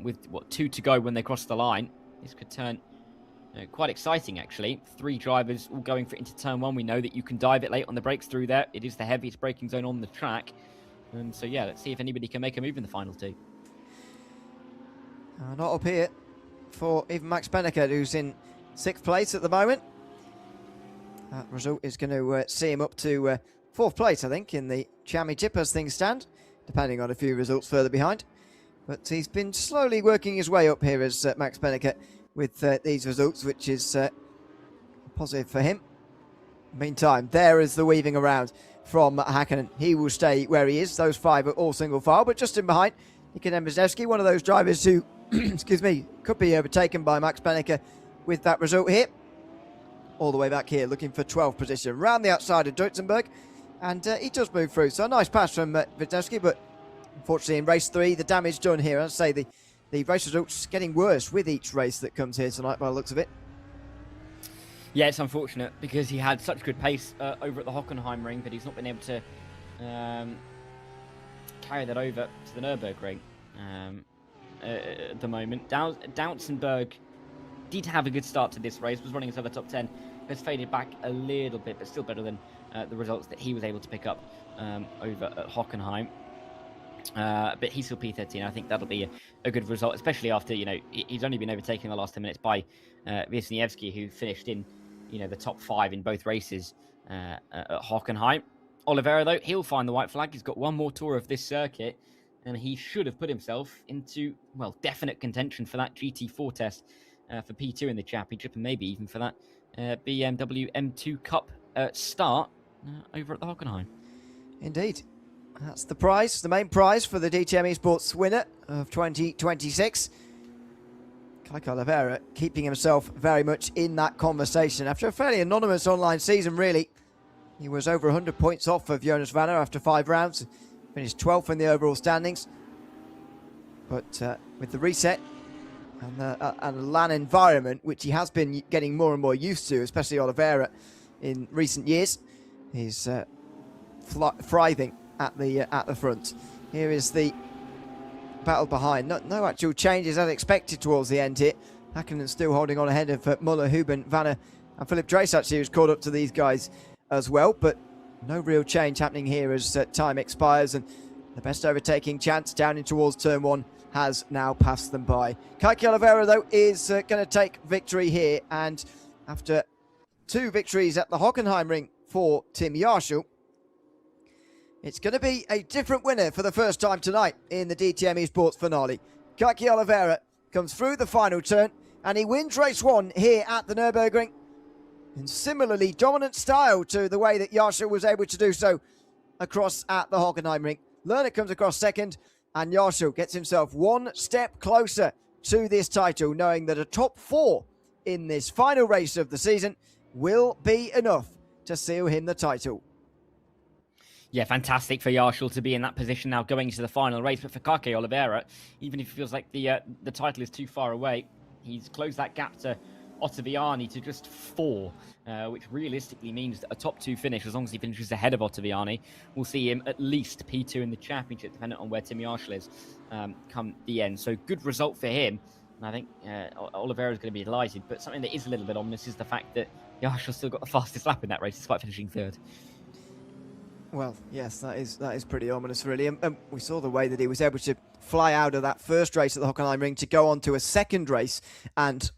With 2 to go when they cross the line. This could turn quite exciting, actually. 3 drivers all going for it into turn 1. We know that you can dive it late on the brakes through there. It is the heaviest braking zone on the track. So yeah, let's see if anybody can make a move in the final 2. Not up here for even Max Benneker, who's in 6th place at the moment. That result is going to see him up to 4th place, I think, in the championship as things stand, depending on a few results further behind. But he's been slowly working his way up here as Max Benneker with these results, which is positive for him. Meantime, there is the weaving around from Hakkinen. He will stay where he is. Those 5 are all single file, but just in behind, Nikodem Wisniewski, one of those drivers who, excuse me, could be overtaken by Max Benneker with that result here. All the way back here, looking for 12th position. Round the outside of Duitzenberg, And he does move through. So a nice pass from Wisniewski, but unfortunately in race 3, the damage done here. I'd say the race results getting worse with each race that comes here tonight by the looks of it. Yeah, it's unfortunate because he had such good pace over at the Hockenheimring, but he's not been able to carry that over to the Nürburgring at the moment. Doutsenberg did have a good start to this race, was running inside the top 10, has faded back a little bit, but still better than the results that he was able to pick up over at Hockenheim. But he's still P13. I think that'll be a good result, especially after, he's only been overtaken in the last 10 minutes by Wisniewski, who finished in, the top 5 in both races at Hockenheim. Oliveira, though, he'll find the white flag. He's got one more tour of this circuit, and he should have put himself into, well, definite contention for that GT4 test for P2 in the championship, and maybe even for that BMW M2 Cup start over at the Hockenheim. Indeed. That's the prize, the main prize for the DTM Esports winner of 2026. Kike Oliveira keeping himself very much in that conversation after a fairly anonymous online season, really. He was over 100 points off of Jonas Vanner after 5 rounds, finished 12th in the overall standings. But with the reset and the LAN environment, which he has been getting more and more used to, especially Oliveira in recent years, he's thriving at the front. Here is the battle behind. No actual changes as expected towards the end here. Hakkinen still holding on ahead of Muller, Huben, Vanner, and Philip Drees actually, who's caught up to these guys as well. But no real change happening here as time expires, and the best overtaking chance down in towards turn 1 has now passed them by. Kike Oliveira, though, is going to take victory here, and after 2 victories at the Hockenheimring for Tim Yarshall, it's going to be a different winner for the first time tonight in the DTM Esports finale. Kike Oliveira comes through the final turn, and he wins race 1 here at the Nürburgring in similarly dominant style to the way that Yarshall was able to do so across at the Hockenheimring. Lerner comes across second, and Yarshall gets himself 1 step closer to this title, knowing that a top 4 in this final race of the season will be enough to seal him the title. Yeah, fantastic for Yarshall to be in that position now going into the final race. But for Kike Oliveira, even if he feels like the title is too far away, he's closed that gap to Ottaviani to just 4, which realistically means that a top 2 finish, as long as he finishes ahead of Ottaviani, will see him at least P2 in the championship, depending on where Tim Yarshall is come the end. So good result for him. And I think Oliveira is going to be delighted. But something that is a little bit ominous is the fact that Yarshall still got the fastest lap in that race, despite finishing 3rd. Well, yes, that is pretty ominous, really. And we saw the way that he was able to fly out of that first race at the Hockenheimring to go on to a second race and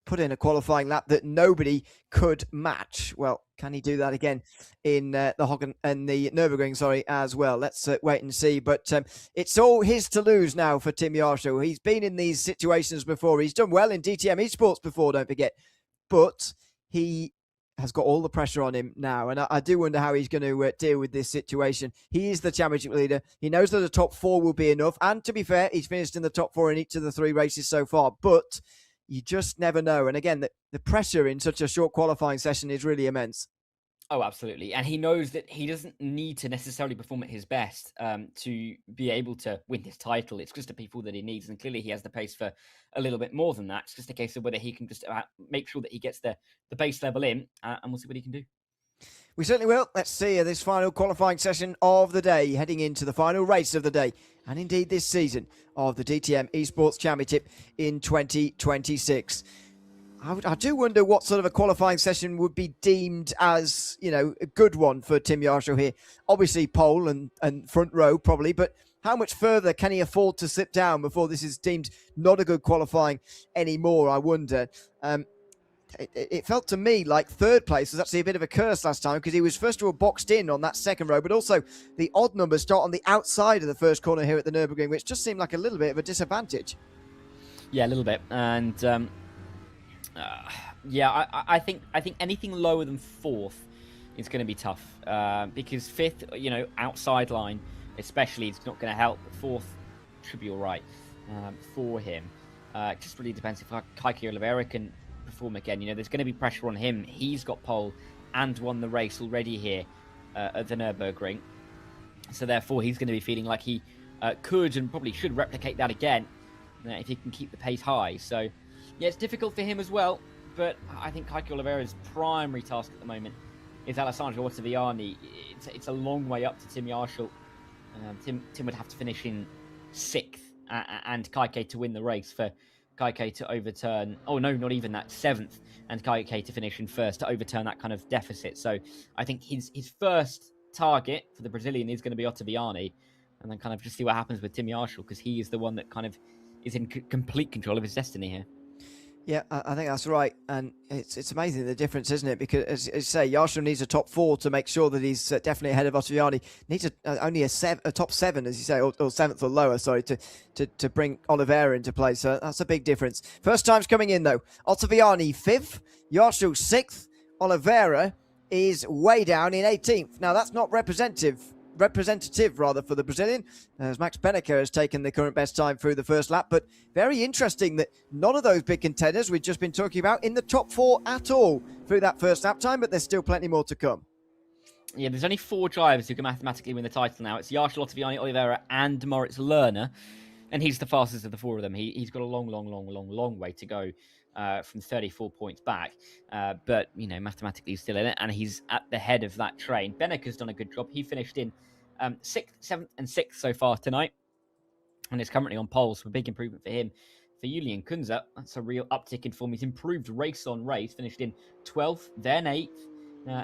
put in a qualifying lap that nobody could match. Well, can he do that again in the Nürburgring, as well? Let's wait and see. But it's all his to lose now for Tim Yarshall. He's been in these situations before. He's done well in DTM Esports before, don't forget. But he has got all the pressure on him now, and I do wonder how he's going to deal with this situation. He is the championship leader. He knows that the top 4 will be enough, and to be fair, he's finished in the top 4 in each of the 3 races so far, but you just never know. And again, the pressure in such a short qualifying session is really immense. Oh, absolutely. And he knows that he doesn't need to necessarily perform at his best to be able to win this title. It's just a P4 that he needs. And clearly he has the pace for a little bit more than that. It's just a case of whether he can just make sure that he gets the base level in, and we'll see what he can do. We certainly will. Let's see this final qualifying session of the day, heading into the final race of the day, and indeed this season of the DTM Esports Championship in 2026. I do wonder what sort of a qualifying session would be deemed as, a good one for Tim Yarshall here. Obviously pole and front row probably, but how much further can he afford to slip down before this is deemed not a good qualifying anymore, I wonder. It felt to me like 3rd place was actually a bit of a curse last time, because he was first of all boxed in on that 2nd row, but also the odd numbers start on the outside of the first corner here at the Nürburgring, which just seemed like a little bit of a disadvantage. Yeah, a little bit. And I think anything lower than 4th is going to be tough, because 5th, outside line especially, it's not going to help. 4th should be all right for him. It just really depends if Kike Oliveira can perform again. There's going to be pressure on him. He's got pole and won the race already here at the Nürburgring. So therefore, he's going to be feeling like he could and probably should replicate that again if he can keep the pace high. So, yeah, it's difficult for him as well. But I think Keke Oliveira's primary task at the moment is Alessandro Ottaviani. It's a long way up to Tim Yarshall. Tim would have to finish in 6th and Keke to win the race for Keke to overturn. Oh, no, not even that. 7th and Keke to finish in 1st to overturn that kind of deficit. So I think his first target for the Brazilian is going to be Ottaviani, and then kind of just see what happens with Tim Yarshall, because he is the one that kind of is in complete control of his destiny here. Yeah, I think that's right, and it's amazing the difference, isn't it? Because as you say, Yarshall needs a top 4 to make sure that he's definitely ahead of Ottaviani. Needs only a top 7, as you say, or 7th or lower, sorry, to bring Oliveira into play. So that's a big difference. First time's coming in though. Ottaviani 5th, Yarshall 6th, Oliveira is way down in 18th. Now that's not representative for the Brazilian, as Max Benneker has taken the current best time through the first lap. But very interesting that none of those big contenders we've just been talking about in the top 4 at all through that first lap time, but there's still plenty more to come. Yeah, there's only 4 drivers who can mathematically win the title now. It's Yarshall, Ottaviani, Oliveira and Moritz Lerner, and he's the fastest of the 4 of them. He's got a long way to go from 34 points back, but mathematically he's still in it, and he's at the head of that train. Benneker's done a good job. He finished in 6th, 7th and 6th so far tonight, and is currently on pole, so a big improvement for him. For Julian Kunze, that's a real uptick in form. He's improved race on race, finished in 12th, then 8th,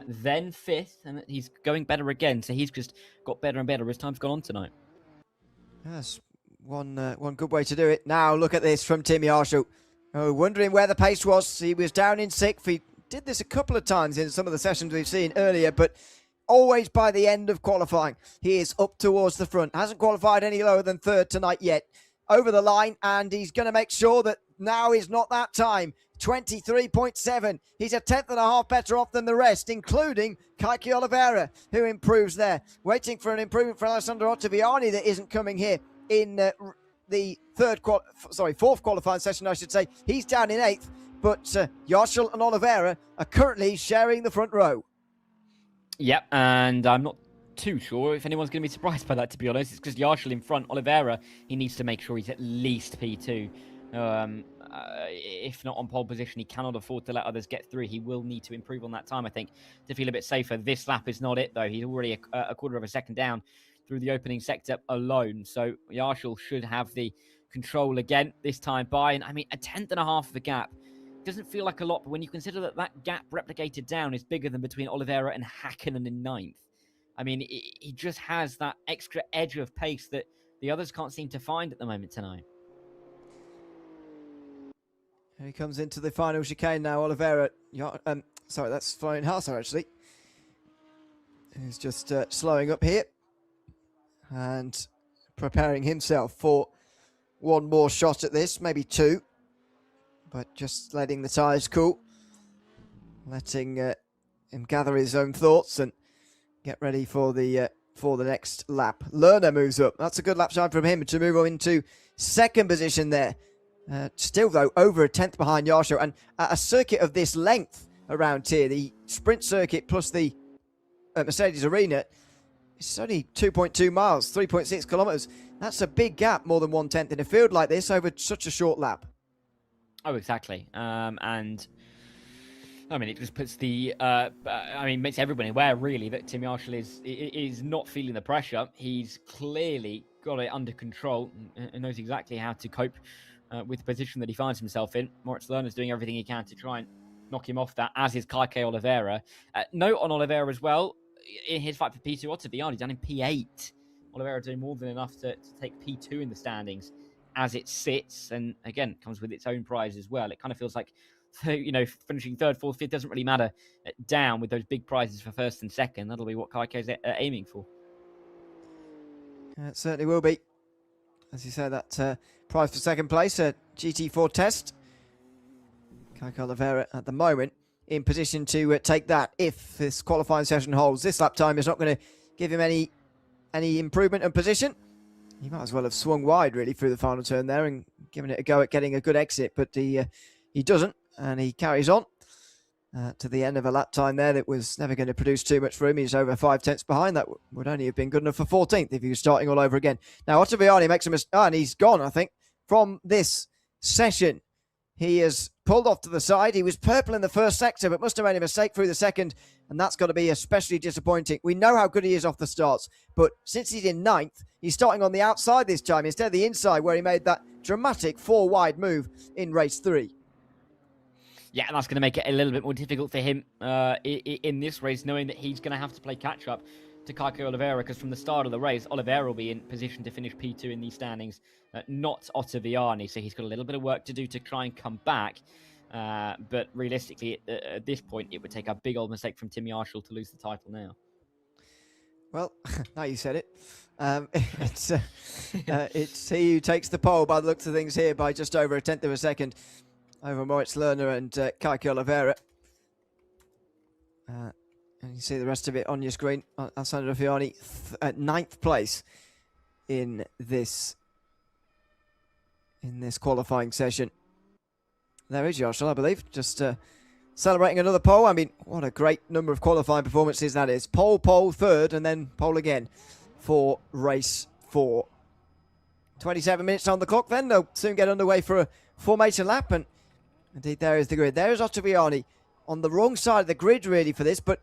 then 5th, and he's going better again, so he's just got better and better as time's gone on tonight. Yes, one good way to do it. Now look at this from Tim Yarshall. Oh, wondering where the pace was. He was down in 6th. He did this a couple of times in some of the sessions we've seen earlier, but always by the end of qualifying, he is up towards the front. Hasn't qualified any lower than 3rd tonight yet. Over the line, and he's going to make sure that now is not that time. 23.7. He's a 10th better off than the rest, including Keke Oliveira, who improves there. Waiting for an improvement for Alessandro Ottaviani that isn't coming here in the 4th qualifying session, I should say. He's down in 8th, but Yarshall and Oliveira are currently sharing the front row. Yep, and I'm not too sure if anyone's going to be surprised by that, to be honest. It's because Yarshall in front. Oliveira, he needs to make sure he's at least P2. If not on pole position, he cannot afford to let others get through. He will need to improve on that time, I think, to feel a bit safer. This lap is not it, though. He's already a quarter of a second down through the opening sector alone. So Yarshall should have the control again this time by. And I mean, a 10th of a gap doesn't feel like a lot, but when you consider that that gap replicated down is bigger than between Oliveira and Hakkinen in 9th, I mean, he just has that extra edge of pace that the others can't seem to find at the moment tonight. Here he comes into the final chicane now, Oliveira. Sorry, that's Florian Harser, actually. He's just slowing up here and preparing himself for one more shot at this, maybe 2. But just letting the tyres cool, letting him gather his own thoughts and get ready for the next lap. Lerner moves up. That's a good lap time from him to move on into 2nd position there. Still, though, over a 10th behind Yarshall, and at a circuit of this length around here, the sprint circuit plus the Mercedes Arena, it's only 2.2 miles, 3.6 kilometres. That's a big gap, more than 1/10 in a field like this over such a short lap. Oh, exactly. And I mean, it just puts makes everybody aware, really, that Tim Yarshall is not feeling the pressure. He's clearly got it under control and knows exactly how to cope with the position that he finds himself in. Moritz Lerner is doing everything he can to try and knock him off that, as is Keke Oliveira. Note on Oliveira as well, in his fight for P2, Ottaviani down in P8. Oliveira doing more than enough to take P2 in the standings as it sits, and again, comes with its own prize as well. It kind of feels like, finishing 3rd, 4th, 5th doesn't really matter down with those big prizes for 1st and 2nd. That'll be what Kaike's aiming for. It certainly will be. As you say, that prize for 2nd place, a GT4 test. Keke Oliveira at the moment in position to take that if this qualifying session holds. This lap time is not going to give him any improvement in position. He might as well have swung wide, really, through the final turn there and given it a go at getting a good exit, but he doesn't, and he carries on. to the end of a lap time there that was never going to produce too much for him. He's over 5 tenths behind. That would only have been good enough for 14th if he was starting all over again. Now, Ottaviani makes a mistake, and he's gone, I think, from this session. He has pulled off to the side. He was purple in the first sector, but must have made a mistake through the second, and that's got to be especially disappointing. We know how good he is off the starts, but since he's in 9th, he's starting on the outside this time instead of the inside where he made that dramatic 4-wide move in race 3. Yeah, and that's going to make it a little bit more difficult for him in this race, knowing that he's going to have to play catch-up to Kike Oliveira, because from the start of the race, Oliveira will be in position to finish P2 in these standings, not Ottaviani, so he's got a little bit of work to do to try and come back. But realistically, at this point, it would take a big old mistake from Tim Yarshall to lose the title now. Well, now you said it. It's he who takes the pole by the looks of things here by just over 1/10 of a second over Moritz Lerner and Kike Oliveira. And you see the rest of it on your screen. Alessandro Fiani at 9th place in this qualifying session. There is Yarshall, I believe, just celebrating another pole. I mean, what a great number of qualifying performances that is. Pole, 3rd, and then pole again for race 4. 27 minutes on the clock then. They'll soon get underway for a formation lap. And indeed, there is the grid. There is Ottaviani on the wrong side of the grid, really, for this. But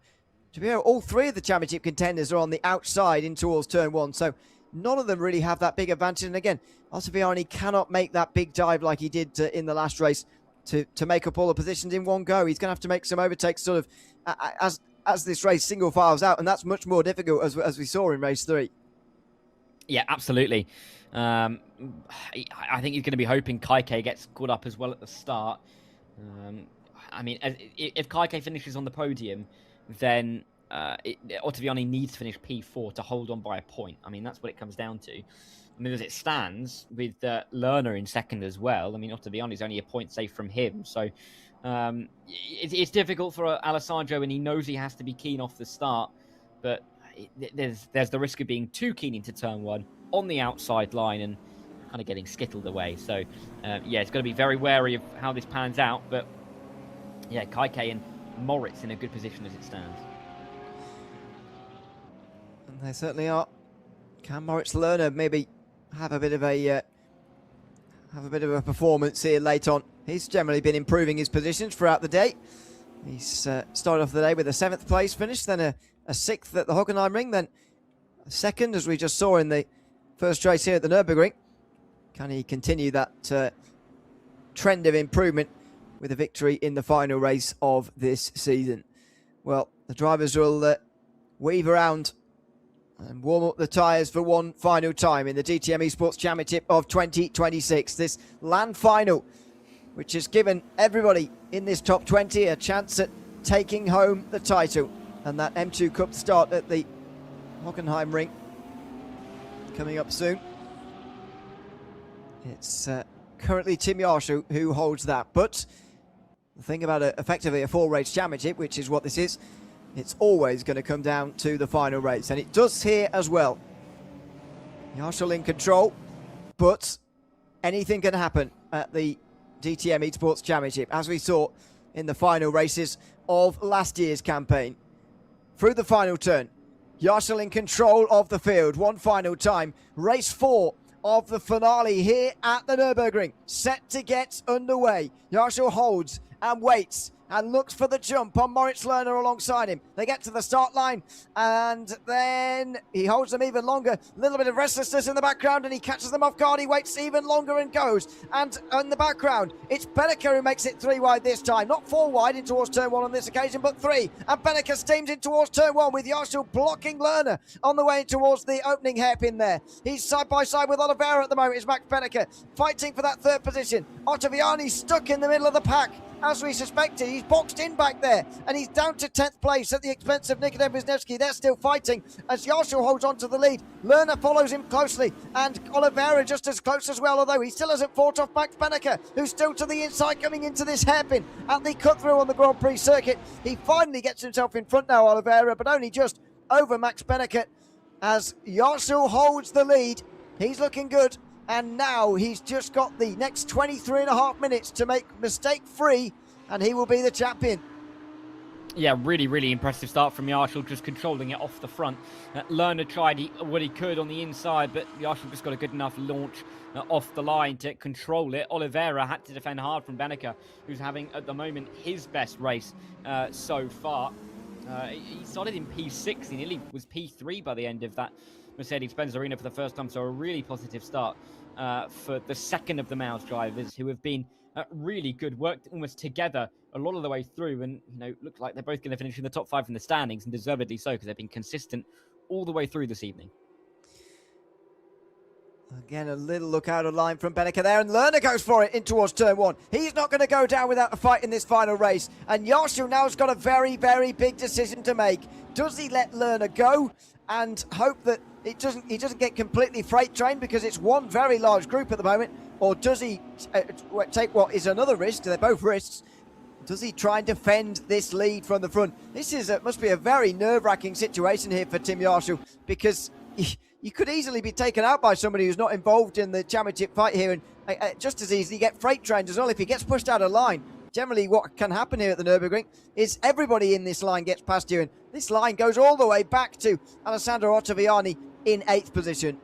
to be honest, all 3 of the championship contenders are on the outside in towards turn 1. So none of them really have that big advantage. And again, Ottaviani cannot make that big dive like he did in the last race to make up all the positions in one go. He's going to have to make some overtakes sort of as this race single files out. And that's much more difficult as we saw in race 3. Yeah, absolutely. I think he's going to be hoping Kike gets caught up as well at the start. I mean, if Kike finishes on the podium, then Ottaviani needs to finish P4 to hold on by a point. I mean, that's what it comes down to. I mean, as it stands, with Lerner in second as well, I mean, Ottaviani's only a point safe from him. So it's difficult for Alessandro, and he knows he has to be keen off the start. But there's the risk of being too keen into turn 1 on the outside line and kind of getting skittled away. So, yeah, it's going to be very wary of how this pans out. But, yeah, Kike and Moritz in a good position as it stands. And they certainly are. Can Moritz Lerner maybe have a bit of a performance here late on? He's generally been improving his positions throughout the day. He's started off the day with a 7th place finish, then a 6th at the Hockenheimring, then a 2nd, as we just saw in the first race here at the Nürburgring. Can he continue that trend of improvement with a victory in the final race of this season? Well, the drivers will weave around and warm up the tyres for one final time in the DTM Esports Championship of 2026. This land final, which has given everybody in this top 20 a chance at taking home the title. And that M2 Cup start at the Hockenheimring coming up soon. It's currently Tim Yarshall who holds that. But the thing about effectively a 4-race championship, which is what this is, it's always going to come down to the final race. And it does here as well. Yarshall in control, but anything can happen at the DTM Esports Championship, as we saw in the final races of last year's campaign. Through the final turn, Yarshall in control of the field. One final time, race 4 of the finale here at the Nürburgring, set to get underway. Yarshall holds and waits and looks for the jump on Moritz Lerner alongside him. They get to the start line, and then he holds them even longer. A little bit of restlessness in the background, and he catches them off guard. He waits even longer and goes. And in the background, it's Beneker who makes it 3 wide this time. Not 4 wide in towards turn 1 on this occasion, but 3. And Beneker steams in towards turn 1 with Yarshall blocking Lerner on the way towards the opening hairpin there. He's side by side with Oliveira at the moment. It's Max Beneker fighting for that 3rd position. Ottaviani stuck in the middle of the pack. As we suspected, he's boxed in back there, and he's down to 10th place at the expense of Nikodem Wisniewski. They're still fighting as Yarshall holds on to the lead. Lerner follows him closely, and Oliveira just as close as well, although he still hasn't fought off Max Beneker, who's still to the inside coming into this hairpin at the cut-through on the Grand Prix circuit. He finally gets himself in front now, Oliveira, but only just over Max Beneker as Yarshall holds the lead. He's looking good. And now he's just got the next 23.5 minutes to make mistake-free, and he will be the champion. Yeah, really, really impressive start from Yarshall, just controlling it off the front. Lerner tried what he could on the inside, but Yarshall just got a good enough launch off the line to control it. Oliveira had to defend hard from Benneker, who's having, at the moment, his best race so far. He started in P6, he nearly was P3 by the end of that Mercedes-Benz Arena for the first time, so a really positive start for the second of the Mouse drivers, who have been really good, worked almost together a lot of the way through, and look like they're both going to finish in the top 5 in the standings, and deservedly so, because they've been consistent all the way through this evening. Again, a little look out of line from Benneker there, and Lerner goes for it in towards turn 1. He's not going to go down without a fight in this final race, and Yarshall now's got a very, very big decision to make. Does he let Lerner go and hope that he doesn't get completely freight trained, because it's one very large group at the moment, or does he take what is another risk? They're both risks. Does he try and defend this lead from the front? This must be a very nerve-wracking situation here for Tim Yarshall, because you could easily be taken out by somebody who's not involved in the championship fight here, and just as easily get freight trained as well if he gets pushed out of line. Generally, what can happen here at the Nürburgring is everybody in this line gets past you, and this line goes all the way back to Alessandro Ottaviani in 8th position.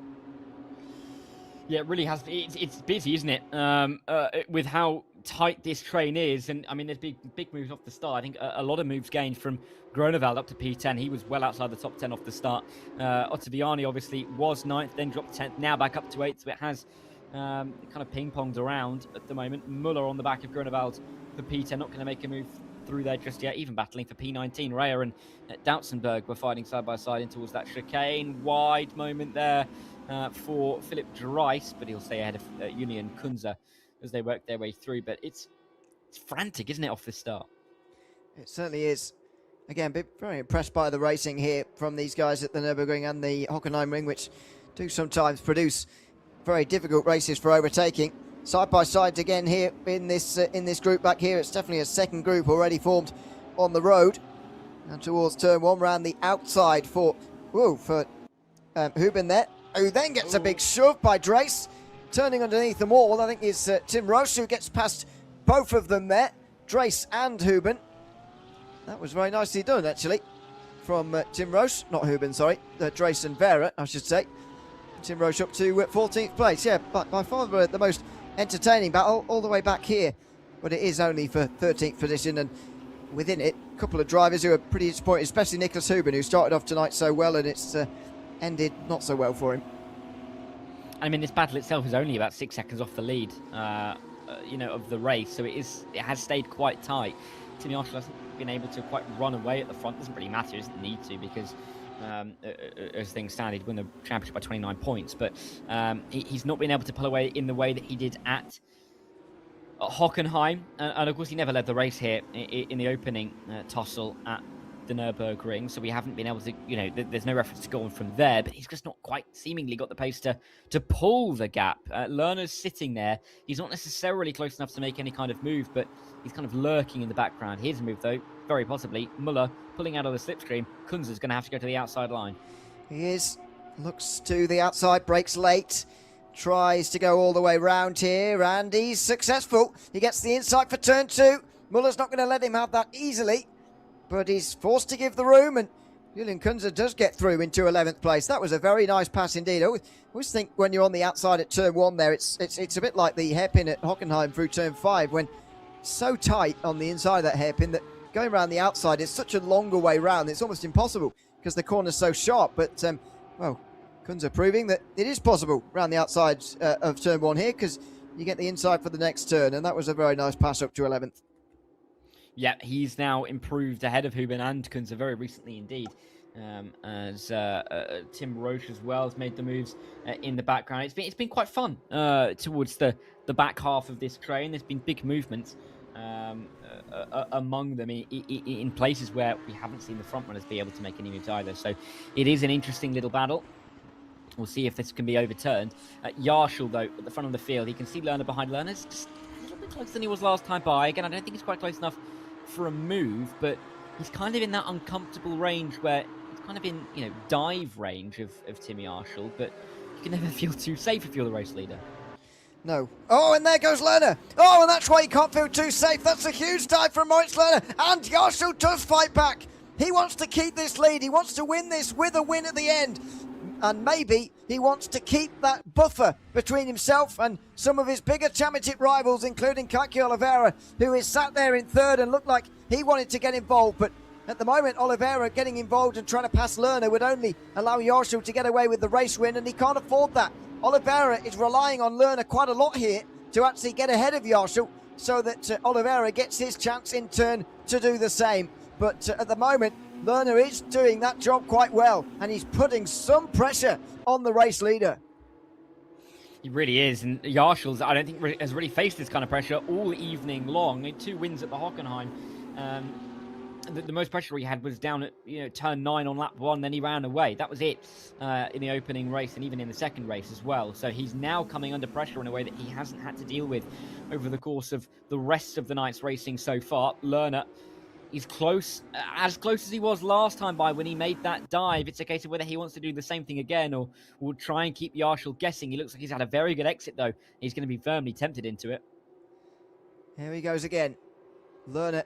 Yeah, it really has. It's busy, isn't it? With how tight this train is, and I mean, there's big moves off the start. I think a lot of moves gained from Groenewald up to P10. He was well outside the top 10 off the start. Ottaviani obviously was 9th, then dropped 10th, now back up to 8th. So it has kind of ping-ponged around at the moment. Muller on the back of Groenewald for P10, not going to make a move through there just yet, even battling for P19. Rea and Doutsenberg were fighting side by side in towards that chicane. Wide moment there for Philip Dreiss, but he'll stay ahead of Julian Kunze as they work their way through. But it's frantic, isn't it, off the start? It certainly is. Again, very impressed by the racing here from these guys at the Nürburgring and the Hockenheimring, which do sometimes produce very difficult races for overtaking. Side by side again here in this group back here. It's definitely a second group already formed on the road. And towards turn 1, round the outside for Huben there, who then gets a big shove by Drace. Turning underneath them all, I think it's Tim Roche who gets past both of them there, Drace and Huben. That was very nicely done, actually, from Tim Roche, not Huben, sorry, Drace and Vera, I should say. Tim Roche up to 14th place. Yeah, by far the most entertaining battle all the way back here, but it is only for 13th position, and within it, a couple of drivers who are pretty disappointed, especially Nicholas Huben, who started off tonight so well, and it's ended not so well for him. I mean, this battle itself is only about 6 seconds off the lead, of the race, so it has stayed quite tight. Tim Yarshall hasn't been able to quite run away at the front. Doesn't really matter, he doesn't need to, because as things stand, he'd win the championship by 29 points, but he's not been able to pull away in the way that he did at Hockenheim, and of course he never led the race here in the opening tussle at the Nürburgring, so we haven't been able to, there's no reference to go on from there, but he's just not quite seemingly got the pace to pull the gap. Lerner's sitting there. He's not necessarily close enough to make any kind of move, but he's kind of lurking in the background. Here's a move, though, very possibly. Muller pulling out of the slipstream. Kunze's going to have to go to the outside line. He is. Looks to the outside, breaks late. Tries to go all the way round here, and he's successful. He gets the inside for turn 2. Muller's not going to let him have that easily, but he's forced to give the room, and Julian Kunze does get through into 11th place. That was a very nice pass indeed. I always think when you're on the outside at turn 1 there, it's a bit like the hairpin at Hockenheim through turn 5, when it's so tight on the inside of that hairpin that going around the outside is such a longer way round. It's almost impossible because the corner's so sharp. But, Kunze proving that it is possible around the outside of turn 1 here, because you get the inside for the next turn, and that was a very nice pass up to 11th. Yeah, he's now improved ahead of Huben and Kunze very recently indeed, as Tim Roche as well has made the moves in the background. It's been quite fun towards the back half of this train. There's been big movements among them in places where we haven't seen the front runners be able to make any moves either. So it is an interesting little battle. We'll see if this can be overturned. Yarshall, though, at the front of the field, he can see Lerner behind. Lerner's just a little bit closer than he was last time by. Again, I don't think he's quite close enough for a move, but he's kind of in that uncomfortable range where it's kind of in, dive range of Tim Yarshall, but you can never feel too safe if you're the race leader. No. Oh, and there goes Lerner. Oh, and that's why he can't feel too safe. That's a huge dive from Moritz Lerner. And Yarshall does fight back. He wants to keep this lead. He wants to win this with a win at the end. And maybe he wants to keep that buffer between himself and some of his bigger championship rivals, including Kaki Oliveira, who is sat there in third and looked like he wanted to get involved. But at the moment, Oliveira getting involved and trying to pass Lerner would only allow Yarshall to get away with the race win, and he can't afford that. Oliveira is relying on Lerner quite a lot here to actually get ahead of Yarshall so that Oliveira gets his chance in turn to do the same. But at the moment, Lerner is doing that job quite well, and he's putting some pressure on the race leader. He really is, and Yarshall's, I don't think, has really faced this kind of pressure all evening long. He had 2 wins at the Hockenheim. The most pressure he had was down at turn 9 on lap 1, then he ran away. That was it in the opening race and even in the second race as well. So he's now coming under pressure in a way that he hasn't had to deal with over the course of the rest of the night's racing so far. Lerner, he's close, as close as he was last time by when he made that dive. It's a case of whether he wants to do the same thing again or will try and keep Yarshall guessing. He looks like he's had a very good exit, though. He's going to be firmly tempted into it. Here he goes again. Lerner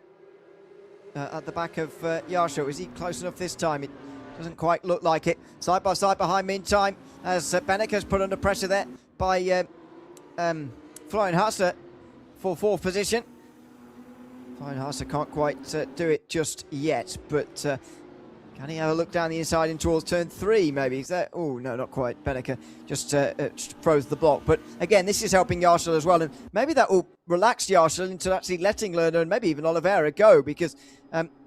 at the back of Yarshall. Is he close enough this time? It doesn't quite look like it. Side by side behind meantime, as Benneker's put under pressure there by Florian Hasse for 4th position. Florian Hasse can't quite do it just yet, but can he have a look down the inside in towards turn 3 maybe? Is that? Oh, no, not quite. Benneker just froze the block. But again, this is helping Yarshall as well, and maybe that will relax Yarshall into actually letting Lerner and maybe even Oliveira go, because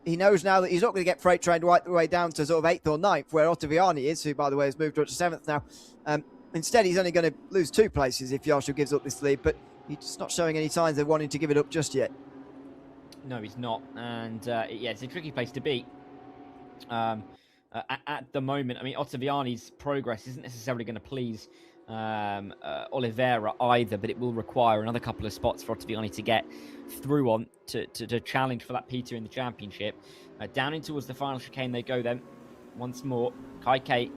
he knows now that he's not going to get freight trained right the way down to sort of 8th or 9th, where Ottaviani is, who, by the way, has moved up to 7th now. Instead, he's only going to lose 2 places if Yarshall gives up this lead, but he's not showing any signs of wanting to give it up just yet. No, he's not. And, yeah, it's a tricky place to be. At the moment, I mean, Ottaviani's progress isn't necessarily going to please Oliveira either, but it will require another couple of spots for Ottaviani to get through on to challenge for that P2 in the championship. Down in towards the final chicane they go then, once more. Kai K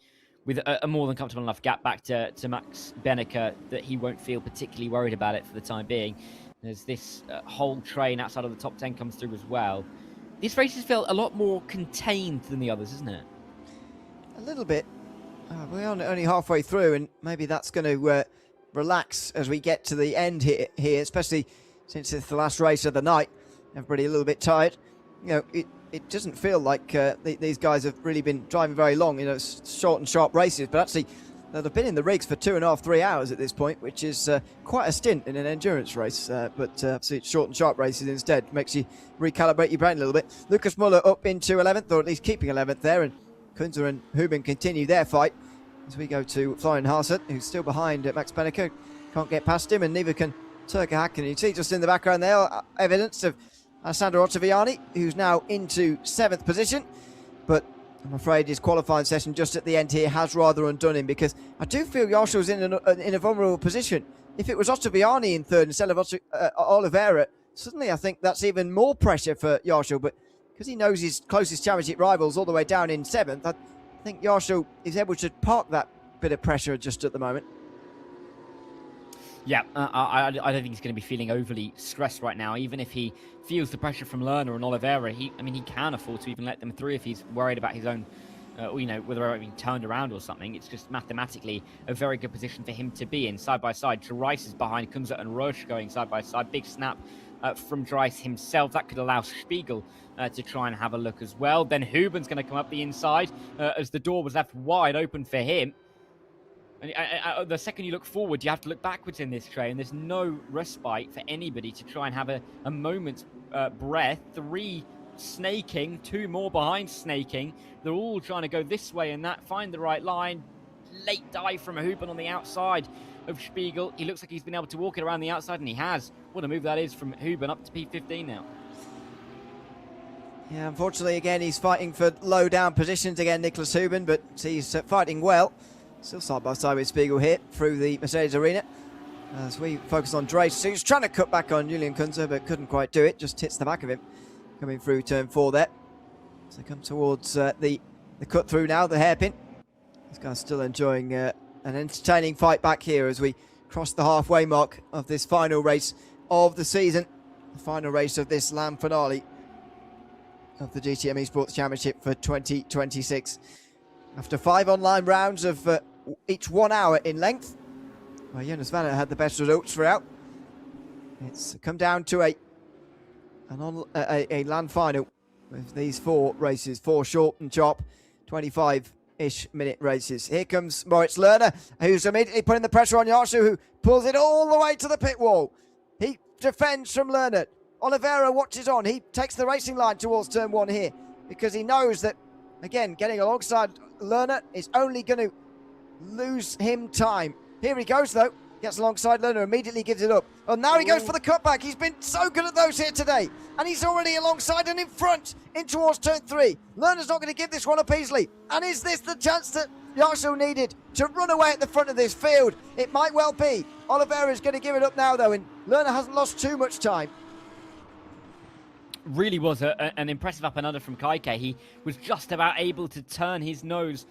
with a more than comfortable enough gap back to Max Benneker that he won't feel particularly worried about it for the time being. There's this whole train outside of the top 10 comes through as well. This race has felt a lot more contained than the others, isn't it? A little bit. We're only halfway through, and maybe that's going to relax as we get to the end here, especially since it's the last race of the night. Everybody a little bit tired. It doesn't feel like these guys have really been driving very long. Short and sharp races, but actually they've been in the rigs for 2.5, 3 hours at this point, which is quite a stint in an endurance race. But absolutely short and sharp races instead makes you recalibrate your brain a little bit. Lucas Muller up into 11th, or at least keeping 11th there, and Kunzer and Huben continue their fight as we go to Florian Hasse, who's still behind Max Benneker. Can't get past him, and neither can Turka Hakkinen. You see just in the background there evidence of Alessandro Ottaviani, who's now into 7th position, but I'm afraid his qualifying session just at the end here has rather undone him, because I do feel Yarshall's in a vulnerable position. If it was Ottaviani in 3rd instead of Oliveira, suddenly I think that's even more pressure for Yarshall, but because he knows his closest championship rivals all the way down in 7th, I think Yarshall is able to park that bit of pressure just at the moment. Yeah, I don't think he's going to be feeling overly stressed right now. Even if he feels the pressure from Lerner and Oliveira, he can afford to even let them through if he's worried about his own, whether they're being turned around or something. It's just mathematically a very good position for him to be in. Side by side, Dries is behind Kunze and Roche going side by side. Big snap from Dries himself. That could allow Spiegel to try and have a look as well. Then Huben's going to come up the inside as the door was left wide open for him. And the second you look forward, you have to look backwards in this train. There's no respite for anybody to try and have a moment's breath. 3 snaking, 2 more behind snaking. They're all trying to go this way and that, find the right line. Late dive from a Huben on the outside of Spiegel. He looks like he's been able to walk it around the outside, and he has. What a move that is from Huben up to P15 now. Yeah, unfortunately, again, he's fighting for low down positions again, Nicholas Huben, but he's fighting well. Still side by side with Spiegel here through the Mercedes arena. As we focus on Dries, who's trying to cut back on Julian Kunze, but couldn't quite do it. Just hits the back of him coming through turn 4 there. So come towards the cut through now, the hairpin. This guy's still enjoying an entertaining fight back here as we crossed the halfway mark of this final race of the season. The final race of this Land finale of the DTM Esports Championship for 2026. After 5 online rounds of each 1 hour in length, well, Jonas Vanna had the best results throughout. It's come down to a Land final with these 4 races, 4 short and sharp 25-ish minute races. Here comes Moritz Lerner, who's immediately putting the pressure on Yarshu, who pulls it all the way to the pit wall. He defends from Lerner. Oliveira watches on. He takes the racing line towards turn 1 here because he knows that, again, getting alongside Lerner is only going to lose him time. Here he goes, though. Gets alongside Lerner, immediately gives it up. Oh, now he goes for the cutback. He's been so good at those here today. And he's already alongside and in front in towards turn 3. Lerner's not going to give this one up easily. And is this the chance that Yarshu needed to run away at the front of this field? It might well be. Oliveira's going to give it up now, though, and Lerner hasn't lost too much time. Really was an impressive up and under from Kaike. He was just about able to turn his nose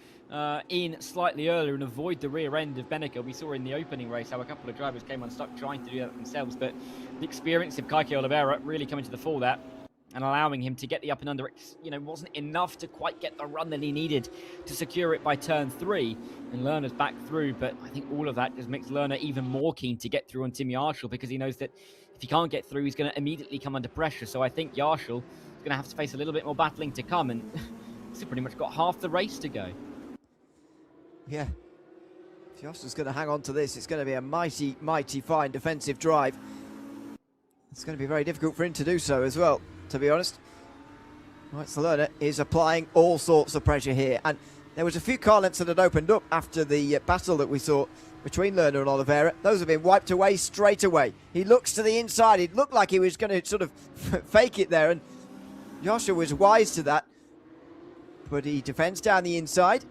in slightly earlier and avoid the rear end of Benneker. We saw in the opening race how a couple of drivers came unstuck trying to do that themselves, but the experience of Kaike Oliveira really coming to the fore there and allowing him to get the up and under, wasn't enough to quite get the run that he needed to secure it by turn 3. And Lerner's back through, but I think all of that just makes Lerner even more keen to get through on Tim Yarshall because he knows that if he can't get through, he's going to immediately come under pressure. So I think Yarshall is going to have to face a little bit more battling to come, and he's pretty much got half the race to go. Yeah. If Yarshall's going to hang on to this, it's going to be a mighty, mighty fine defensive drive. It's going to be very difficult for him to do so as well, to be honest. Right, so Lerner is applying all sorts of pressure here. And there was a few car lengths that had opened up after the battle that we saw between Lerner and Oliveira. Those have been wiped away straight away. He looks to the inside. It looked like he was going to sort of fake it there, and Joshua was wise to that. But he defends down the inside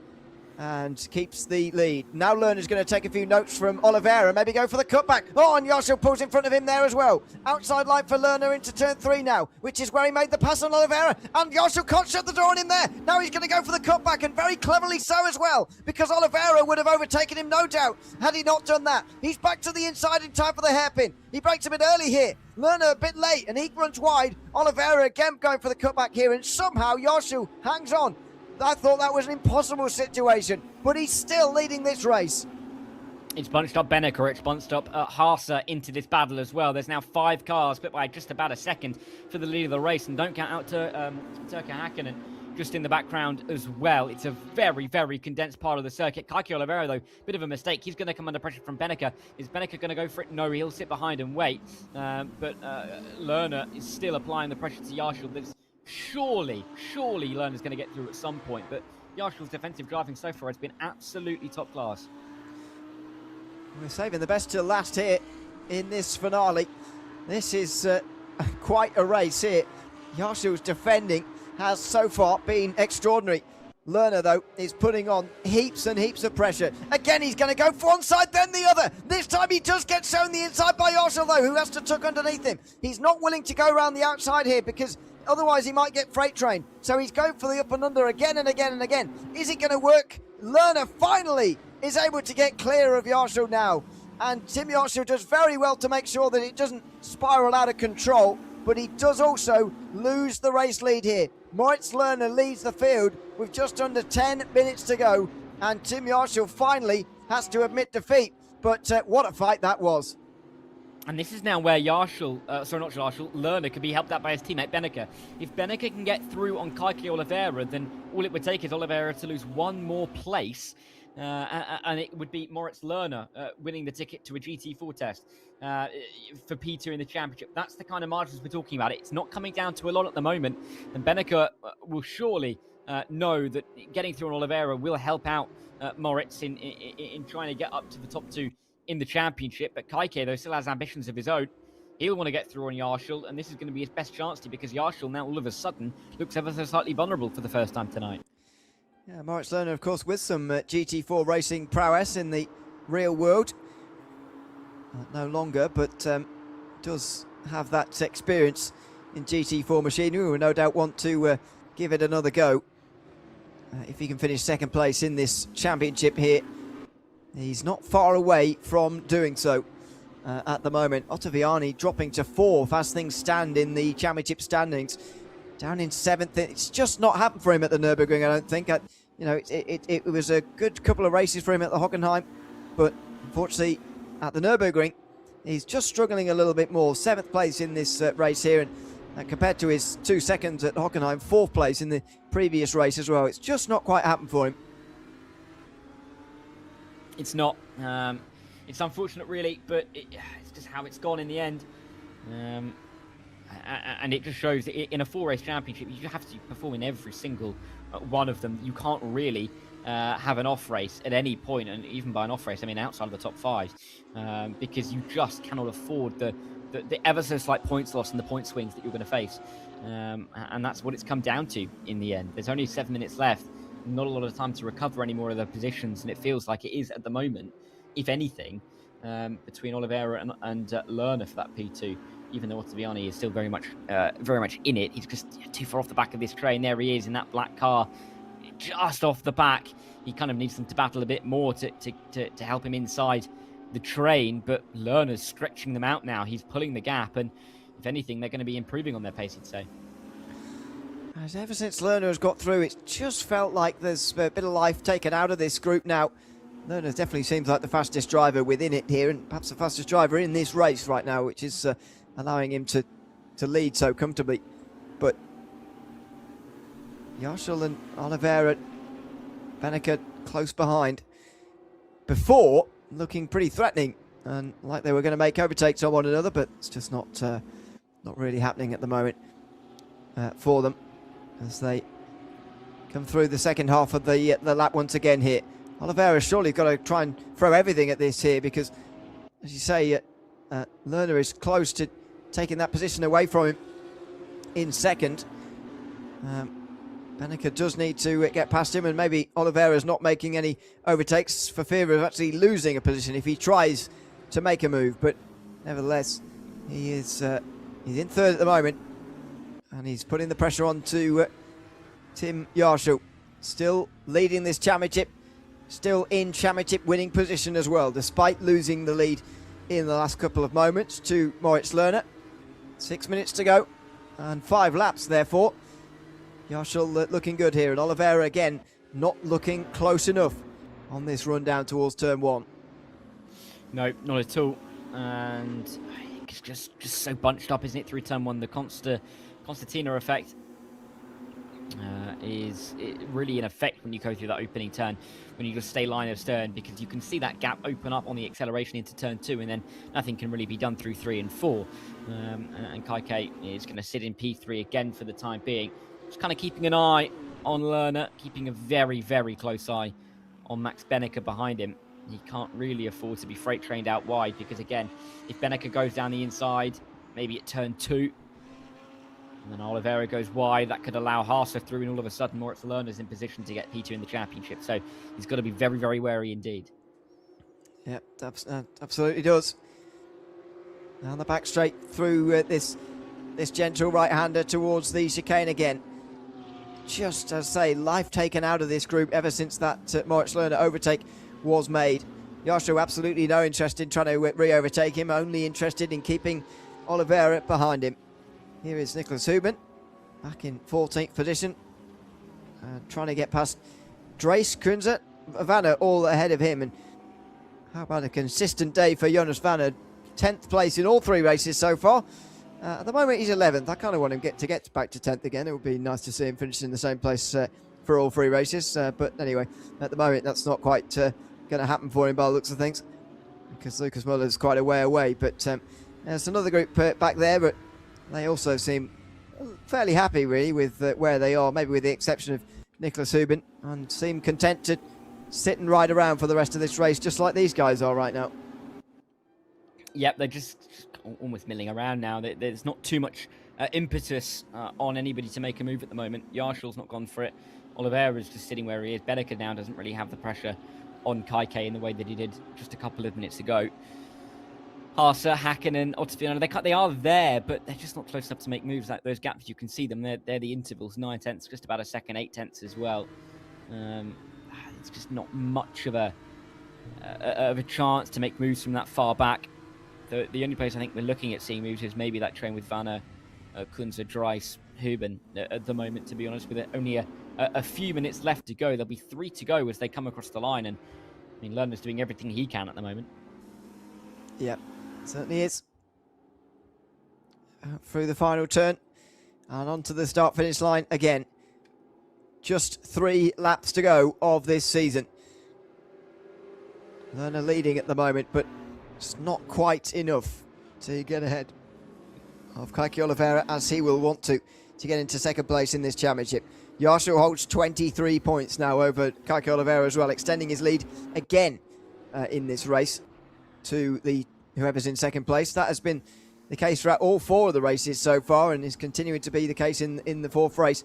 and keeps the lead. Now Lerner's going to take a few notes from Oliveira, maybe go for the cutback. Oh, and Joshua pulls in front of him there as well. Outside line for Lerner into turn 3 now, which is where he made the pass on Oliveira. And Joshua can't shut the door on him there. Now he's going to go for the cutback, and very cleverly so as well, because Oliveira would have overtaken him, no doubt, had he not done that. He's back to the inside in time for the hairpin. He breaks a bit early here. Lerner a bit late, and he runs wide. Oliveira again going for the cutback here, and somehow Joshua hangs on. I thought that was an impossible situation, but he's still leading this race. It's bunched up Benneker, it's bunched up Haase into this battle as well. There's now 5 cars, but by just about a second for the lead of the race. And don't count out to Turka Hakkinen just in the background as well. It's a very, very condensed part of the circuit. Kaike Oliveira, though, bit of a mistake. He's going to come under pressure from Benneker. Is Benneker going to go for it? No, he'll sit behind and wait. But Lerner is still applying the pressure to Yarshall. There's Surely Lerner's going to get through at some point, but Yarshall's defensive driving so far has been absolutely top class. We're saving the best till last here in this finale. This is quite a race here. Yarshall's defending has so far been extraordinary. Lerner, though, is putting on heaps and heaps of pressure. Again, he's going to go for one side, then the other. This time he does get shown the inside by Yarshall, though, who has to tuck underneath him. He's not willing to go around the outside here because otherwise he might get freight train. So he's going for the up and under again and again and again. Is it going to work? Lerner finally is able to get clear of Yarshall now. And Tim Yarshall does very well to make sure that it doesn't spiral out of control. But he does also lose the race lead here. Moritz Lerner leads the field with just under 10 minutes to go. And Tim Yarshall finally has to admit defeat. But what a fight that was. And this is now where Lerner could be helped out by his teammate Benneker. If Benneker can get through on Kaike Oliveira, then all it would take is Oliveira to lose one more place, and it would be Moritz Lerner winning the ticket to a GT4 test for P2 in the championship. That's the kind of margins we're talking about. It's not coming down to a lot at the moment, and Benneker will surely know that getting through on Oliveira will help out Moritz in trying to get up to the top 2 in the championship. But Kaike, though, still has ambitions of his own. He'll want to get through on Yarshall, and this is going to be his best chance to, because Yarshall now all of a sudden looks ever so slightly vulnerable for the first time tonight. Yeah, Moritz Lerner, of course, with some GT4 racing prowess in the real world. No longer, but does have that experience in GT4 machinery. We will no doubt want to give it another go. If he can finish second place in this championship here He's not far away from doing so at the moment. Ottaviani dropping to 4th as things stand in the championship standings. Down in 7th. It's just not happened for him at the Nürburgring, I don't think. It was a good couple of races for him at the Hockenheim, but unfortunately at the Nürburgring, he's just struggling a little bit more. 7th place in this race here, and compared to his 2 seconds at Hockenheim, 4th place in the previous race as well. It's just not quite happened for him. It's not. It's unfortunate, really, but it's just how it's gone in the end. And it just shows that in a 4-race championship, you have to perform in every single one of them. You can't really have an off race at any point, and even by an off race, I mean outside of the top 5, because you just cannot afford the ever so slight points loss and the point swings that you're going to face. And that's what it's come down to in the end. There's only 7 minutes left, not a lot of time to recover any more of the positions, and it feels like it is at the moment, if anything, between Oliveira and Lerner for that P2. Even though Ottaviani is still very much in it, he's just too far off the back of this train. There he is in that black car, just off the back. He kind of needs them to battle a bit more to help him inside the train. But Lerner's stretching them out now. He's pulling the gap, and if anything, they're going to be improving on their pace, you'd say. As ever since Lerner has got through, it's just felt like there's a bit of life taken out of this group now. Lerner definitely seems like the fastest driver within it here, and perhaps the fastest driver in this race right now, which is allowing him to lead so comfortably. But Yarshall and Oliveira, Beneke close behind. Before, looking pretty threatening and like they were going to make overtakes on one another, but it's just not really happening at the moment for them as they come through the second half of the lap once again here. Oliveira surely got to try and throw everything at this here because, as you say, Lerner is close to taking that position away from him in second. Beneke does need to get past him, and maybe Oliveira's not making any overtakes for fear of actually losing a position if he tries to make a move. But nevertheless, he's in third at the moment, and he's putting the pressure on to Tim Yarshall. Still leading this championship, still in championship winning position as well, despite losing the lead in the last couple of moments to Moritz Lerner. 6 minutes to go and 5 laps therefore. Yarshall looking good here, and Oliveira again not looking close enough on this run down towards turn 1. No, not at all. And it's just so bunched up, isn't it, through turn 1? The Constantina effect is really in effect when you go through that opening turn, when you just stay line of stern, because you can see that gap open up on the acceleration into turn 2, and then nothing can really be done through 3 and 4. And Kaikei is going to sit in P3 again for the time being. Just kind of keeping an eye on Lerner, keeping a very, very close eye on Max Beneke behind him. He can't really afford to be freight trained out wide, because again, if Beneke goes down the inside, maybe at turn 2, and then Oliveira goes wide, that could allow Haase through, and all of a sudden Moritz Lerner's in position to get P2 in the championship. So he's got to be very, very wary indeed. Yep, absolutely does. Down the back straight through this gentle right-hander towards the chicane again. Just, as I say, life taken out of this group ever since that Moritz Lerner overtake was made. Yarshall absolutely no interest in trying to re-overtake him, only interested in keeping Oliveira behind him. Here is Nicholas Hubin, back in 14th position, trying to get past Drace, Kunze, Vanna all ahead of him. And how about a consistent day for Jonas Vanna? 10th place in all 3 races so far. At the moment he's 11th. I kind of want him to get back to 10th again. It would be nice to see him finish in the same place for all 3 races. But anyway, at the moment that's not quite going to happen for him by the looks of things, because Lucas Muller's quite a way away. But there's another group back there, but they also seem fairly happy really with where they are, maybe with the exception of Nicholas Hubin, and seem content to sit and ride around for the rest of this race, just like these guys are right now. Yep, they're just almost milling around now. There's not too much impetus on anybody to make a move at the moment. Yarshall's not gone for it. Oliveira's just sitting where he is. Beneke now doesn't really have the pressure on Kaikei in the way that he did just a couple of minutes ago. Haase, Hakkinen, Ottaviani, they are there, but they're just not close enough to make moves. Like those gaps, you can see them. They're the intervals, 9 tenths, just about a second, 8 tenths as well. It's just not much of a of a chance to make moves from that far back. The only place I think we're looking at seeing moves is maybe that train with Vanner, Kunze, Dries, Huben at the moment, to be honest, with it only a few minutes left to go. There'll be 3 to go as they come across the line, and I mean, Lerner's doing everything he can at the moment. Yeah, certainly is. Through the final turn and onto the start-finish line again. Just 3 laps to go of this season. Lerner leading at the moment, but it's not quite enough to get ahead of Kaki Oliveira, as he will want to get into second place in this championship. Yarshall holds 23 points now over Kaki Oliveira as well, extending his lead again in this race to whoever's in second place. That has been the case throughout all 4 of the races so far, and is continuing to be the case in the 4th race.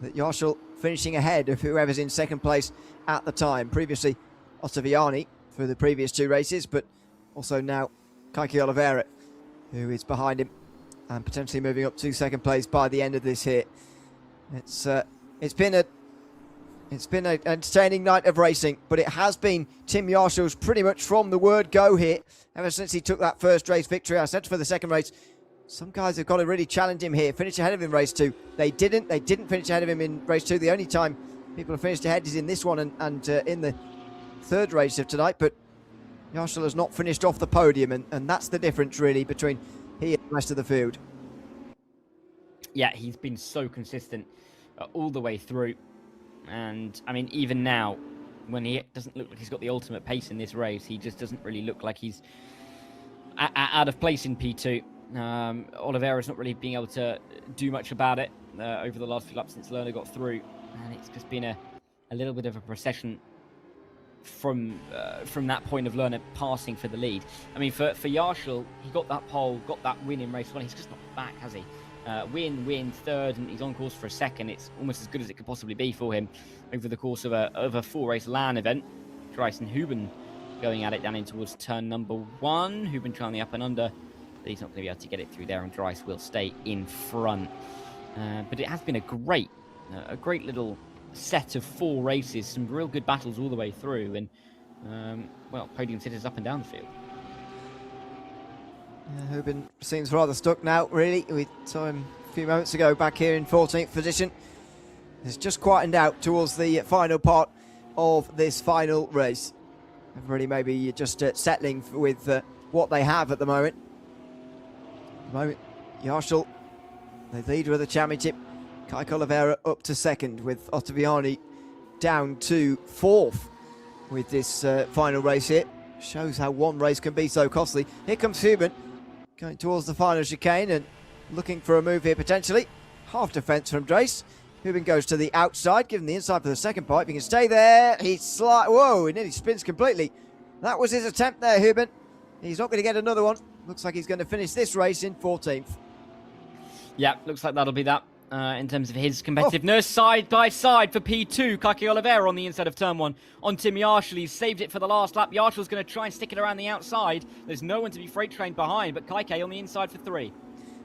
That Yarshall finishing ahead of whoever's in second place at the time. Previously, Ottaviani for the previous 2 races, but also now Kaki Oliveira, who is behind him and potentially moving up to second place by the end of this here. It's been an entertaining night of racing, but it has been Tim Yarshall's pretty much from the word go here. Ever since he took that first race victory, I said for the second race, some guys have got to really challenge him here, finish ahead of him in race 2. They didn't finish ahead of him in race 2. The only time people have finished ahead is in this one and in the 3rd race of tonight, but Yarshall has not finished off the podium, and that's the difference really between he and the rest of the field. Yeah, he's been so consistent all the way through. And, I mean, even now, when he doesn't look like he's got the ultimate pace in this race, he just doesn't really look like he's out of place in P2. Oliveira's not really being able to do much about it over the last few laps since Lerner got through. And it's just been a little bit of a procession from that point of Lerner passing for the lead. I mean, for Yarshall, he got that pole, got that win in race 1. He's just not back, has he? Win, 3rd, and he's on course for a 2nd. It's almost as good as it could possibly be for him over the course of a 4-race LAN event. Dries and Huben going at it down in towards turn number 1. Huben trying the up and under, but he's not going to be able to get it through there, and Dries will stay in front. But it has been a great little set of 4 races, some real good battles all the way through, and well, podium sitters up and down the field. Huben seems rather stuck now, really. We saw him a few moments ago back here in 14th position. It's just quietened out towards the final part of this final race. Everybody maybe just settling with what they have at the moment. At the moment, Yarshall, the leader of the championship. Kaki Oliveira up to 2nd, with Ottaviani down to 4th with this final race here. Shows how one race can be so costly. Here comes Huben, going towards the final chicane and looking for a move here potentially. Half defence from Dries. Huben goes to the outside, giving the inside for the second pipe. He can stay there. Whoa, he nearly spins completely. That was his attempt there, Huben. He's not going to get another one. Looks like he's going to finish this race in 14th. Yeah, looks like that'll be that. In terms of his competitiveness, side by side for P2. Kaki Oliveira on the inside of turn 1 on Tim Yarshall. He's saved it for the last lap. Yarshall's going to try and stick it around the outside. There's no one to be freight trained behind, but Kaki on the inside for 3.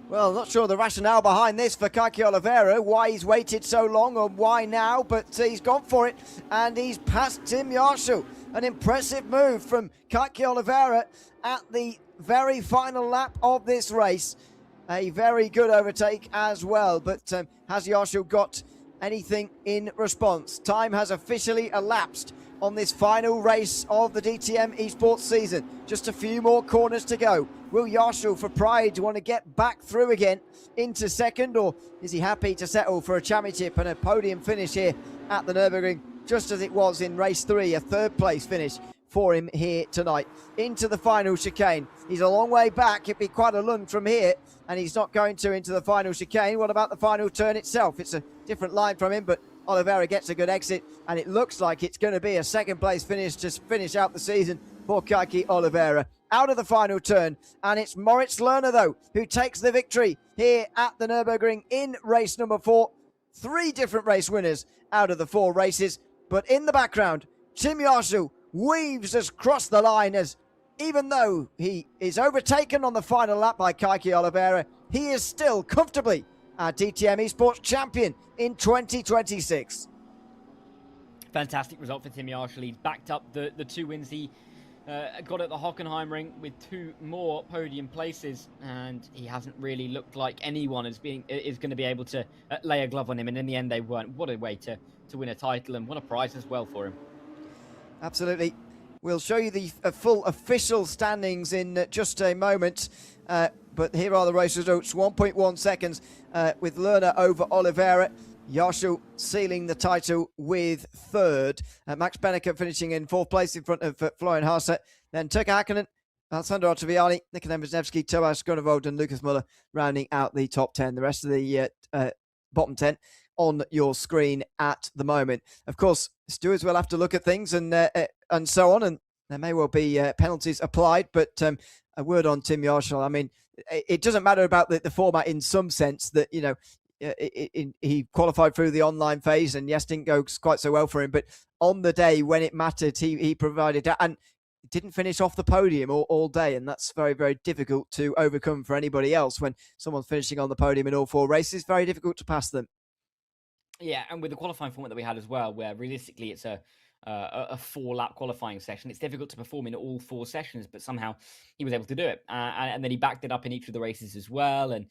Well, not sure the rationale behind this for Kaki Oliveira, why he's waited so long or why now, but he's gone for it and he's passed Tim Yarshall. An impressive move from Kaki Oliveira at the very final lap of this race. A very good overtake as well, but has Yarshall got anything in response? Time has officially elapsed on this final race of the DTM Esports season. Just a few more corners to go. Will Yarshall, for pride, want to get back through again into 2nd, or is he happy to settle for a championship and a podium finish here at the Nürburgring, just as it was in race 3, a 3rd place finish for him here tonight? Into the final chicane. He's a long way back. It'd be quite a lunge from here, and he's not going into the final chicane. What about the final turn itself? It's a different line from him, but Oliveira gets a good exit, and it looks like it's going to be a 2nd place finish to finish out the season for Kaki Oliveira. Out of the final turn, and it's Moritz Lerner, though, who takes the victory here at the Nürburgring in race number 4. 3 different race winners out of the 4 races, but in the background, Tim Yarshall weaves across the line, as even though he is overtaken on the final lap by Kaki Oliveira, he is still comfortably our DTM Esports Champion in 2026. Fantastic result for Tim Yarshall. He's backed up the 2 wins he got at the Hockenheimring with 2 more podium places, and he hasn't really looked like anyone is going to be able to lay a glove on him, and in the end they weren't. What a way to win a title, and what a prize as well for him. Absolutely. We'll show you the full official standings in just a moment, but here are the race results. 1.1 seconds with Lerner over Oliveira. Yarshall sealing the title with 3rd. Max Benneker finishing in 4th place in front of Florian Haase. Then Turkka Häkkinen, Alessandro Ottaviani, Nikodem Wisniewski, Tobias Grunewald and Lucas Müller rounding out the top 10. The rest of the bottom 10 on your screen at the moment. Of course, stewards will have to look at things and so on, and there may well be penalties applied, but a word on Tim Yarshall. I mean, it doesn't matter about the format in some sense that, you know, he qualified through the online phase, and yes, didn't go quite so well for him, but on the day when it mattered, he provided that, and didn't finish off the podium all day, and that's very, very difficult to overcome for anybody else. When someone's finishing on the podium in all 4 races, very difficult to pass them. Yeah, and with the qualifying format that we had as well, where realistically it's a 4-lap qualifying session, it's difficult to perform in all 4 sessions, but somehow he was able to do it, and then he backed it up in each of the races as well, and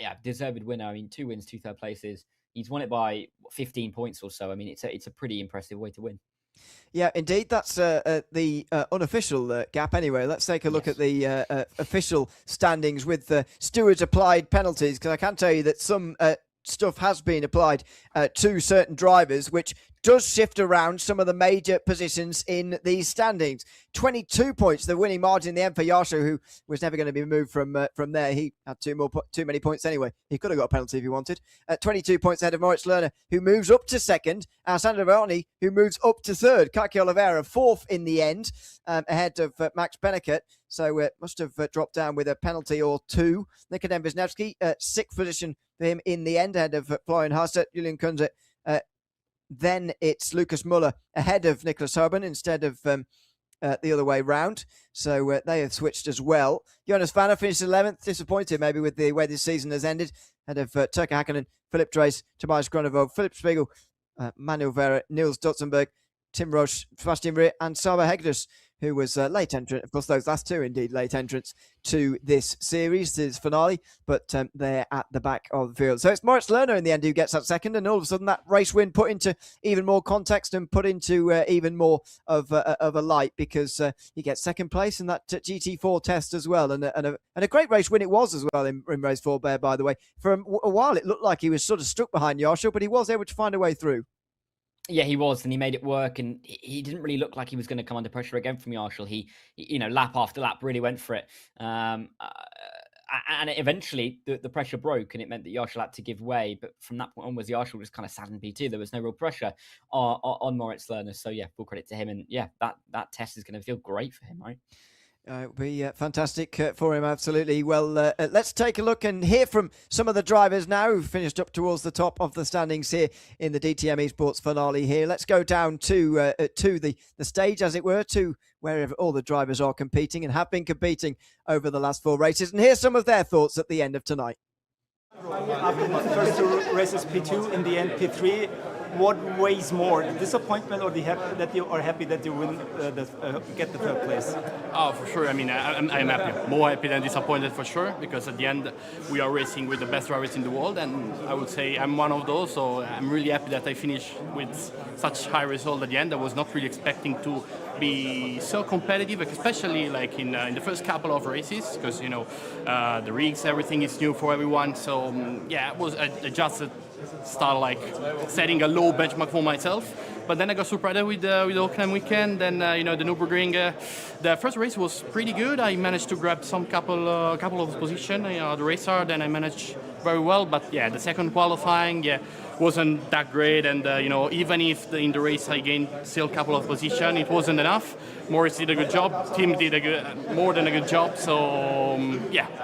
yeah, deserved winner. I mean, 2 wins, 2 third places. He's won it by 15 points or so. I mean, it's a pretty impressive way to win. Yeah, indeed. That's the unofficial gap anyway. Let's take a look at the official standings with the stewards applied penalties, because I can tell you that some stuff has been applied to certain drivers, which does shift around some of the major positions in these standings. 22 points, the winning margin in the end for Yarshall, who was never going to be moved from there. He had too many points anyway. He could have got a penalty if he wanted. 22 points ahead of Moritz Lerner, who moves up to 2nd. Alessandro Viani, who moves up to 3rd. Kaki Oliveira, 4th in the end, ahead of Max Benneker. So must have dropped down with a penalty or 2. Nikodem Wisniewski, 6th position for him in the end, ahead of Florian Haase, Julian Kunze. Then it's Lucas Müller ahead of Nicholas Hoban instead of the other way round. So they have switched as well. Jonas Vanner finished 11th, disappointed maybe with the way this season has ended, ahead of Turkka Häkkinen, Philip Drees, Tobias Grunewald, Philip Spiegel, Manuel Vera, Niels Dotzenberg, Tim Roche, Sebastian Rea and Saba Hegdus, who was late entrant. Of course, those last 2 indeed late entrants to this series, this finale, but they're at the back of the field. So it's Moritz Lerner in the end who gets that 2nd, and all of a sudden that race win put into even more context and put into even more of a light, because he gets 2nd place in that GT4 test as well, and a great race win it was as well in race 4 there, by the way. For a while it looked like he was sort of stuck behind Yarshall, but he was able to find a way through. Yeah, he was, and he made it work, and he didn't really look like he was going to come under pressure again from Yarshall. He, you know, lap after lap really went for it. And eventually the pressure broke, and it meant that Yarshall had to give way. But from that point onwards, Yarshall just kind of sat in P2. There was no real pressure on Moritz Lerner. So yeah, full credit to him. And yeah, that test is going to feel great for him, right? It will be fantastic for him, absolutely. Well, let's take a look and hear from some of the drivers now who've finished up towards the top of the standings here in the DTM Esports finale here. Let's go down to the stage, as it were, to wherever all the drivers are competing and have been competing over the last 4 races. And here's some of their thoughts at the end of tonight. After the first 2 races, P2, in the end P3, what weighs more, the disappointment or that you are happy that you win, get the 3rd place? Oh, for sure. I mean, I'm happy. More happy than disappointed for sure, because at the end we are racing with the best drivers in the world, and I would say I'm one of those. So I'm really happy that I finished with such high result at the end. I was not really expecting to be so competitive, especially like in the first couple of races, because, you know, the rigs, everything is new for everyone. So yeah, I just started like setting a low benchmark for myself. But then I got surprised with the Hockenheim weekend. Then the Nürburgring. The first race was pretty good. I managed to grab some couple of positions. The racer. Then I managed very well. But yeah, the second qualifying, wasn't that great. And even if in the race I gained still a couple of positions, it wasn't enough. Morris did a good job. Tim did more than a good job. So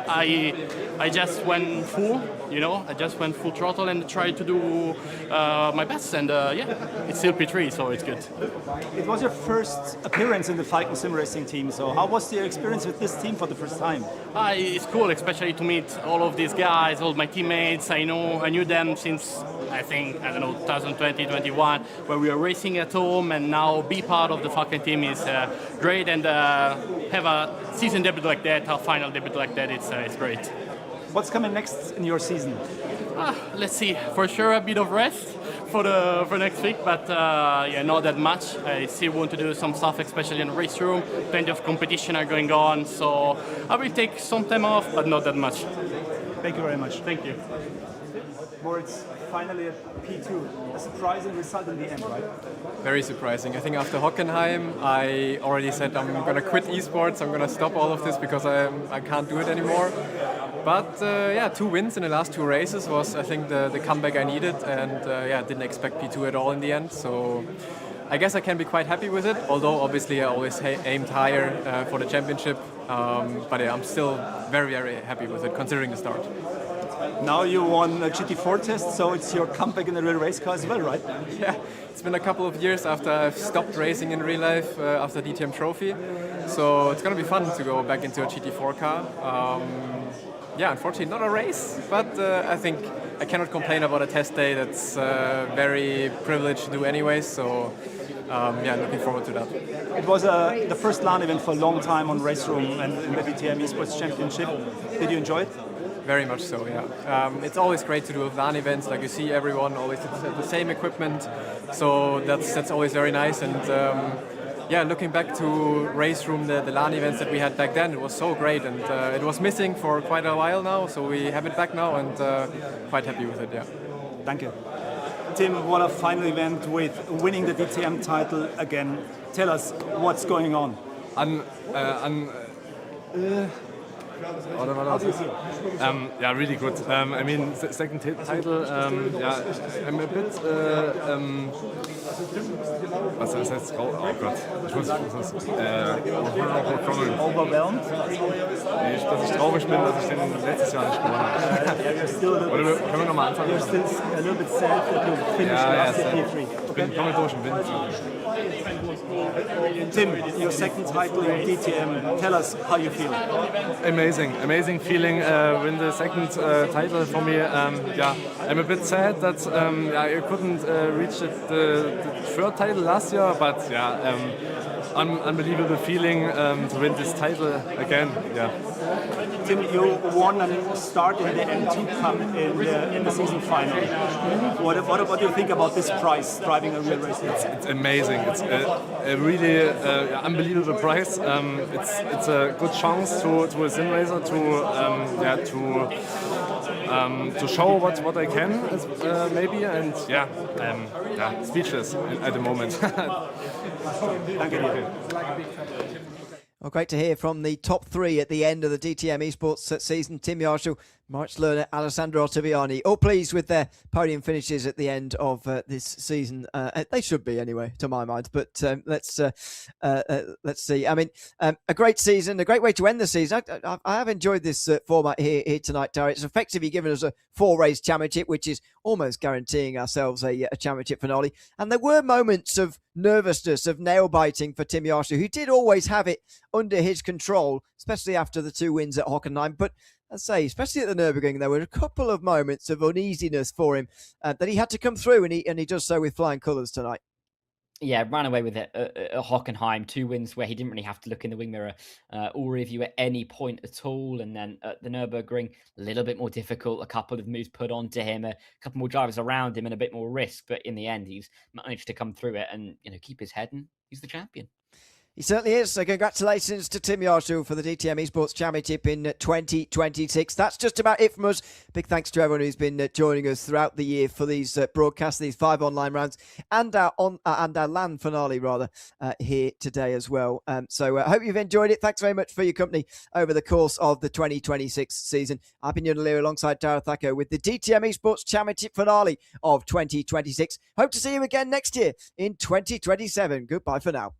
I just went full. I just went full throttle and tried to do my best. And it's still P3, so it's good. It was your first appearance in the Falcon Sim Racing team. So how was the experience with this team for the first time? It's cool, especially to meet all of these guys, all my teammates. I knew them since I think, I don't know, 2020, 21, where we are racing at home, and now be part of the fucking team is great, and have a season debut like that, a final debut like that, it's great. What's coming next in your season? Let's see. For sure, a bit of rest for next week, but yeah, not that much. I still want to do some stuff, especially in RaceRoom. Plenty of competition are going on, so I will take some time off, but not that much. Thank you very much. Thank you. Moritz, finally at P2. A surprising result in the end, right? Very surprising. I think after Hockenheim, I already said I'm going to quit esports. I'm going to stop all of this because I can't do it anymore. But yeah, 2 wins in the last 2 races was, I think, the comeback I needed, and yeah, didn't expect P2 at all in the end. So I guess I can be quite happy with it. Although obviously I always aimed higher for the championship. But yeah, I'm still very, very happy with it considering the start. Now you won a GT4 test, so it's your comeback in the real race car as well, right? Yeah, it's been a couple of years after I've stopped racing in real life after DTM Trophy. So it's going to be fun to go back into a GT4 car. Yeah, unfortunately not a race, but I think I cannot complain about a test day. That's very privileged to do anyway, so yeah, looking forward to that. It was the first LAN event for a long time on RaceRoom and in the DTM Esports Championship. Did you enjoy it? Very much so, yeah. It's always great to do LAN events, like you see everyone always at the same equipment, so that's always very nice. And yeah, looking back to RaceRoom, the LAN events that we had back then, it was so great, and it was missing for quite a while now, so we have it back now, and quite happy with it, yeah. Danke. Tim, what a final event with winning the DTM title again. Tell us what's going on. Yeah, really good. I mean, second title. Yeah, I'm a bit. Was heißt jetzt? Oh Gott, ich muss Overwhelmed? Dass ich traurig bin, dass ich den letztes Jahr nicht gewonnen habe. Oder können wir nochmal anfangen? You're still a little bit sad that you finished last at P3. Ich bin komplett durch den Wind. Tim, your second title in DTM. Tell us how you feel. Amazing feeling. Win the second title for me. Yeah, I'm a bit sad that I couldn't reach the third title last year, but yeah, unbelievable feeling to win this title again. Yeah. Tim, you won a start in the M2 Cup in the season final. What do you think about this prize, driving a real race? It's amazing. It's a really unbelievable prize. It's a good chance to a sim racer to show what I can maybe, and yeah, speechless at the moment. Thank you. Well, great to hear from the top 3 at the end of the DTM Esports season. Tim Yarshall, Moritz Lerner, Alessandro Ottaviani, all pleased with their podium finishes at the end of this season. They should be anyway, to my mind. But let's see. I mean, a great season, a great way to end the season. I have enjoyed this format here tonight, Tara. It's effectively given us a 4-race championship, which is almost guaranteeing ourselves a championship finale. And there were moments of nervousness, of nail-biting for Tim Yarshall, who did always have it under his control, especially after the 2 wins at Hockenheim. But I'd say, especially at the Nürburgring, there were a couple of moments of uneasiness for him that he had to come through, and he does so with flying colours tonight. Yeah, ran away with it at Hockenheim. 2 wins where he didn't really have to look in the wing mirror or review at any point at all. And then at the Nürburgring, a little bit more difficult. A couple of moves put onto him, a couple more drivers around him, and a bit more risk. But in the end, he's managed to come through it and keep his head, and he's the champion. He certainly is. So congratulations to Tim Yarshall for the DTM Esports Championship in 2026. That's just about it from us. Big thanks to everyone who's been joining us throughout the year for these broadcasts, these 5 online rounds, and our LAN finale here today as well. So I hope you've enjoyed it. Thanks very much for your company over the course of the 2026 season. I've been Jan Lear alongside Tara Thacker with the DTM Esports Championship finale of 2026. Hope to see you again next year in 2027. Goodbye for now.